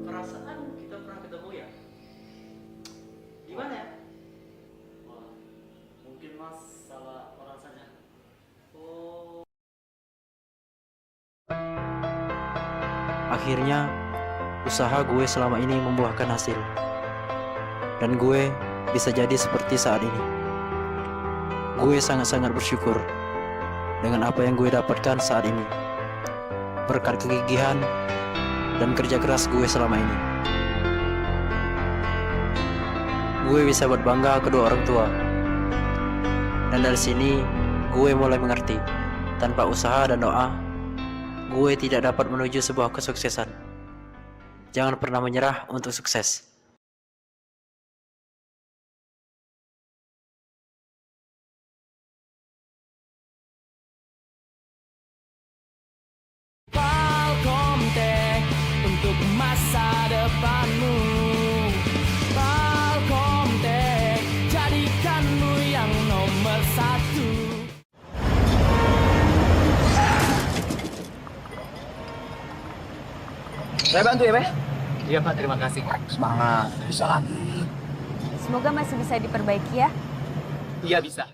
Perasaan kita pernah ketemu ya? Di mana ya? Wah, mungkin Mas salah orang saja. Oh. Akhirnya, usaha gue selama ini membuahkan hasil. Dan gue bisa jadi seperti saat ini. Gue sangat-sangat bersyukur dengan apa yang gue dapatkan saat ini. Berkat kegigihan dan kerja keras gue selama ini. Gue bisa berbangga kedua orang tua. Dan dari sini, gue mulai mengerti, tanpa usaha dan doa, gue tidak dapat menuju sebuah kesuksesan. Jangan pernah menyerah untuk sukses. Palkomtek untuk masa depanmu. Palkomtek jadikanmu yang nomor satu. Saya bantu ya, Pak? Iya Pak, terima kasih. Semangat, bisa lagi. Semoga masih bisa diperbaiki ya. Iya bisa.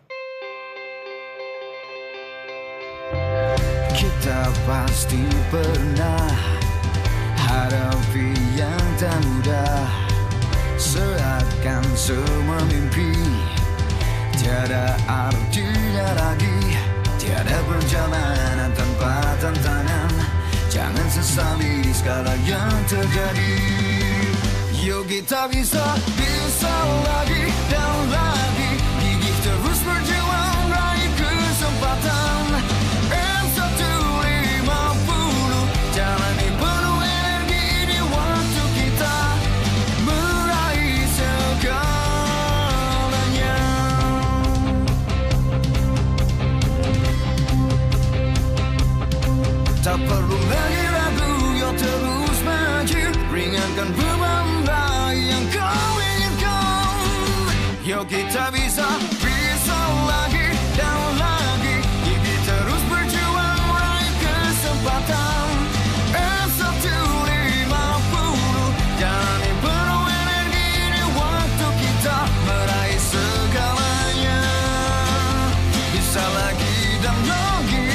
Kita pasti pernah hadapi yang tak mudah, seakan semua mimpi tiada artinya lagi, tiada perjalanan tanpa tantangan. Jangan sesali segala yang terjadi. Yuk kita bisa lagi dan lagi, gigih terus berjuang raih kesempatan. M150 jalani penuh energi di waktu kita meraih segalanya. Tak perlu lagi ragu, yuk terus maju, ringankan beban yang kau inginkan. Yuk kita bisa lagi dan lagi, gigih terus berjuang raih kesempatan. M150 jalani penuh energi di waktu kita meraih segalanya. Bisa lagi dan lagi.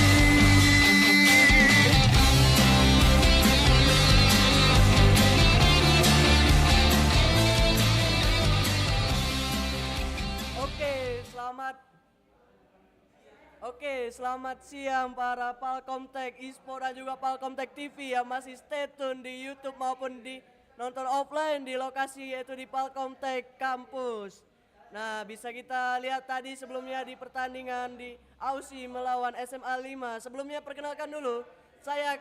Selamat siang para Palkomtek Esport dan juga Palkomtek TV yang masih stay tune di YouTube maupun di nonton offline di lokasi yaitu di Palkomtek Kampus. Nah, bisa kita lihat tadi sebelumnya di pertandingan di Aussie melawan SMA 5. Sebelumnya perkenalkan dulu, saya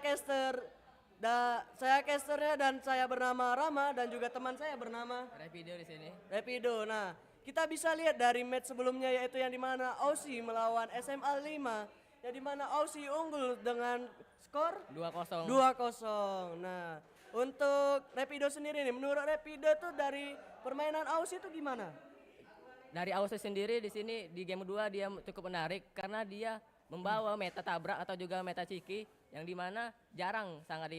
casternya dan saya bernama Rama dan juga teman saya bernama Rapido di sini. Rapido. Nah, kita bisa lihat dari match sebelumnya yaitu yang dimana Aussie melawan SMA 5, yang dimana Aussie unggul dengan skor 2-0. 2-0. Nah, untuk Rapido sendiri nih, menurut Rapido tuh dari permainan Aussie itu gimana? Dari Aussie sendiri di sini di game 2 dia cukup menarik karena dia membawa meta tabrak atau juga meta ciki yang dimana jarang sangat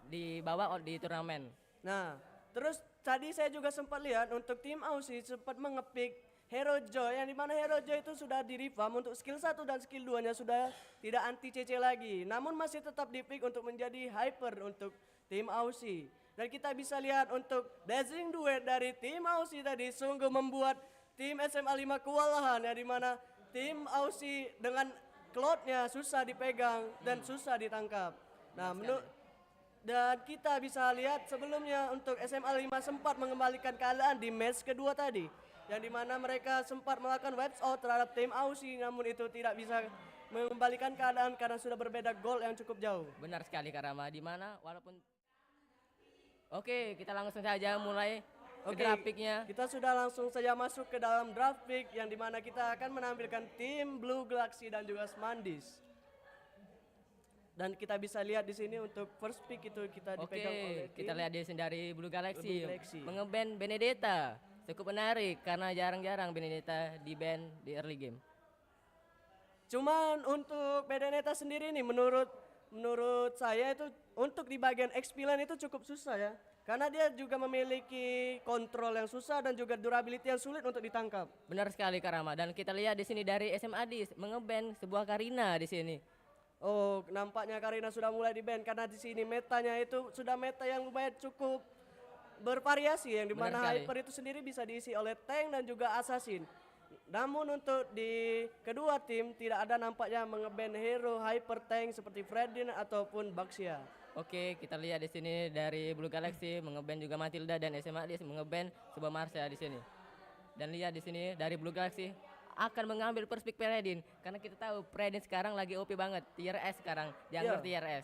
dibawa di turnamen. Nah, terus tadi saya juga sempat lihat untuk tim Aussie sempat mengepick Hero Joy, yang dimana Hero Joy itu sudah di revamp untuk skill 1 dan skill 2-nya sudah tidak anti CC lagi. Namun masih tetap di-pick untuk menjadi hyper untuk tim Aussie. Dan kita bisa lihat untuk Blazing Duet dari tim Aussie tadi sungguh membuat tim SMA 5 kewalahan, ya dimana tim Aussie dengan Cloud-nya susah dipegang dan susah ditangkap. Nah, dan kita bisa lihat sebelumnya untuk SMA 5 sempat mengembalikan keadaan di match kedua tadi, yang dimana mereka sempat melakukan wipes out terhadap tim Aussie, namun itu tidak bisa mengembalikan keadaan karena sudah berbeda gol yang cukup jauh. Benar sekali Karama, di mana walaupun Oke, kita langsung saja mulai ke draft pick-nya. Kita sudah langsung saja masuk ke dalam draft pick, yang dimana kita akan menampilkan tim Blue Galaxy dan juga Smandis. Dan kita bisa lihat di sini untuk first pick itu kita dipegang oleh kita tim lihat di sini dari Blue Galaxy, Blue Galaxy. mengeband Benedetta. Cukup menarik karena jarang-jarang Benedetta di ban di early game. Cuman untuk Benedetta sendiri nih menurut saya itu untuk di bagian XP lane itu cukup susah ya. Karena dia juga memiliki kontrol yang susah dan juga durability yang sulit untuk ditangkap. Benar sekali Karama, dan kita lihat di sini dari SMA Adis mengeband sebuah Karina di sini. Oh, nampaknya Karina sudah mulai di-ban karena di sini metanya itu sudah meta yang lumayan cukup bervariasi, yang dimana hyper itu sendiri bisa diisi oleh tank dan juga assassin. Namun untuk di kedua tim tidak ada nampaknya mengeband hero hyper tank seperti Fredin ataupun Baxia. Oke, kita lihat di sini dari Blue Galaxy mengeband juga Matilda dan SMA Adis mengeband sebuah Marsha di sini. Dan lihat di sini dari Blue Galaxy akan mengambil first pick Predin karena kita tahu Predin sekarang lagi OP banget, tier S sekarang, jungler tier S.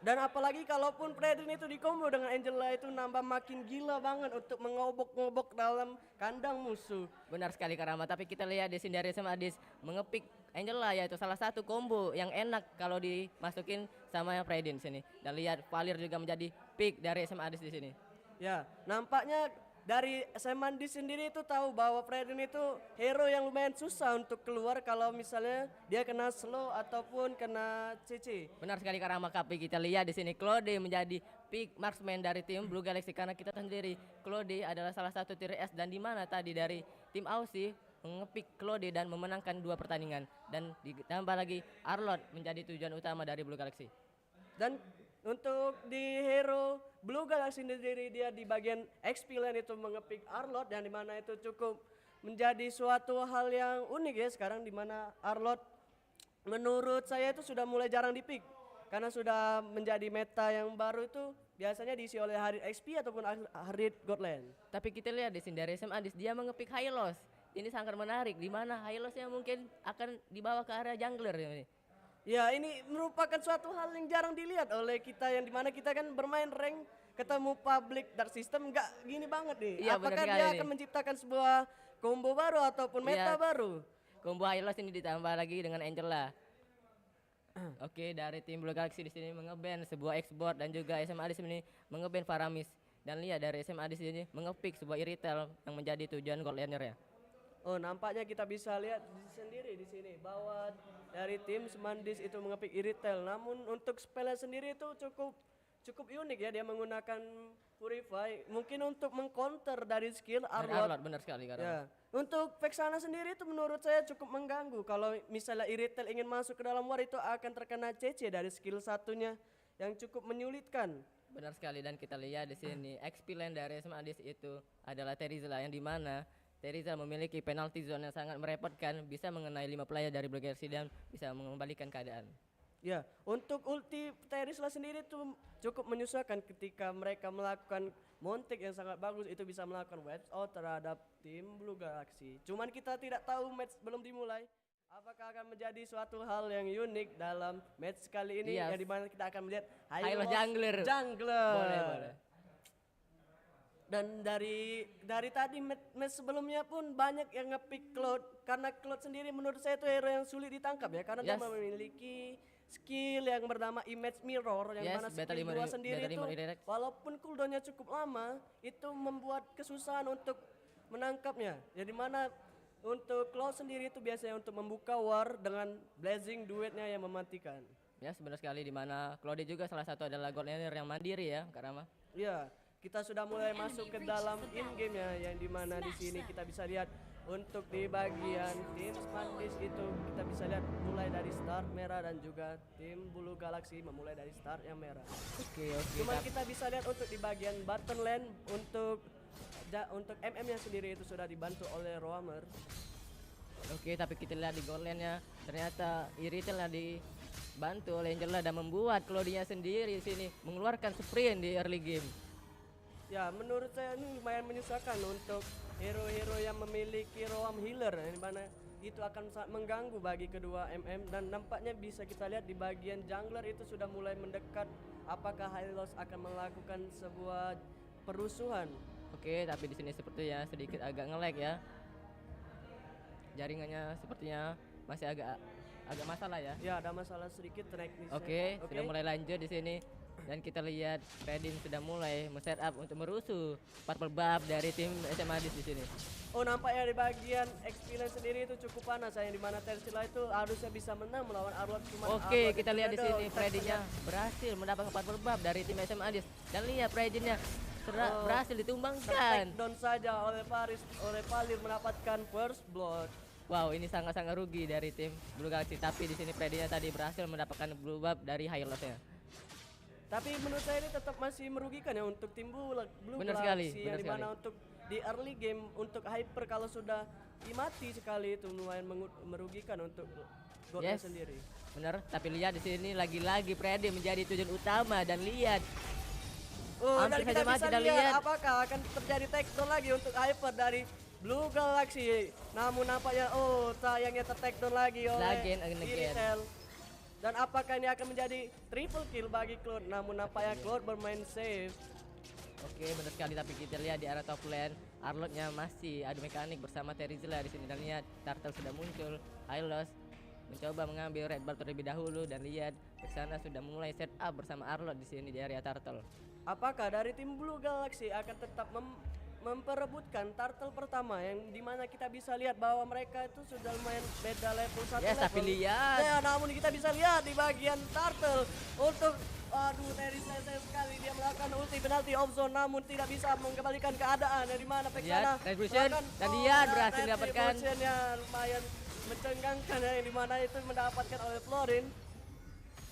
Dan apalagi kalaupun Predin itu di combo dengan Angela itu nambah makin gila banget untuk mengobok-ngobok dalam kandang musuh. Benar sekali Karama, tapi kita lihat di sini dari SMA Adis mengepick Angela, yaitu salah satu combo yang enak kalau dimasukin sama Predin sini. Dan lihat Valir juga menjadi pick dari SMA Adis di sini. Ya, nampaknya dari Semandi sendiri itu tahu bahwa Predin itu hero yang lumayan susah untuk keluar kalau misalnya dia kena slow ataupun kena CC. Benar sekali Karama, tapi kita lihat di sini Claude menjadi pick marksman dari tim Blue Galaxy karena kita tahu sendiri Claude adalah salah satu tier S, dan di mana tadi dari tim Aussie mengepick Claude dan memenangkan 2 pertandingan, dan ditambah lagi Arlot menjadi tujuan utama dari Blue Galaxy. Dan untuk di hero Blue Galaxy sendiri dia di bagian XP lane itu mengepick Arlot, yang dimana itu cukup menjadi suatu hal yang unik ya sekarang, dimana Arlot menurut saya itu sudah mulai jarang dipick karena sudah menjadi meta yang baru itu biasanya diisi oleh Harid XP ataupun Harid Godland. Tapi kita lihat di sini dari SMA Adis dia mengepick Hylos. Ini sangat menarik, di mana Hylosnya mungkin akan dibawa ke area jungler ini. Ya, ini merupakan suatu hal yang jarang dilihat oleh kita, yang dimana kita kan bermain rank ketemu public dark system nggak gini banget nih. Iya, apakah dia akan menciptakan sebuah combo baru ataupun meta baru? Combo Hylos ini ditambah lagi dengan Angela. Oke, dari tim Blue Galaxy di sini mengeband sebuah export dan juga SMA Adis ini mengeband Faramis. Dan lihat dari SMA Adis ini mengepick sebuah Iritel yang menjadi tujuan gold laner ya. Oh, nampaknya kita bisa lihat sendiri di sini bahwa dari tim Semandis itu mengepick Iritel. Namun untuk spellnya sendiri itu cukup unik ya, dia menggunakan Purify mungkin untuk mengcounter dari skill Arlot. Benar sekali Karama. Ya. Untuk Vexana sendiri itu menurut saya cukup mengganggu. Kalau misalnya Iritel ingin masuk ke dalam war itu akan terkena CC dari skill satunya yang cukup menyulitkan. Benar sekali, dan kita lihat di sini XP lane dari SMA Adis itu adalah Terizla, yang dimana Terizla memiliki penalty zone yang sangat merepotkan, bisa mengenai 5 player dari Blue Galaxy dan bisa mengembalikan keadaan. Ya, untuk ulti Terizla sendiri itu cukup menyusahkan ketika mereka melakukan montik yang sangat bagus, itu bisa melakukan wipes out terhadap tim Blue Galaxy. Cuman kita tidak tahu match belum dimulai, apakah akan menjadi suatu hal yang unik dalam match kali ini, yang dimana kita akan melihat Hylos jungler. Boleh. Dan dari tadi match sebelumnya pun banyak yang ngepick Cloud, karena Cloud sendiri menurut saya itu hero yang sulit ditangkap ya, karena dia memiliki skill yang bernama Image Mirror, yang mana skill 2 sendiri itu walaupun cooldownnya cukup lama itu membuat kesusahan untuk menangkapnya. Jadi mana untuk Cloud sendiri itu biasanya untuk membuka war dengan Blazing Duetnya yang mematikan. Ya, benar sekali di mana Claude juga salah satu adalah gold laner yang mandiri ya, Kak Rama. Ya, kita sudah mulai masuk ke dalam in-game ya, yang dimana di sini kita bisa lihat untuk di bagian tim Smandis itu kita bisa lihat mulai dari start merah dan juga tim Blue Galaxy memulai dari start yang merah. Oke. Cuma kita bisa lihat untuk di bagian button lane untuk MM-nya sendiri itu sudah dibantu oleh Roamer. Oke, tapi kita lihat di gold lane-nya ternyata Iritel lah dibantu oleh Angela dan membuat Claudia sendiri di sini mengeluarkan sprint di early game. Ya, menurut saya ini lumayan menyusahkan untuk hero-hero yang memiliki roam healer, yang mana itu akan sangat mengganggu bagi kedua MM, dan nampaknya bisa kita lihat di bagian jungler itu sudah mulai mendekat. Apakah Hylos akan melakukan sebuah perusuhan? Oke, tapi di sini sepertinya sedikit agak nge-lag ya. Jaringannya sepertinya masih agak masalah ya. Ya, ada masalah sedikit teknisnya. Oke, sudah mulai lanjut di sini. Dan kita lihat Fredin sudah mulai men-setup untuk merusuh purple buff dari tim SMA di sini. Oh, nampaknya di bagian experience sendiri itu cukup panas, yang dimana Tersila itu harusnya bisa menang melawan Arlot. Oke, kita lihat di sini Fredinnya berhasil mendapatkan purple buff dari tim SMA Adis. Dan lihat Fredinnya berhasil ditumbangkan. Down saja oleh Palir mendapatkan first blood. Wow, ini sangat-sangat rugi dari tim Blue Galaxy. Tapi di sini Fredinnya tadi berhasil mendapatkan blue buff dari Hylos-nya. Tapi menurut saya ini tetap masih merugikan ya untuk tim Blue Benar Galaxy, sekali, yang dimana untuk di early game untuk Hyper kalau sudah mati sekali itu lumayan merugikan untuk Godnya sendiri. Benar, tapi lihat di sini lagi-lagi Freddy menjadi tujuan utama dan lihat. Dan kita bisa lihat apakah akan terjadi takedown lagi untuk Hyper dari Blue Galaxy. Namun nampaknya sayangnya ter-takedown lagi oleh Iritel. Dan apakah ini akan menjadi triple kill bagi Cloud? Namun nampaknya Cloud bermain safe. Oke, benar sekali, tapi kita lihat di arah top lane Arlotnya masih adu mekanik bersama Terizla di sini, dan lihat Turtle sudah muncul. Hylos mencoba mengambil red bar terlebih dahulu, dan lihat ke sana sudah mulai set up bersama Arlot di sini di area Turtle. Apakah dari tim Blue Galaxy akan tetap memperebutkan Turtle pertama, yang dimana kita bisa lihat bahwa mereka itu sudah lumayan beda level satu level. Tapi lihat. Ya, namun kita bisa lihat di bagian Turtle untuk Terisla sekali dia melakukan ulti penalti off zone, namun tidak bisa mengembalikan keadaan, dari mana Vexana dan dia berhasil mendapatkan yang lumayan mencengangkan, yang dimana itu mendapatkan oleh Florin.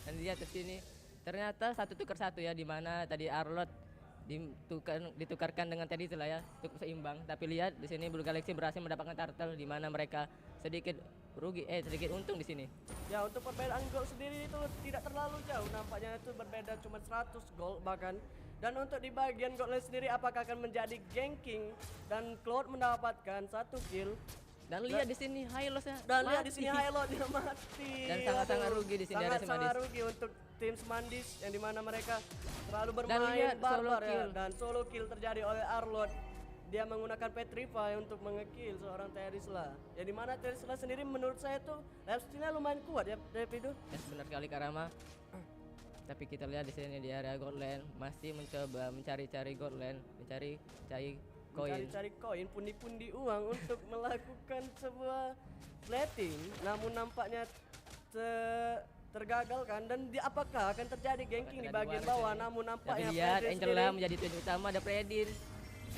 Dan lihat ke sini ternyata 1-1 ya, di mana tadi Arlot ditukarkan dengan Terizla ya, cukup seimbang. Tapi lihat di sini Blue Galaxy berhasil mendapatkan Turtle, di mana mereka sedikit untung di sini. Ya, untuk perbedaan gol sendiri itu tidak terlalu jauh, nampaknya itu berbeda cuma 100 gol bahkan. Dan untuk di bagian gol sendiri apakah akan menjadi ganking, dan Cloud mendapatkan 1 kill. Dan lihat di sini Hylos-nya. Dan lihat di sini Hylos-nya mati. Dan sangat-sangat rugi di sini dari Semandis. Sangat rugi untuk tim Semandis, yang dimana mereka terlalu bermain barbar ya. Dan solo kill terjadi oleh Arlot. Dia menggunakan Petrify untuk mengekill seorang Terisla. Ya, dimana Terisla sendiri menurut saya tuh lifesteal-nya lumayan kuat ya, Davido. Ya, benar kali Karama. Tapi kita lihat di sini di area gold lane masih mencoba mencari-cari gold lane, mencari koin, pundi-pundi uang untuk melakukan sebuah plating. Namun nampaknya tergagalkan, dan apakah akan terjadi ganking di bagian bawah? Namun nampaknya lihat Angela menjadi tujuan utama, ada Fredin.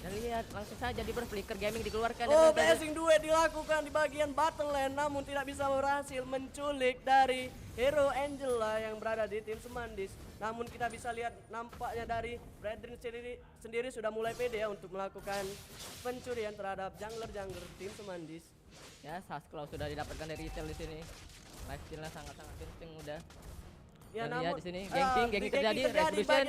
Dan lihat langsung saja di Flicker Gaming dikeluarkan. Blessing duet dilakukan di bagian battle lane, namun tidak bisa berhasil menculik dari hero Angela yang berada di tim Semandis. Namun kita bisa lihat nampaknya dari Fredrin sendiri sudah mulai pede ya untuk melakukan pencurian terhadap jungler tim Semandis. Ya, Sasklow sudah didapatkan dari Iritel di sini. Lifesteal-nya sangat-sangat kenceng udah. Ya, dan lihat di sini ganking terjadi, Retribution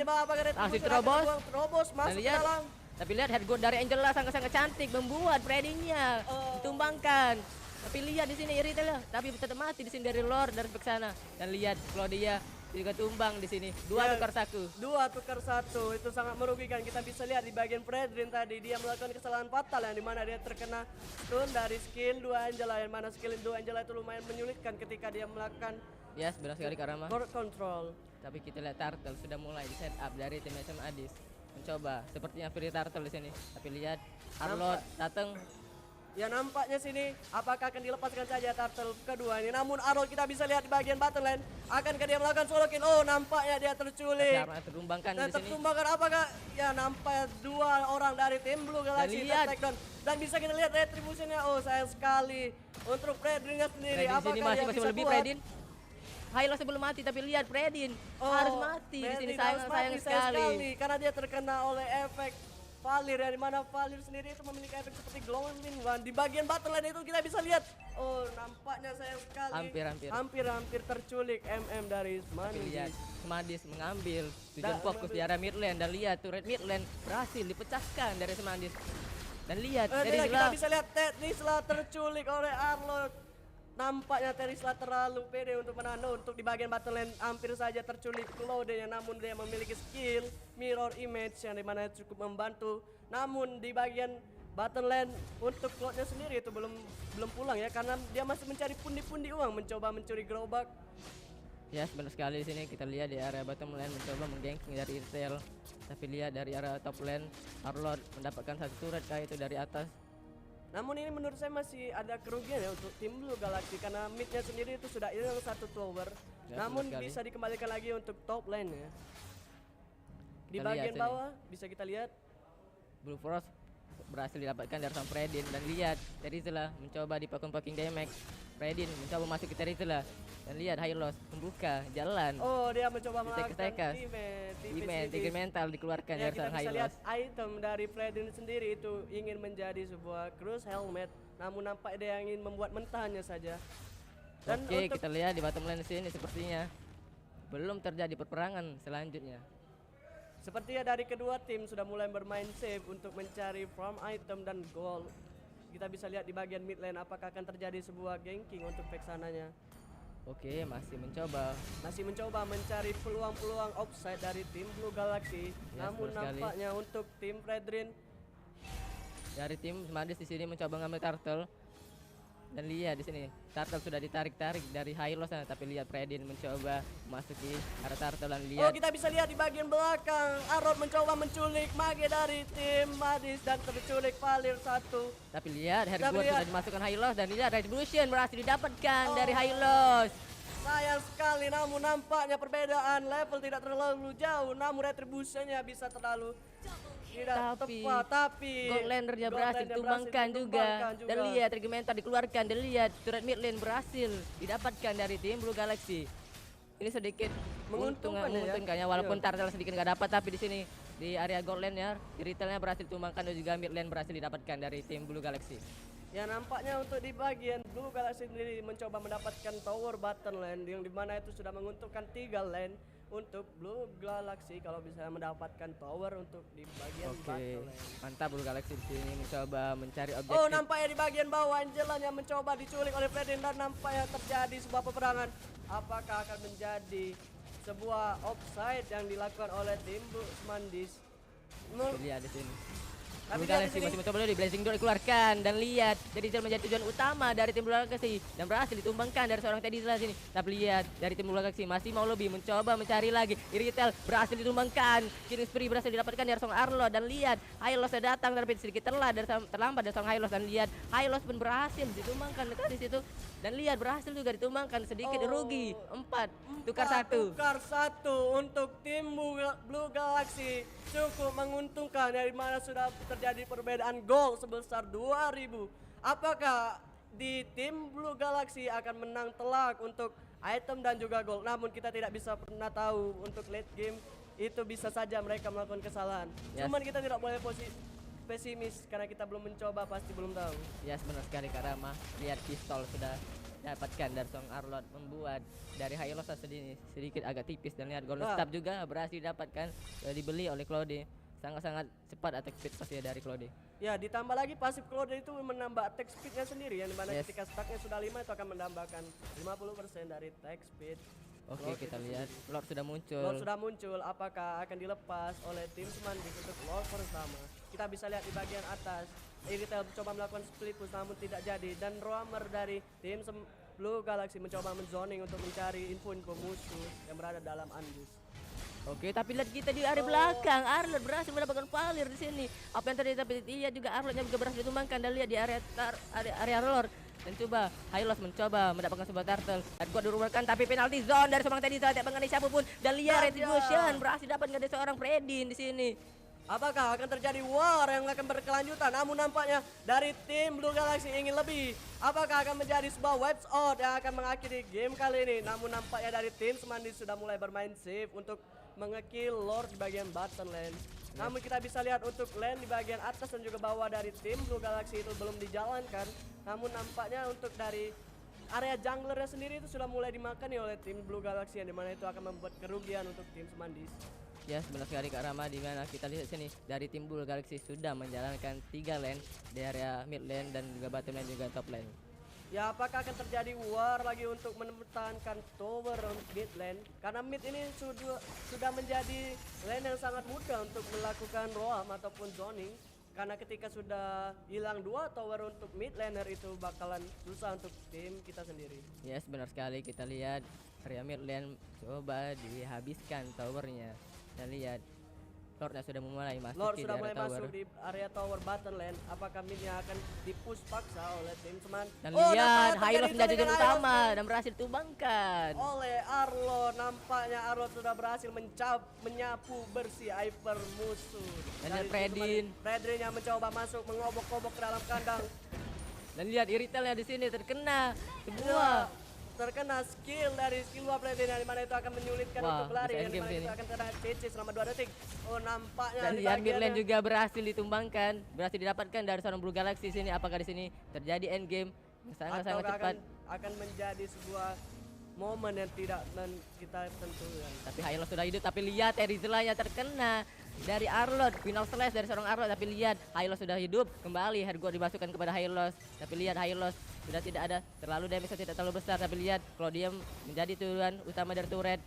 langsung terobos masuk ke dalam. Tapi lihat headguard dari Angela sangat-sangat cantik, membuat Freddy-nya ditumbangkan. Tapi lihat di sini Iritel, tapi tetap mati di sini dari Lord dari Vexana. Dan lihat Claudia juga tumbang di sini. 2 tukar 1. 2 tukar 1 itu sangat merugikan. Kita bisa lihat di bagian Fredrin tadi dia melakukan kesalahan fatal, yang dimana dia terkena stun dari skill 2 Angela, yang mana skill 2 Angela itu lumayan menyulitkan ketika dia melakukan benar sekali Karama. Control. Tapi kita lihat Turtle sudah mulai di setup dari tim SM Adis. Mencoba sepertinya Free Turtle di sini. Tapi lihat Arlot datang. Ya nampaknya sini apakah akan dilepaskan saja turtle kedua ini. Namun Arnold kita bisa lihat di bagian bottom lane. Akankah dia melakukan solo kill? Oh nampaknya dia terculik. Karena tertumbangkan Dan di sini. tertumbangkan apakah? Ya nampaknya 2 orang dari tim Blue Galaxy lihat. take-down. Dan bisa kita lihat retributionnya. Oh sayang sekali. Untuk Fredrin sendiri. Fredin sini Apakah dia masih bisa lebih buat? Fredin. Hylos sebelum mati tapi lihat Fredin harus mati di sini, Fredin harus sayang mati, sekali. karena dia terkena oleh efek Valir, ya dimana Valir sendiri itu memiliki efek seperti Glowing One. Di bagian battle line itu kita bisa lihat, oh nampaknya sayang sekali hampir terculik MM dari Tapi Smandis. lihat Smandis mengambil tujuan fokus di area mid lane dan lihat turret mid lane berhasil dipecahkan dari Smandis. Dan lihat Kita bisa lihat Terisla terculik oleh Arlot. Nampaknya Terisla terlalu pede untuk menahan untuk di bagian battle lane hampir saja terculik Claude-nya, namun dia memiliki skill mirror image yang dimana cukup membantu. Namun di bagian battle lane untuk Claude-nya sendiri itu belum pulang ya, karena dia masih mencari pundi-pundi uang, mencoba mencuri gerobak. Ya benar sekali di sini kita lihat di area bottom lane mencoba mengganking dari Irtel. Tapi lihat dari area top lane Arlot mendapatkan satu turret kayak itu dari atas. Namun ini menurut saya masih ada kerugian ya untuk tim Blue Galaxy karena midnya sendiri itu sudah hilang satu tower. Ya, Namun benar sekali. bisa dikembalikan lagi untuk top lane ya. Di Kita bagian lihat bawah bisa kita lihat Blue Force berhasil didapatkan dari sang Fredin dan lihat Terizla mencoba di poking damage. Fredin mencoba masuk ke Terizla dan lihat Hylos membuka jalan. Oh dia mencoba melakukan Teka-teka. Tiga mental dikeluarkan ya, dari kita sang bisa Hylos. lihat item dari Fredin sendiri itu ingin menjadi sebuah cruise helmet, namun nampak dia ingin membuat mentahannya saja. Dan Oke, untuk kita lihat di bottom lane sini sepertinya belum terjadi peperangan selanjutnya. sepertinya dari kedua tim sudah mulai bermain safe untuk mencari farm item dan gold. Kita bisa lihat di bagian mid lane apakah akan terjadi sebuah ganking untuk Vexananya. Oke, masih mencoba Mencari peluang-peluang offside dari tim Blue Galaxy. Ya, Namun betul sekali. nampaknya untuk tim Fredrin dari tim Smandis di sini mencoba ngambil turtle. Dan lihat di sini turtle sudah ditarik-tarik dari Hylos sana, tapi lihat Fredin mencoba masuki area turtle dan lihat. Oh kita bisa lihat di bagian belakang Arod mencoba menculik Mage dari tim Madis dan terculik Valir satu. Tapi lihat Tapi Hergor lihat. sudah dimasukkan Hylos dan lihat Retribution berhasil didapatkan dari Hylos. Sayang sekali, namun nampaknya perbedaan level tidak terlalu jauh, namun retribusinya bisa terlalu tidak tepat. Tapi Gold Lander-nya Gold berhasil Lander ditumbangkan juga. Dan lihat Regimenta dikeluarkan dan lihat turret mid lane berhasil didapatkan dari tim Blue Galaxy. Ini sedikit Menguntungkan ya. menguntungkan ya, walaupun Iya. turtle sedikit nggak dapat, tapi di sini di area gold lane ya, di retailnya berhasil ditumbangkan dan juga mid lane berhasil didapatkan dari tim Blue Galaxy. Ya nampaknya untuk di bagian Blue Galaxy sendiri mencoba mendapatkan tower button lane yang dimana itu sudah menguntungkan 3 lane untuk Blue Galaxy kalau bisa mendapatkan tower untuk di bagian Oke, button lane. mantap Blue Galaxy di sini mencoba mencari objektif. Oh nampaknya di bagian bawah Angelan yang mencoba diculik oleh Fredin dan nampaknya terjadi sebuah peperangan. Apakah akan menjadi sebuah offside yang dilakukan oleh tim Blue Smandis? Lihat di sini. Tapi Blue lihat Galaxy di sini. masih mencoba dulu di Blazing Door dikeluarkan dan lihat Teddy menjadi tujuan utama dari tim Blue Galaxy dan berhasil ditumbangkan dari seorang Teddy sini. Tapi lihat dari tim Blue Galaxy masih mau lebih mencoba mencari lagi. Iritel berhasil ditumbangkan. Killing spree berhasil didapatkan dari seorang Arlo dan lihat Hylos sudah datang tapi sedikit terlambat dari seorang Hylos dan lihat Hylos pun berhasil ditumbangkan dekat di situ dan lihat berhasil juga ditumbangkan sedikit rugi 4 tukar 1. Tukar 1 untuk tim Blue Galaxy cukup menguntungkan dari mana sudah terjadi perbedaan gol sebesar 2000. Apakah di tim Blue Galaxy akan menang telak untuk item dan juga gol? Namun kita tidak bisa pernah tahu untuk late game itu bisa saja mereka melakukan kesalahan. Yes. Cuman kita tidak boleh pesimis karena kita belum mencoba, pasti belum tahu. Ya benar sekali karena lihat pistol sudah dapatkan dari Song Arlot membuat dari Hylos sedikit agak tipis dan lihat Golden Stab juga berhasil didapatkan dibeli oleh Claude. Sangat-sangat cepat attack speed pasti dari Claude. Ya ditambah lagi pasif Claude itu menambah attack speednya sendiri yang dimana Yes. ketika stacknya sudah 5 itu akan menambahkan 50% dari attack speed. Oke, Lord kita itu lihat sendiri. Lord sudah muncul. Lord sudah muncul, apakah akan dilepas oleh tim Semandis untuk Lord bersama? Kita bisa lihat di bagian atas Iritel mencoba melakukan split push namun tidak jadi dan roamer dari tim Blue Galaxy mencoba menzoning untuk mencari info-info musuh yang berada dalam ambush. Oke, tapi lihat kita di area belakang, Arlot berhasil mendapatkan Valir di sini. Apa yang terjadi? Tapi lihat juga Arlotnya juga berhasil ditumbangkan dan lihat di area lore. Dan coba Hylos mencoba mendapatkan sebuah turtle. Dan kuat dirumahkan tapi penalti zone dari seorang tadi tidak mengenai siapapun. Dan lihat Retribution berhasil dapat dari seorang Fredin di sini. Apakah akan terjadi war yang akan berkelanjutan? Namun nampaknya dari tim Blue Galaxy ingin lebih. Apakah akan menjadi sebuah wipes out yang akan mengakhiri game kali ini? Namun nampaknya dari tim Semandi sudah mulai bermain safe untuk mengekill Lord di bagian bottom lane. Namun kita bisa lihat untuk lane di bagian atas dan juga bawah dari tim Blue Galaxy itu belum dijalankan. Namun nampaknya untuk dari area junglernya sendiri itu sudah mulai dimakani oleh tim Blue Galaxy yang dimana itu akan membuat kerugian untuk tim Semandis. Ya, benar sekali Kak Rama, di mana kita lihat sini dari tim Blue Galaxy sudah menjalankan 3 lane di area mid lane dan juga bottom lane juga top lane. Ya, apakah akan terjadi war lagi untuk mempertahankan tower mid lane? Karena mid ini sudah menjadi lane yang sangat mudah untuk melakukan roam ataupun zoning. Karena ketika sudah hilang 2 tower untuk mid laner itu bakalan susah untuk tim kita sendiri. Yes, benar sekali, kita lihat area mid lane coba dihabiskan towernya. Dan lihat Lordnya sudah mulai masuk Lord di sudah area mulai tower. masuk di area tower bottom lane. Apakah midnya akan dipush paksa oleh tim Seman? Dan lihat Hylos menjadi tujuan utama dan berhasil tumbangkan oleh Arlo. Nampaknya Arlo sudah berhasil menyapu bersih Hyper musuh. Dan lihat Fredin. Fredin yang mencoba masuk mengobok-obok ke dalam kandang. Dan lihat Iritelnya di sini terkena semua. Terkena skill dari skill wap Fredin yang dimana itu akan menyulitkan untuk berlari. Yang dimana itu akan kena CC selama 2 detik. Oh, nampaknya dan lihat mid lane juga berhasil ditumbangkan, berhasil didapatkan dari seorang Blue Galaxy sini. Apakah di sini terjadi endgame yang sangat-sangat cepat? Akan menjadi sebuah momen yang tidak kita tentukan. Tapi Hylos sudah hidup, tapi lihat Erizlanya terkena dari Arlot, final slash dari seorang Arlot. Tapi lihat Hylos sudah hidup, kembali Hergo dimasukkan kepada Hylos. Tapi lihat Hylos sudah tidak ada terlalu damage, tidak terlalu besar. Tapi lihat kalau dia menjadi tujuan utama dari turret.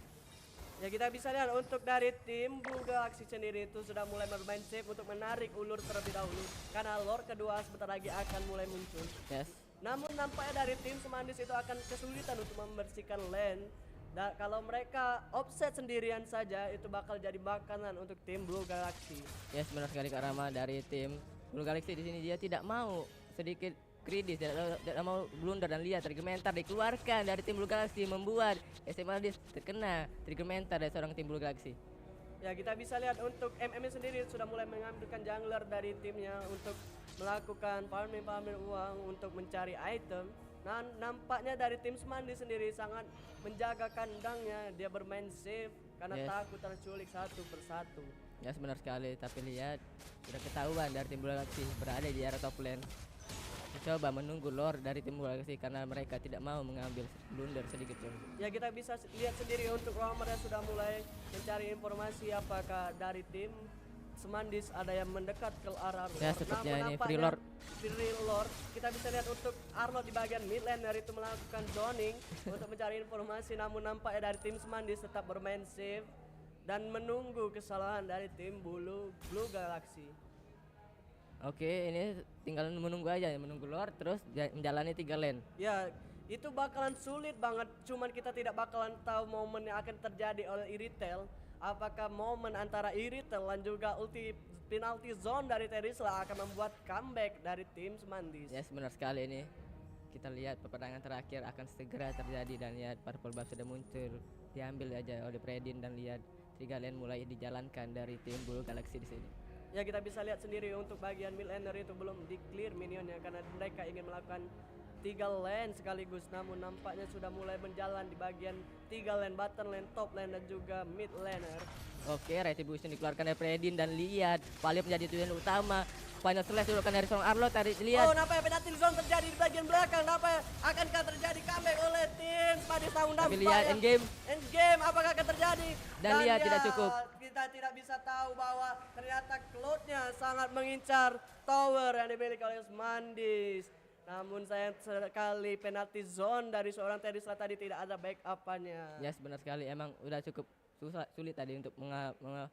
Ya, kita bisa lihat untuk dari tim Blue Galaxy sendiri itu sudah mulai bermain safe untuk menarik ulur terlebih dahulu. Karena lore kedua sebentar lagi akan mulai muncul. Yes. Namun nampaknya dari tim Semandis itu akan kesulitan untuk membersihkan lane. Dan kalau mereka offset sendirian saja itu bakal jadi makanan untuk tim Blue Galaxy. Yes, benar sekali Kak Rama, dari tim Blue Galaxy di sini dia tidak mau sedikit kritis, tidak mau blunder. Dan lihat Triggermentar dikeluarkan dari tim Blue Galaxy membuat SMA terkena Triggermentar dari seorang tim Blue Galaxy. Ya, kita bisa lihat untuk MM sendiri sudah mulai mengambilkan jungler dari timnya untuk melakukan farming uang untuk mencari item. Nah, nampaknya dari tim Semandi sendiri sangat menjaga kandangnya, dia bermain safe karena takut terculik satu persatu. Ya, benar sekali, tapi lihat sudah ketahuan dari tim Blue Galaxy berada di area top lane. Coba menunggu lore dari tim Blue Galaxy karena mereka tidak mau mengambil blunder sedikit pun. Ya, kita bisa lihat sendiri untuk roamer yang sudah mulai mencari informasi apakah dari tim Semandis ada yang mendekat ke arah lore. Ya, sepertinya ini free lore. Free lore. Kita bisa lihat untuk Arlo di bagian mid lane dari itu melakukan zoning untuk mencari informasi. Namun nampaknya dari tim Semandis tetap bermain safe dan menunggu kesalahan dari tim Blue Galaxy. Oke, ini tinggal menunggu aja, menunggu lore terus menjalani 3 lane. Ya, itu bakalan sulit banget. Cuman kita tidak bakalan tahu momen yang akan terjadi oleh Iritel. Apakah momen antara Iritel dan juga penalti zone dari Terisla akan membuat comeback dari tim Semandis? Yes, benar sekali ini. Kita lihat peperangan terakhir akan segera terjadi dan lihat purple buff sudah muncul. Diambil aja oleh Fredin dan lihat 3 lane mulai dijalankan dari tim Blue Galaxy di sini. Ya, kita bisa lihat sendiri untuk bagian mid laner itu belum di clear minionnya karena mereka ingin melakukan 3 lane sekaligus. Namun nampaknya sudah mulai berjalan di bagian 3 lane, bottom lane, top lane dan juga mid laner. Oke, Retribution dikeluarkan dari Fredin dan lihat Valir menjadi tujuan utama. Final slash dilakukan dari seorang Arlo tadi, lihat. Oh, nampaknya penalti zone terjadi di bagian belakang. Nampaknya akankah terjadi comeback oleh tim Semandis? Tahun Tapi lihat endgame. Endgame apakah akan terjadi? Dan lihat tidak cukup. Kita tidak bisa tahu bahwa ternyata Cloud-nya sangat mengincar tower yang dimiliki oleh Semandis. Namun sayang sekali penalti zone dari seorang Terisla tadi tidak ada backup-nya. Yes, benar sekali. Emang udah cukup sulit tadi untuk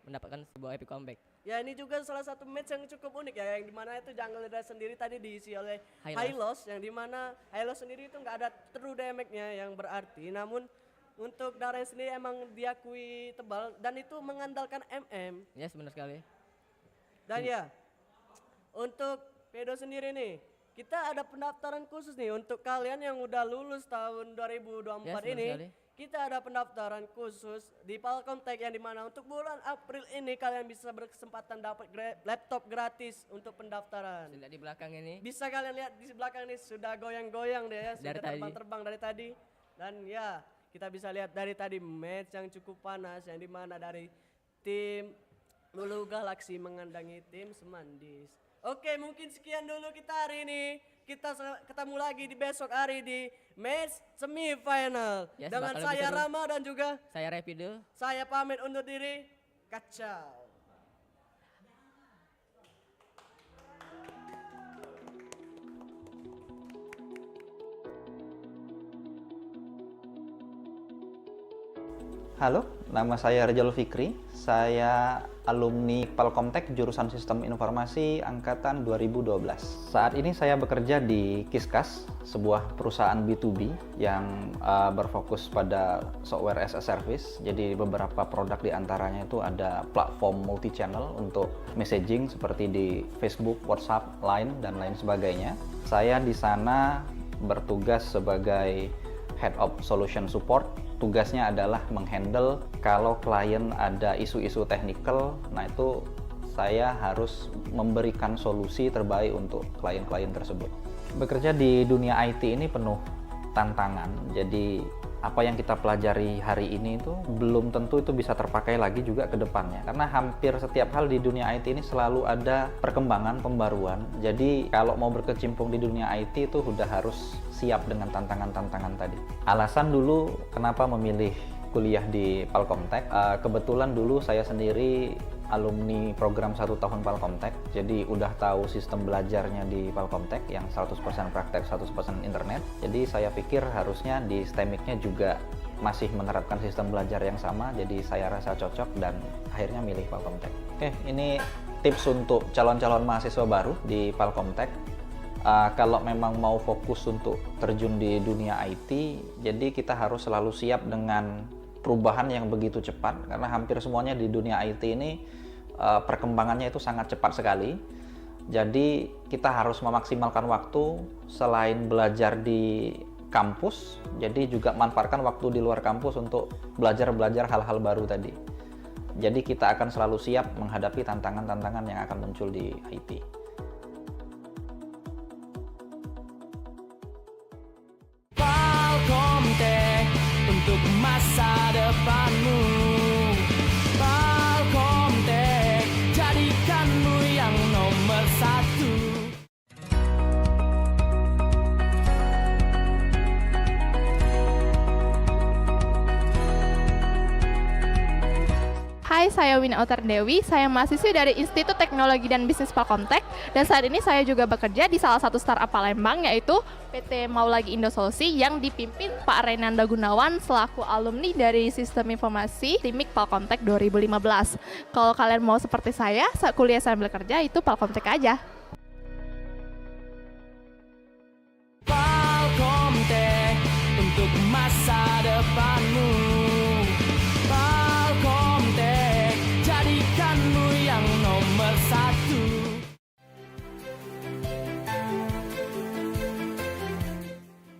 mendapatkan sebuah epic comeback. Ya, ini juga salah satu match yang cukup unik ya, yang dimana itu jungle sendiri tadi diisi oleh Hylos, yang dimana Hylos sendiri itu nggak ada true damage-nya yang berarti. Namun untuk darah sendiri emang diakui tebal dan itu mengandalkan Yes, benar sekali. Dan ya, untuk Pedo sendiri nih, kita ada pendaftaran khusus nih untuk kalian yang udah lulus tahun 2024 Yes, benar ini. sekali. Kita ada pendaftaran khusus di Palcomtech yang dimana untuk bulan April ini kalian bisa berkesempatan dapat laptop gratis untuk pendaftaran. Lihat di belakang ini. Bisa kalian lihat di belakang ini sudah goyang-goyang deh ya, sudah Dari tadi. terbang-terbang dari tadi. Dan ya, kita bisa lihat dari tadi match yang cukup panas yang dimana dari tim Lulu Galaxy mengandangi tim Semandis. Oke, mungkin sekian dulu kita hari ini. Kita ketemu lagi di besok hari di match semifinal. Yes, dengan bakal saya lebih seru. Rama dan juga Saya Repido. saya pamit undur diri. Kacau. Halo, nama saya Rejal Fikri. Saya alumni Palcomtech jurusan Sistem Informasi angkatan 2012. Saat ini saya bekerja di Kiskas, sebuah perusahaan B2B yang berfokus pada software as a service. Jadi beberapa produk diantaranya itu ada platform multi-channel untuk messaging seperti di Facebook, WhatsApp, Line, dan lain sebagainya. Saya di sana bertugas sebagai Head of Solution Support. Tugasnya adalah menghandle kalau klien ada isu-isu technical, nah itu saya harus memberikan solusi terbaik untuk klien-klien tersebut. Bekerja di dunia IT ini penuh tantangan, jadi apa yang kita pelajari hari ini itu belum tentu itu bisa terpakai lagi juga ke depannya. Karena hampir setiap hal di dunia IT ini selalu ada perkembangan, pembaruan. Jadi kalau mau berkecimpung di dunia IT itu udah harus siap dengan tantangan-tantangan tadi. Alasan dulu kenapa memilih kuliah di Palcomtech, kebetulan dulu saya sendiri alumni program 1 tahun Palcomtech, jadi udah tahu sistem belajarnya di Palcomtech yang 100% praktek, 100% internet. Jadi saya pikir harusnya di STEMIC-nya juga masih menerapkan sistem belajar yang sama, jadi saya rasa cocok dan akhirnya milih Palcomtech. Oke, ini tips untuk calon-calon mahasiswa baru di Palcomtech. Kalau memang mau fokus untuk terjun di dunia IT, jadi kita harus selalu siap dengan perubahan yang begitu cepat, karena hampir semuanya di dunia IT ini perkembangannya itu sangat cepat sekali. Jadi kita harus memaksimalkan waktu selain belajar di kampus, jadi juga manfaatkan waktu di luar kampus untuk belajar hal-hal baru tadi. Jadi kita akan selalu siap menghadapi tantangan-tantangan yang akan muncul di IT. Palcomtech untuk masa depanmu. Palcomtech jadikanmu yang nomor 1. Hai, saya Wina Utar Dewi, saya mahasiswi dari Institut Teknologi dan Bisnis Palcomtech, dan saat ini saya juga bekerja di salah satu startup Palembang, yaitu PT Maulagi Indosolusi yang dipimpin Pak Renanda Gunawan selaku alumni dari Sistem Informasi TIMIK Palcomtech 2015. Kalau kalian mau seperti saya kuliah sambil kerja, itu Palcomtech aja. Palcomtech untuk masa depanmu. Palcomtech jadikanmu yang nomor 1.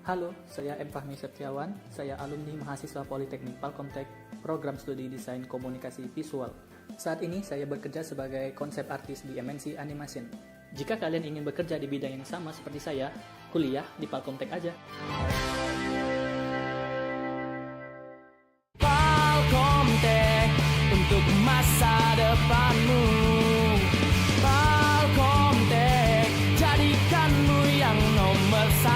Halo, saya M. Fahmi Septiawan. Saya alumni mahasiswa Politeknik Palcomtech, program studi desain komunikasi visual. Saat ini saya bekerja sebagai konsep artis di MNC Animation. Jika kalian ingin bekerja di bidang yang sama seperti saya, kuliah di Palcomtech aja. Palcomtech untuk masa depanmu. Palcomtech jadikanmu yang nomor 1.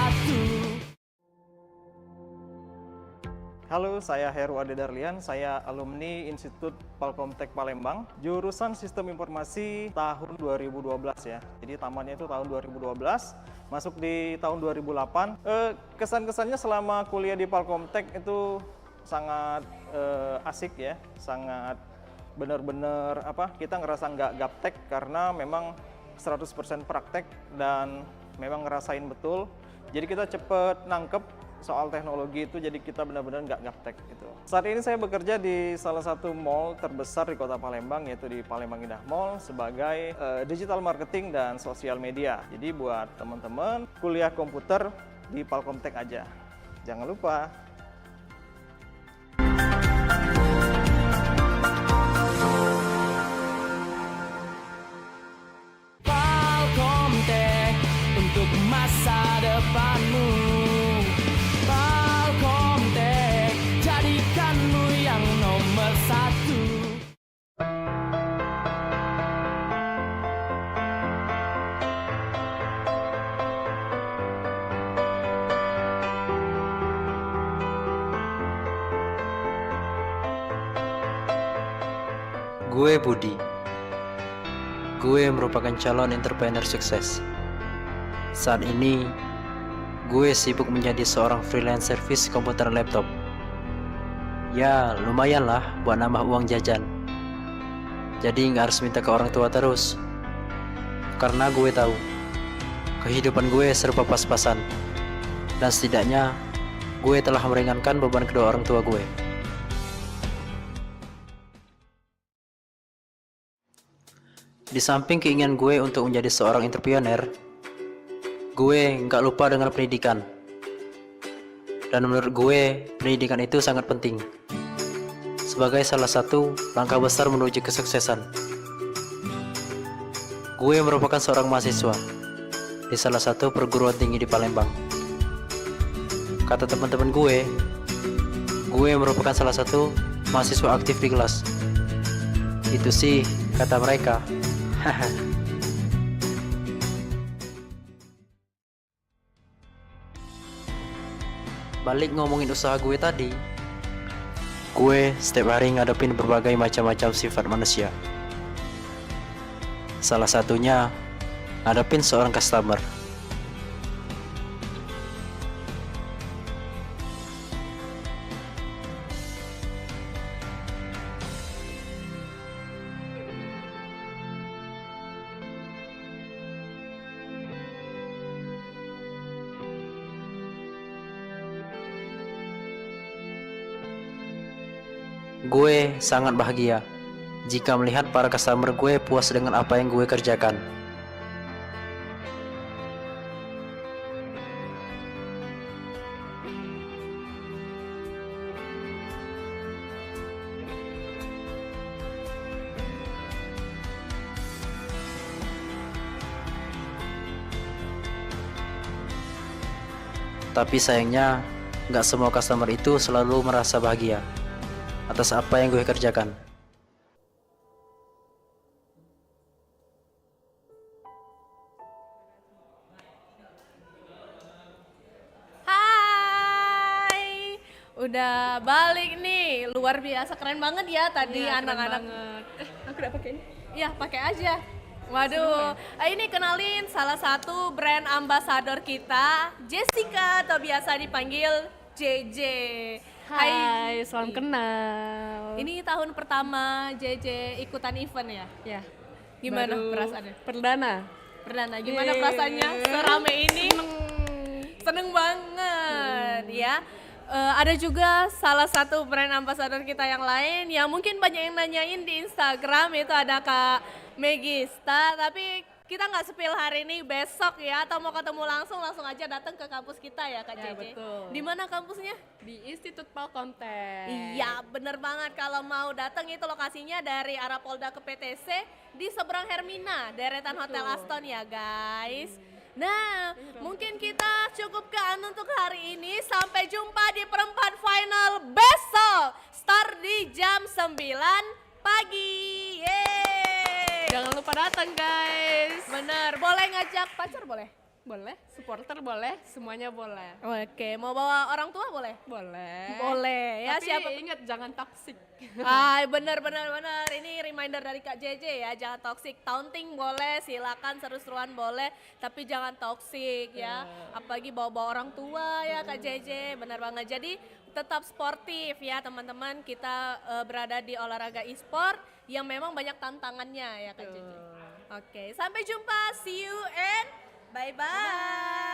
Halo, saya Heru Ade Darlian, saya alumni Institut Palcomtech Palembang, jurusan Sistem Informasi tahun 2012 ya. Jadi tamatnya itu tahun 2012, masuk di tahun 2008. Kesan-kesannya selama kuliah di Palcomtech itu sangat asik ya, sangat benar-benar kita ngerasa nggak gaptek karena memang 100% praktek dan memang ngerasain betul. Jadi kita cepet nangkep soal teknologi itu, jadi kita benar-benar nggak gaptek gitu. Saat ini saya bekerja di salah satu mall terbesar di Kota Palembang, yaitu di Palembang Indah Mall sebagai digital marketing dan sosial media. Jadi buat teman-teman kuliah komputer di Palkomtek aja. Jangan lupa. Palkomtek untuk masa depanmu. Palkomtek jadikanmu yang nomor satu. Gue Budi. Gue merupakan calon entrepreneur sukses. Saat ini, gue sibuk menjadi seorang freelance service komputer laptop. Ya, lumayan lah buat nambah uang jajan. Jadi nggak harus minta ke orang tua terus. Karena gue tahu, kehidupan gue serba pas-pasan. Dan setidaknya, gue telah meringankan beban kedua orang tua gue. Di samping keinginan gue untuk menjadi seorang entrepreneur, gue nggak lupa dengan pendidikan. Dan menurut gue, pendidikan itu sangat penting sebagai salah satu langkah besar menuju kesuksesan. Gue merupakan seorang mahasiswa di salah satu perguruan tinggi di Palembang. Kata teman-teman gue merupakan salah satu mahasiswa aktif di kelas. Itu sih kata mereka. Balik ngomongin usaha gue tadi, gue setiap hari ngadepin berbagai macam-macam sifat manusia. Salah satunya ngadepin seorang customer. Gue sangat bahagia jika melihat para customer gue puas dengan apa yang gue kerjakan. Tapi sayangnya, nggak semua customer itu selalu merasa bahagia atas apa yang gue kerjakan. Hai, udah balik nih, luar biasa, keren banget ya tadi Iya, keren anak-anak. banget. Aku udah pakai ini. Iya, pakai aja. Waduh, ini kenalin salah satu brand ambassador kita, Jessica atau biasa dipanggil JJ. Hai, salam kenal. Ini tahun pertama JJ ikutan event ya? Ya. Gimana Baru perasaannya? Perdana. Gimana Yeay. perasaannya serame ini? Seneng banget ya. Ada juga salah satu brand ambassador kita yang lain yang mungkin banyak yang nanyain di Instagram, itu ada Kak Megista, tapi kita nggak sepil hari ini, besok ya, atau mau ketemu langsung aja datang ke kampus kita ya Kak Ya, JJ. betul. Di mana kampusnya? Di Institut Palkomtek. Iya, bener banget. Kalau mau datang itu lokasinya dari arah Polda ke PTC di seberang Hermina, deretan Hotel Aston ya guys. Nah, mungkin kita cukupkan untuk hari ini. Sampai jumpa di perempat final besok. Start di jam 9 pagi. Yeay. Jangan lupa datang guys. Bener, boleh ngajak pacar boleh? Boleh, supporter boleh, semuanya boleh. Oke, mau bawa orang tua boleh? Boleh. Boleh ya. Tapi Siapa? ingat jangan toksik. Bener. Ini reminder dari Kak JJ ya, jangan toksik. Taunting boleh, silakan seru-seruan boleh, tapi jangan toksik ya. Apalagi bawa-bawa orang tua ya Kak JJ, bener banget. Jadi tetap sportif ya teman-teman. Kita berada di olahraga e-sport yang memang banyak tantangannya ya Kak JJ. Oke, sampai jumpa. See you and bye-bye.